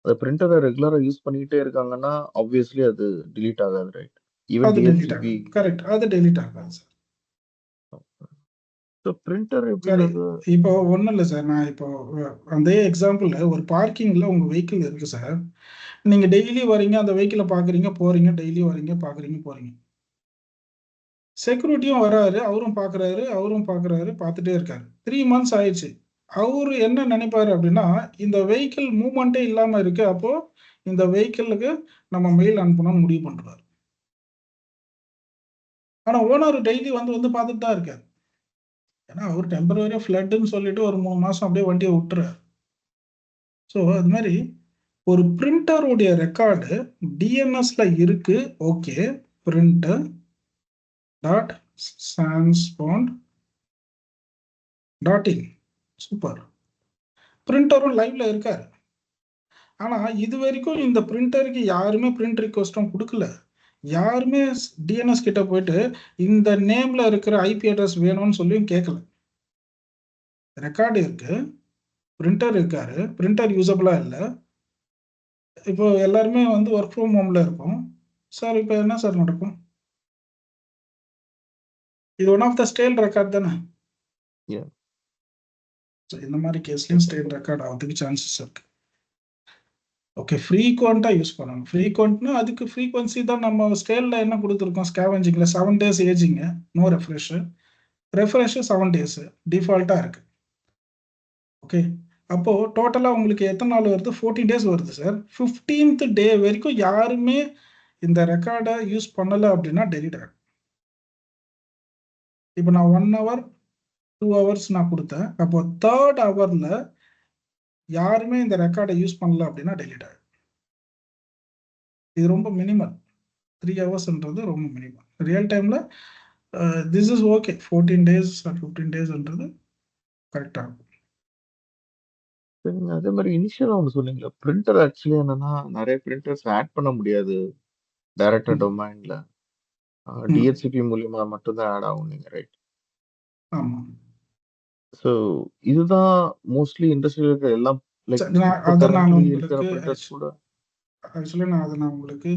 அந்த பிரிண்டரை ரெகுலரா யூஸ் பண்ணிட்டே இருக்காங்கன்னா ஆப்வியஸ்லி அது delete ஆகாது, ரைட்? ஈவன் டிஹெச்சிபி கரெக்ட், அது delete ஆகாது சார். ஸோ பிரிண்டர் எப்படி இப்போ ஒன்றும் இல்லை சார், நான் இப்போ அந்த எக்ஸாம்பிள் ஒரு பார்க்கிங்கில் உங்கள் வெஹிக்கிள் இருக்கு சார். நீங்கள் டெய்லி வரீங்க, அந்த வெஹிக்கிளை பார்க்குறீங்க போகிறீங்க, டெய்லி வரீங்க பார்க்குறீங்க போகிறீங்க. செக்யூரிட்டியும் வராரு, அவரும் பார்க்குறாரு பார்த்துட்டே இருக்காரு. 3 months ஆயிடுச்சு. அவரு என்ன நினைப்பாரு அப்படின்னா இந்த வெஹிக்கிள் மூவ்மெண்ட்டே இல்லாமல் இருக்கு, அப்போ இந்த வெஹிக்கிளுக்கு நம்ம மெயில் அனுப்பணும்னு முடிவு பண்ணுறாரு. ஆனால் ஓனர் டெய்லி வந்து பார்த்துட்டு தான் இருக்காரு. ஏன்னா அவர் டெம்பரரியாக ஃப்ளட்டுன்னு சொல்லிட்டு ஒரு 3 மாதம் அப்படியே வண்டியை விட்டுறாரு. ஸோ அது மாதிரி ஒரு பிரிண்டருடைய ரெக்கார்டு டிஎன்எஸ்ல இருக்கு. ஓகே, பிரிண்டர் டாட் சான்ஸ்பாண்ட் .in சூப்பர். பிரிண்டரும் லைவ்ல இருக்காரு. ஆனால் இது வரைக்கும் இந்த பிரிண்டருக்கு யாருமே பிரிண்ட் ரிக்வெஸ்டும் கொடுக்கல. யாருமே டிஎன்எஸ் கிட்ட போயிட்டு இந்த நேம்ல இருக்கிற ஐபி அட்ரஸ் வேணும்னு சொல்லியும் கேட்கல. ரெக்கார்டு இருக்கு, பிரிண்டர் இருக்காரு, பிரிண்டர் யூசபிளா இல்லை. இப்போ எல்லாருமே ஒர்க் ஃப்ரம் ஹோம்ல இருக்கும். சார் இப்போ என்ன சார் நடக்கும்? இது one of the stale record தானே? Yeah. So, இந்த மாதிரி கேஸ்லயும் ஸ்டேல் ரெக்கார்ட் ஆகிறதுக்கு சான்சஸ் இருக்கு. ஓகே, ஃப்ரீக்வெண்ட்டாக யூஸ் பண்ணணும். ஃப்ரீக்வெண்ட்னா அதுக்கு ஃப்ரீக்வன்சி தான் நம்ம ஸ்கேலில் என்ன கொடுத்துருக்கோம் ஸ்கேவெஞ்சிங்கில் 7 days ஏஜிங்கு, நோ ரெஃப்ரெஷ் 7 days டிஃபால்ட்டாக இருக்கு. ஓகே, அப்போ டோட்டலாக உங்களுக்கு எத்தனை நாள் வருது? 14 days வருது சார். 15th day வரைக்கும் யாருமே இந்த ரெக்கார்டை யூஸ் பண்ணலை அப்படின்னா டெலிட் ஆகும். இப்போ நான் 1 hour 2 hours நான் கொடுத்தேன். அப்போ 3rd hourல யாருமே இந்த ரெக்கார்டை யூஸ் பண்ணல அப்படின்னா டெலிட் ஆகும். இது ரொம்ப மினிமல். 3 hours-ன்றது ரொம்ப மினிமம். ரியல் டைம்ல this is okay. 14 days or 15 days-ன்றது கரெக்டாக இருக்கும். சரிங்க. அதே மாதிரி இனிஷியலா ஒண்ணு சொன்னீங்கல்ல, பிரிண்டர் ஆக்சுவலி என்னன்னா, நிறைய பிரிண்டர்ஸ் ஆட் பண்ண முடியாது டைரக்டா டொமைன்ல. DHCP மூலியமா மட்டும் தான் ஆட் ஆகும் நீங்க ரைட்? ஆமாம். ஸோ இதுதான் மோஸ்ட்லி இண்டஸ்ட்ரியில் இருக்கிற எல்லாம் லைக் சரி, நான் இப்போ அதை நான் கரண்ட்லி இருக்கிற உங்களுக்கு பிரிண்டர்ஸ் கூட ஆக்சுவலி நான் உங்களுக்கு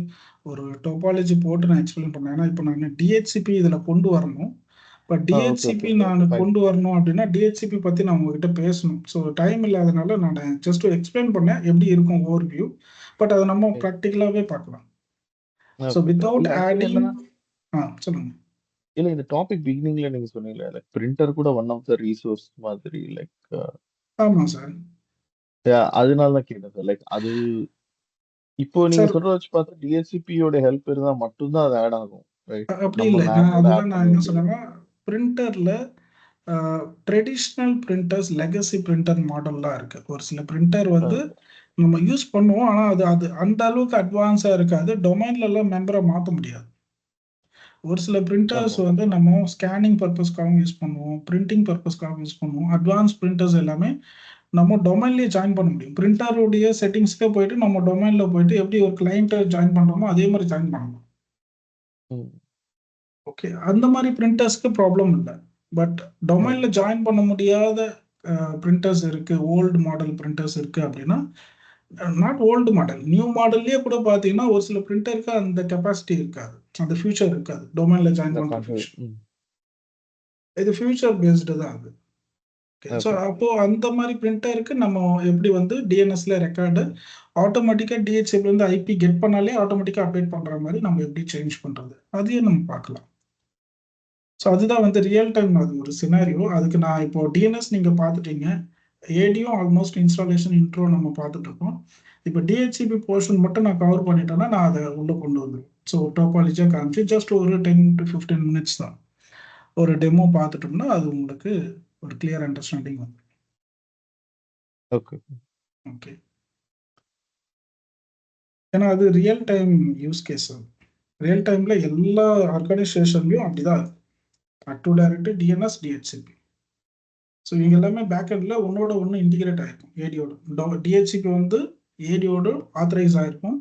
ஒரு டோபாலஜி போட்டு நான் எக்ஸ்பிளைன் பண்ணேன். ஏன்னா இப்போ நான் DHCP இதில் கொண்டு வரணும். இப்போ ஓகே DHCP ஓகே நான் ஃபைன். கொண்டு வரணும் அப்படின்னா DHCP பற்றி நான் உங்ககிட்ட பேசணும். ஸோ டைம் இல்லாதனால நான் ஜஸ்ட் எக்ஸ்பிளைன் பண்ணேன் எப்படி இருக்கும் ஓவர்வியூ. பட் அதை நம்ம ப்ராக்டிக்கலாகவே பார்க்கலாம். ஸோ ஓகே வித்தவுட் இல்ல ஆக்சுவலி ஆடிங் என்ன சொல்லுங்க. இல்ல இந்த டாபிக் பிகினிங்ல நீங்க சொன்னீங்களே லைக் பிரிண்டர் கூட ஒன் ஆஃப் த ரீசோர்ஸ் மாதிரி லைக் ஆமாம் சார். அதனால தான் கேட்டேன் சார். லைக் அது இப்போ நீங்க சார் சொல்ற வச்சு பார்த்தா டிஎஸ்சிபியோட ஹெல்ப் இருந்தா மட்டும்தான் அது ஆட் ஆகும் ரைட்? அப்படி நம்ம இல்லை. நான் மேனுவலா அதுதான் ஆட் நான் பண்ண என்ன வேண்டியது. சொன்னேன்னா பிரிண்டரில் ட்ரெடிஷ்னல் பிரிண்டர்ஸ் லெகசி பிரிண்டர் மாடல்லாம் இருக்கு. ஒரு சில பிரிண்டர் வந்து நம்ம யூஸ் பண்ணுவோம். ஆனால் அது அந்த அளவுக்கு அட்வான்ஸாக இருக்காது. டொமைன்லலாம் மெம்பரை மாற்ற முடியாது. ஒரு சில பிரிண்டர்ஸ் ஆமா வந்து நம்ம ஸ்கேனிங் பர்பஸ்க்காகவும் யூஸ் பண்ணுவோம், பிரிண்டிங் பர்பஸ்க்காகவும் யூஸ் பண்ணுவோம். அட்வான்ஸ் பிரிண்டர்ஸ் எல்லாமே நம்ம டொமைன்லேயே ஜாயின் பண்ண முடியும். பிரிண்டருடைய செட்டிங்ஸ்க்கே போயிட்டு நம்ம டொமைனில் போயிட்டு எப்படி ஒரு கிளைண்ட்டை ஜாயின் பண்ணுறோமோ அதே மாதிரி ஜாயின் பண்ணணும். ம். ஓகே, அந்த மாதிரி பிரிண்டர்ஸ்க்கு ப்ராப்ளம் இல்லை. பட் டொமைன்ல ஜாயின் பண்ண முடியாத பிரிண்டர்ஸ் இருக்கு, ஓல்டு மாடல் பிரிண்டர்ஸ் இருக்கு அப்படின்னா, நாட் ஓல்டு மாடல், நியூ மாடல்லே கூட பார்த்தீங்கன்னா ஒரு சில பிரிண்டருக்கு அந்த கெப்பாசிட்டி இருக்காது, அந்த ஃபியூச்சர் இருக்காது டொமைன்ல ஜாயின் இந்த பண்ற கண்ட்ரோல் ஃபியூச்சர். இது ஃபியூச்சர் பேஸ்டு தான் அது. ஸோ ஓகே அப்போ அந்த மாதிரி பிரிண்டருக்கு நம்ம எப்படி வந்து டிஎன்எஸ்ல ரெக்கார்டு ஆட்டோமேட்டிக்காக டிஹெச்எப்ல இருந்து ஐபி கெட் பண்ணாலே ஆட்டோமேட்டிக்காக அப்டேட் பண்ற மாதிரி நம்ம எப்படி சேஞ்ச் பண்றது அதையும் நம்ம பார்க்கலாம். ஸோ அதுதான் வந்து ரியல் டைம் அது ஒரு சினாரியோ. அதுக்கு நான் இப்போ டிஎன்எஸ் நீங்க பார்த்துட்டீங்க, ஏடியும் ஆல்மோஸ்ட் இன்ஸ்டாலேஷன் இன்ட்ரோ நம்ம பார்த்துட்டு இருக்கோம். இப்போ டிஹெச்சிபி போர்ஷன் மட்டும் நான் கவர் பண்ணிட்டேன்னா நான் அதை உள்ள கொண்டு வந்துடும். ஸோ டோபாலஜியாக காமிச்சு ஜஸ்ட் ஒரு 10 to 15 minutes தான் ஒரு டெமோ பார்த்துட்டோம்னா அது உங்களுக்கு ஒரு கிளியர் அண்டர்ஸ்டாண்டிங் வந்து. ஓகே ஓகே, ஏன்னா அது ரியல் டைம் யூஸ் கேஸ். அது ரியல் டைம்ல எல்லா ஆர்கனைசேஷன்லையும் அப்படிதான் இருக்கு. Active directory, DNS, DHCP. So இவங்க எல்லாமே பேக்கெண்டில் ஒன்னோட ஒன்று இன்டிகிரேட் ஆகிருக்கும் ஏடியோட. டிஹெச்சிபி வந்து ஏடியோட ஆத்தரைஸ் ஆகிருக்கும்,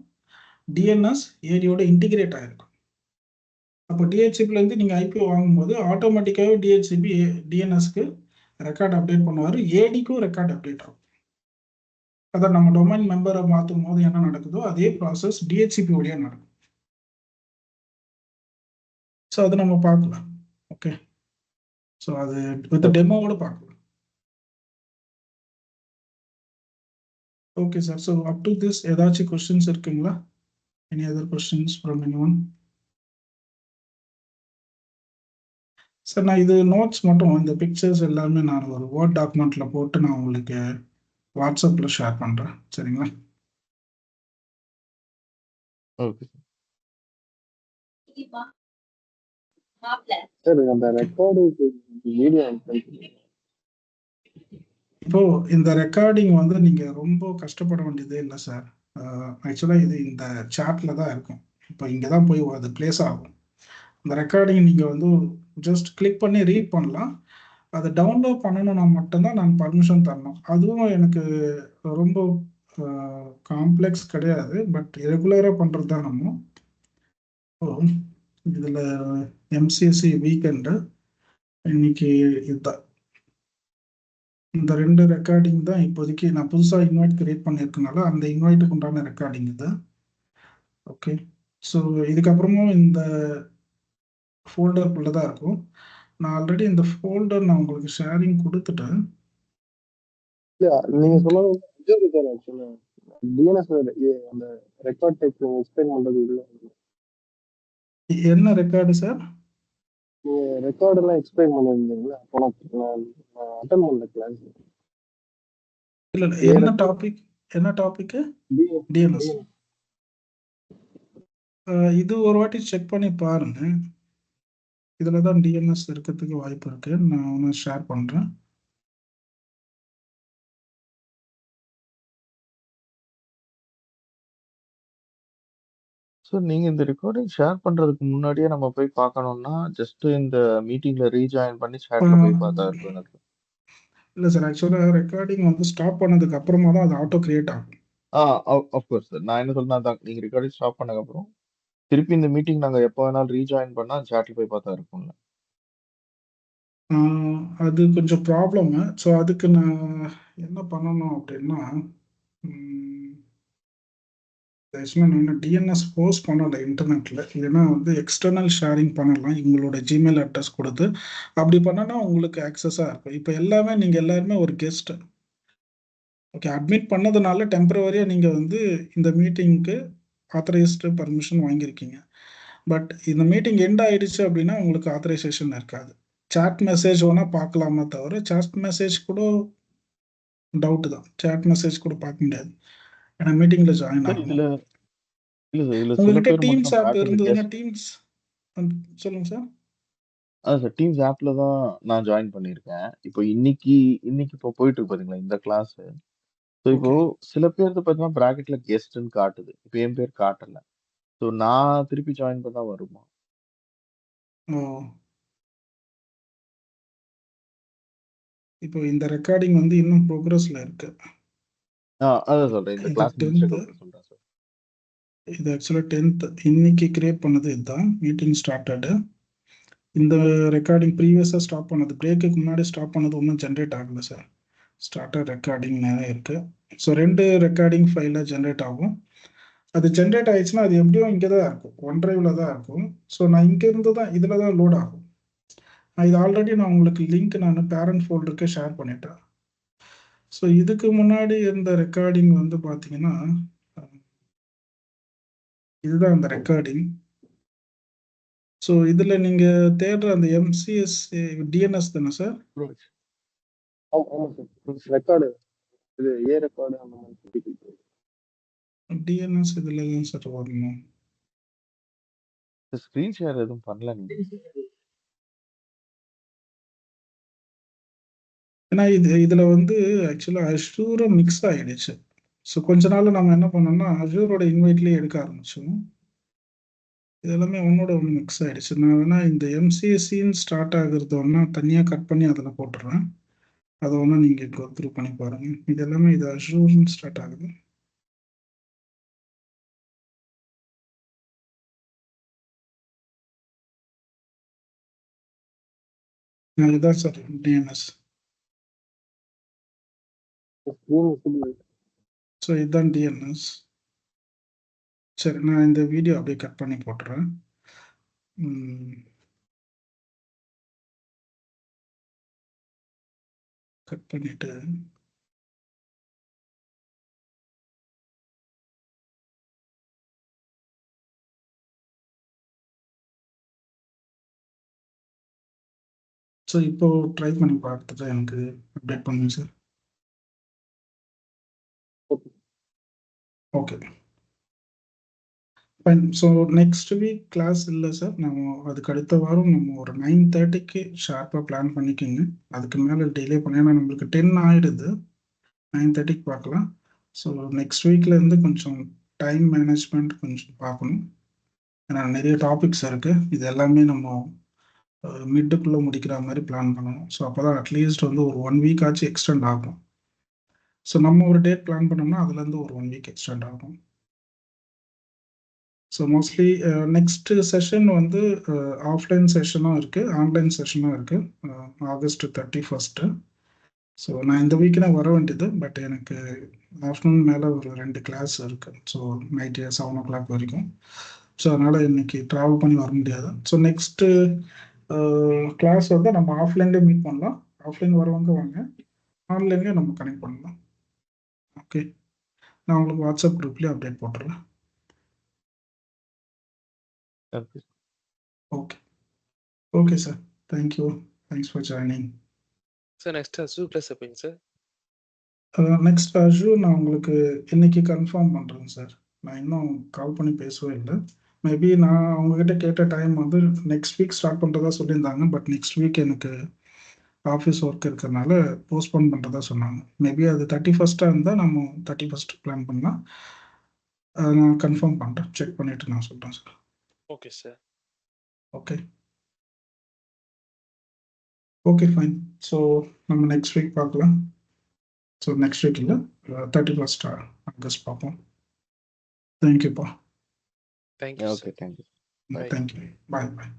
டிஎன்எஸ் ஏடியோட இன்டிகிரேட் ஆகிருக்கும். அப்போ டிஹெச்சிபிலேருந்து நீங்கள் ஐபி வாங்கும்போது ஆட்டோமேட்டிக்காகவே டிஹெச்சிபி டிஎன்எஸ்க்கு ரெக்கார்ட் அப்டேட் பண்ணுவார், ஏடிக்கும் ரெக்கார்ட் அப்டேட் ஆகும். அதான் நம்ம டொமைன் மெம்பரை மாற்றும் போது என்ன நடக்குதோ அதே ப்ராசஸ் டிஹெச்சிபி வழியாக நடக்கும். ஸோ அதை நம்ம பார்க்கலாம். ஓகே, ஸோ அது வித் டெமோவோட பார்க்கலாம். Okay sir, so up to this ஏதாச்சும் கொஸ்டின்ஸ் இருக்குங்களா? Any other questions from anyone? Sir நான் இது நோட்ஸ் மட்டும், இந்த பிக்சர்ஸ் எல்லாமே நான் ஒரு வேர்ட் டாக்குமெண்ட்டில் போட்டு நான் உங்களுக்கு வாட்ஸ்அப்பில் ஷேர் பண்ணுறேன், சரிங்களா? ஓகே சார் அந்த ரெக்கார்டு வீடியோ இப்போ இந்த ரெக்கார்டிங் வந்து நீங்கள் ரொம்ப கஷ்டப்பட வேண்டியதே இல்லை சார். ஆக்சுவலாக இது இந்த சாட்டில் தான் இருக்கும். இப்போ இங்கே தான் போய் அது பிளேஸ் ஆகும். இந்த ரெக்கார்டிங் நீங்கள் வந்து ஜஸ்ட் கிளிக் பண்ணி ரீட் பண்ணலாம். அதை டவுன்லோட் பண்ணணும்னா மட்டும்தான் நான் பர்மிஷன் தரணும். அதுவும் எனக்கு ரொம்ப காம்ப்ளெக்ஸ் கிடையாது, பட் ரெகுலராக பண்ணுறது தான் நம்ம. இதில் எம்சிஎஸ்சி வீக்கெண்டு இன்னைக்கு இதுதான். இந்த 2 ரெக்கார்டிங் தான் இப்போதைக்கு நான் புதுசாக இன்வைட் கிரியேட் பண்ணியிருக்கனால அந்த இன்வைட்டுக்கு உண்டான ரெக்கார்டிங் இது. ஓகே, ஸோ இதுக்கப்புறமும் இந்த ஃபோல்டருக்குள்ளே தான் இருக்கும். நான் ஆல்ரெடி இந்த ஃபோல்டர் நான் உங்களுக்கு ஷேரிங் கொடுத்துட்டேன். இல்ல நீங்க சொன்னது அஜூர் சார் ஆக்சுவலா டிஎன்எஸ் அந்த ரெக்கார்ட் டைப் நீங்க எக்ஸ்பிளைன் பண்றது இல்ல. என்ன ரெக்கார்டு சார்? நீங்க ரெக்கார்ட் எல்லாம் எக்ஸ்பிளைன் பண்ணிருந்தீங்களா? அப்போ நான் அட்டன் பண்ணல கிளாஸ். இல்லை என்ன டாபிக்? என்ன டாபிக்? டிஎன்எஸ். இது ஒரு வாட்டி செக் பண்ணி பாருங்க. இதுல தான் டிஎன்எஸ் இருக்கிறதுக்கு வாய்ப்பு இருக்கு. நான் ஒன்று ஷேர் பண்றேன். ஸோ நீங்க இந்த ரெக்கார்டிங் ஷேர் பண்றதுக்கு முன்னாடியே நம்ம போய் பார்க்கணும்னா ஜஸ்ட் இந்த மீட்டிங்ல ரீஜாயின் பண்ணி சேட்ல போய் பார்த்தா இருக்கும் எனக்கு. இல்லை சார், ஆக்சுவலாக ரெக்கார்டிங் வந்து ஸ்டாப் பண்ணதுக்கு அப்புறமா தான் அது ஆட்டோ கிரியேட் ஆகும். Of course sir. நான் என்ன சொல்றேன் அதான், நீங்க ரெக்கார்டிங் ஸ்டாப் பண்ணதுக்கப்புறம் திருப்பி இந்த மீட்டிங் நாங்க எப்போ வேணாலும் ரீஜாயின் பண்ணா சேட்ல போய் பார்த்தா இருக்கும்ல. அது கொஞ்சம் ப்ராப்ளமு. ஸோ அதுக்கு நான் என்ன பண்ணணும் அப்படின்னா, ஆக்சுவலாக நான் இன்னும் டிஎன்எஸ் போஸ்ட் பண்ணலை இன்டர்நெட்டில். இல்லைன்னா வந்து எக்ஸ்டர்னல் ஷேரிங் பண்ணலாம் உங்களோட ஜிமெயில் அட்ரஸ் கொடுத்து. அப்படி பண்ணனா உங்களுக்கு ஆக்சஸாக இருக்கும். இப்போ எல்லாமே நீங்கள் எல்லாருமே ஒரு கெஸ்ட்டு. ஓகே, அட்மிட் பண்ணதுனால டெம்பரவரியாக நீங்கள் வந்து இந்த மீட்டிங்க்கு ஆத்தரைஸ்டு பர்மிஷன் வாங்கியிருக்கீங்க. பட் இந்த மீட்டிங் எண்ட் ஆயிடுச்சு அப்படின்னா உங்களுக்கு ஆத்தரைசேஷன் இருக்காது. சாட் மெசேஜ் வேணால் பார்க்கலாமே தவிர சாட் மெசேஜ் கூட டவுட்டு தான். சாட் மெசேஜ் கூட பார்க்க முடியாது. ஏன்னா மீட்டிங்கில் ஜாயின் சார் ஆகணும். இதுல இல்ல சார், இதுல சில உங்ககிட்ட பேர் டீம்ஸ் மட்டும் ஆப் பேக் இருந்ததுன்னா கெஸ்ட். டீம்ஸ் சொல்லுங்க சார். அதான் சார், டீம்ஸ் ஆப்ல தான் நான் ஜாயின் பண்ணியிருக்கேன். இப்போ இன்னைக்கு இப்போ போயிட்டு இருக்கு பாத்தீங்களா இந்த கிளாஸ். ஸோ இப்போ ஓகே. சில பேருக்கு பார்த்தீங்கன்னா பிராக்கெட்ல கெஸ்ட்னு காட்டுது. இப்போ என் பேர் காட்டல. ஸோ நான் திருப்பி ஜாயின் பண்ணா வருமா? ஓ, இப்போ இந்த ரெக்கார்டிங் வந்து இன்னும் ப்ரோக்ரஸ்ல இருக்கு. அதான் சொல்றேன். இந்த இது கிளாஸ் 10th. முடிச்சதுக்கு சொல்றேன் சார். இது ஆக்சுவலாக 10th இன்னைக்கு கிரியேட் பண்ணது இதுதான். Meeting started. இந்த ரெக்கார்டிங் ப்ரீவியஸாக ஸ்டாப் பண்ணது, பிரேக்குக்கு முன்னாடி ஸ்டாப் பண்ணது ஒன்றும் ஜென்ரேட் ஆகலை சார். ஸ்டார்டர் ரெக்கார்டிங் நிறைய இருக்கு. ஸோ 2 ரெக்கார்டிங் ஃபைலில் ஜென்ரேட் ஆகும். அது ஜென்ரேட் ஆயிடுச்சுன்னா அது எப்படியும் இங்கே தான் இருக்கும், OneDriveல தான் இருக்கும். ஸோ நான் இங்கேருந்து தான் இதில் தான் லோட் ஆகும். இது ஆல்ரெடி நான் உங்களுக்கு லிங்க் நான் பேரண்ட் ஃபோல்டருக்கு ஷேர் பண்ணிட்டேன். ஸோ இதுக்கு முன்னாடி இருந்த ரெக்கார்டிங் வந்து பார்த்தீங்கன்னா இதுதான் அந்த ரெக்கார்டிங். ஸோ இதில் நீங்கள் தேடுற அந்த எம்சிஎஸ் டிஎன்எஸ் தானே சார்? ஆமா சார், ரெக்கார்டு இது ரெக்கார்டு அந்த மாதிரி டிஎன்எஸ் இதில் தான் சார் வரணும். ஸ்க்ரீன் ஷேர் எதுவும் பண்ணல நீங்க. ஏன்னா இதில் வந்து ஆக்சுவலாக அஷூரும் மிக்ஸ் ஆகிடுச்சு. ஸோ கொஞ்ச நாள் நம்ம என்ன பண்ணோம்னா அஷூரோட இன்வைட்லேயே எடுக்க ஆரம்பிச்சோம். இதெல்லாமே ஒன்னோட ஒன்று மிக்ஸ் ஆகிடுச்சு. நான் வேணா இந்த எம்சிஎஸ்சின்னு ஸ்டார்ட் ஆகுறது ஒன்றா தனியாக கட் பண்ணி அதில் போட்டுடுறேன். அதை ஒன்றா நீங்கள் கோ த்ரூ பண்ணி பாருங்கள். இது எல்லாமே இது அஷூர்னு ஸ்டார்ட் ஆகுது. இதுதான் சார் டிஎன்எஸ். ஸோ இதுதான் டிஎன்எஸ். சரி, நான் இந்த வீடியோ அப்படியே கட் பண்ணி போட்டுறேன். கட் பண்ணிட்டு ஸோ இப்போ ட்ரை பண்ணி பார்த்துட்டு எனக்கு அப்டேட் பண்ணுங்க sir. Okay fine. So next week class இல்லை சார். நம்ம அதுக்கு அடுத்த வாரம் நம்ம ஒரு 9:30க்கு ஷார்ப்பாக பிளான் பண்ணிக்கோங்க. அதுக்கு மேலே டிலே பண்ணி, ஏன்னா நம்மளுக்கு 10 ஆகிடுது. 9:30க்கு பார்க்கலாம். ஸோ நெக்ஸ்ட் வீக்லேருந்து கொஞ்சம் டைம் மேனேஜ்மெண்ட் கொஞ்சம் பார்க்கணும். ஏன்னா நிறைய டாபிக்ஸ் இருக்குது. இது எல்லாமே நம்ம மிட்டுக்குள்ளே முடிக்கிற மாதிரி பிளான் பண்ணணும். ஸோ அப்போ தான் அட்லீஸ்ட் வந்து ஒரு 1 வீக் ஆச்சு எக்ஸ்டெண்ட் ஆகும். ஸோ நம்ம ஒரு டேட் பிளான் பண்ணோம்னா அதுலேருந்து ஒரு 1 வீக் எக்ஸ்டெண்ட் ஆகும். ஸோ மோஸ்ட்லி நெக்ஸ்ட் செஷன் வந்து ஆஃப்லைன் செஷனும் இருக்குது, ஆன்லைன் செஷனும் இருக்குது, ஆகஸ்ட் 31. ஸோ நான் இந்த வீக்கு நான் வர வேண்டியது. பட் எனக்கு ஆஃப்டர்நூன் மேலே ஒரு 2 கிளாஸ் இருக்குது. ஸோ நைட்டு 7 o'clock வரைக்கும். ஸோ அதனால் இன்னைக்கு ட்ராவல் பண்ணி வர முடியாது. ஸோ நெக்ஸ்ட்டு கிளாஸ் வந்து நம்ம ஆஃப்லைன்லேயே மீட் பண்ணலாம். ஆஃப்லைன் வரவங்க வாங்க, ஆன்லைன்லேயே நம்ம கனெக்ட் பண்ணலாம். ஓகே, நான் உங்களுக்கு வாட்ஸ்அப் குரூப்லேயே அப்டேட் போட்டுறேன். Thank you. Okay okay sir, thank you, thanks for joining. Sir next Azure class எப்போங்க சார்? நெக்ஸ்ட் அஷூர் நான் உங்களுக்கு இன்னைக்கு கன்ஃபார்ம் பண்ணுறேன் சார். நான் இன்னும் கால் பண்ணி பேசவே இல்லை. மேபி நான் அவங்ககிட்ட கேட்ட டைம் வந்து நெக்ஸ்ட் வீக் ஸ்டார்ட் பண்ணுறதா சொல்லியிருந்தாங்க. பட் நெக்ஸ்ட் வீக் எனக்கு ஆஃபீஸ் ஒர்க் இருக்கிறதுனால போஸ்ட்போன் பண்ணுறதா சொன்னாங்க. மேபி அது 31st இருந்தால் நம்ம 31st பிளான் பண்ணலாம். நான் கன்ஃபார்ம் பண்ணுறேன், செக் பண்ணிவிட்டு நான் சொல்கிறேன் sir. Okay sir. Okay okay fine. So நம்ம நெக்ஸ்ட் வீக் பார்க்கலாம். ஸோ நெக்ஸ்ட் வீக் இல்லை, 31st ஆகஸ்ட் பார்ப்போம். தேங்க்யூப்பா. Thank you okay, sir. Thank you. Bye. Thank you, bye பாய்.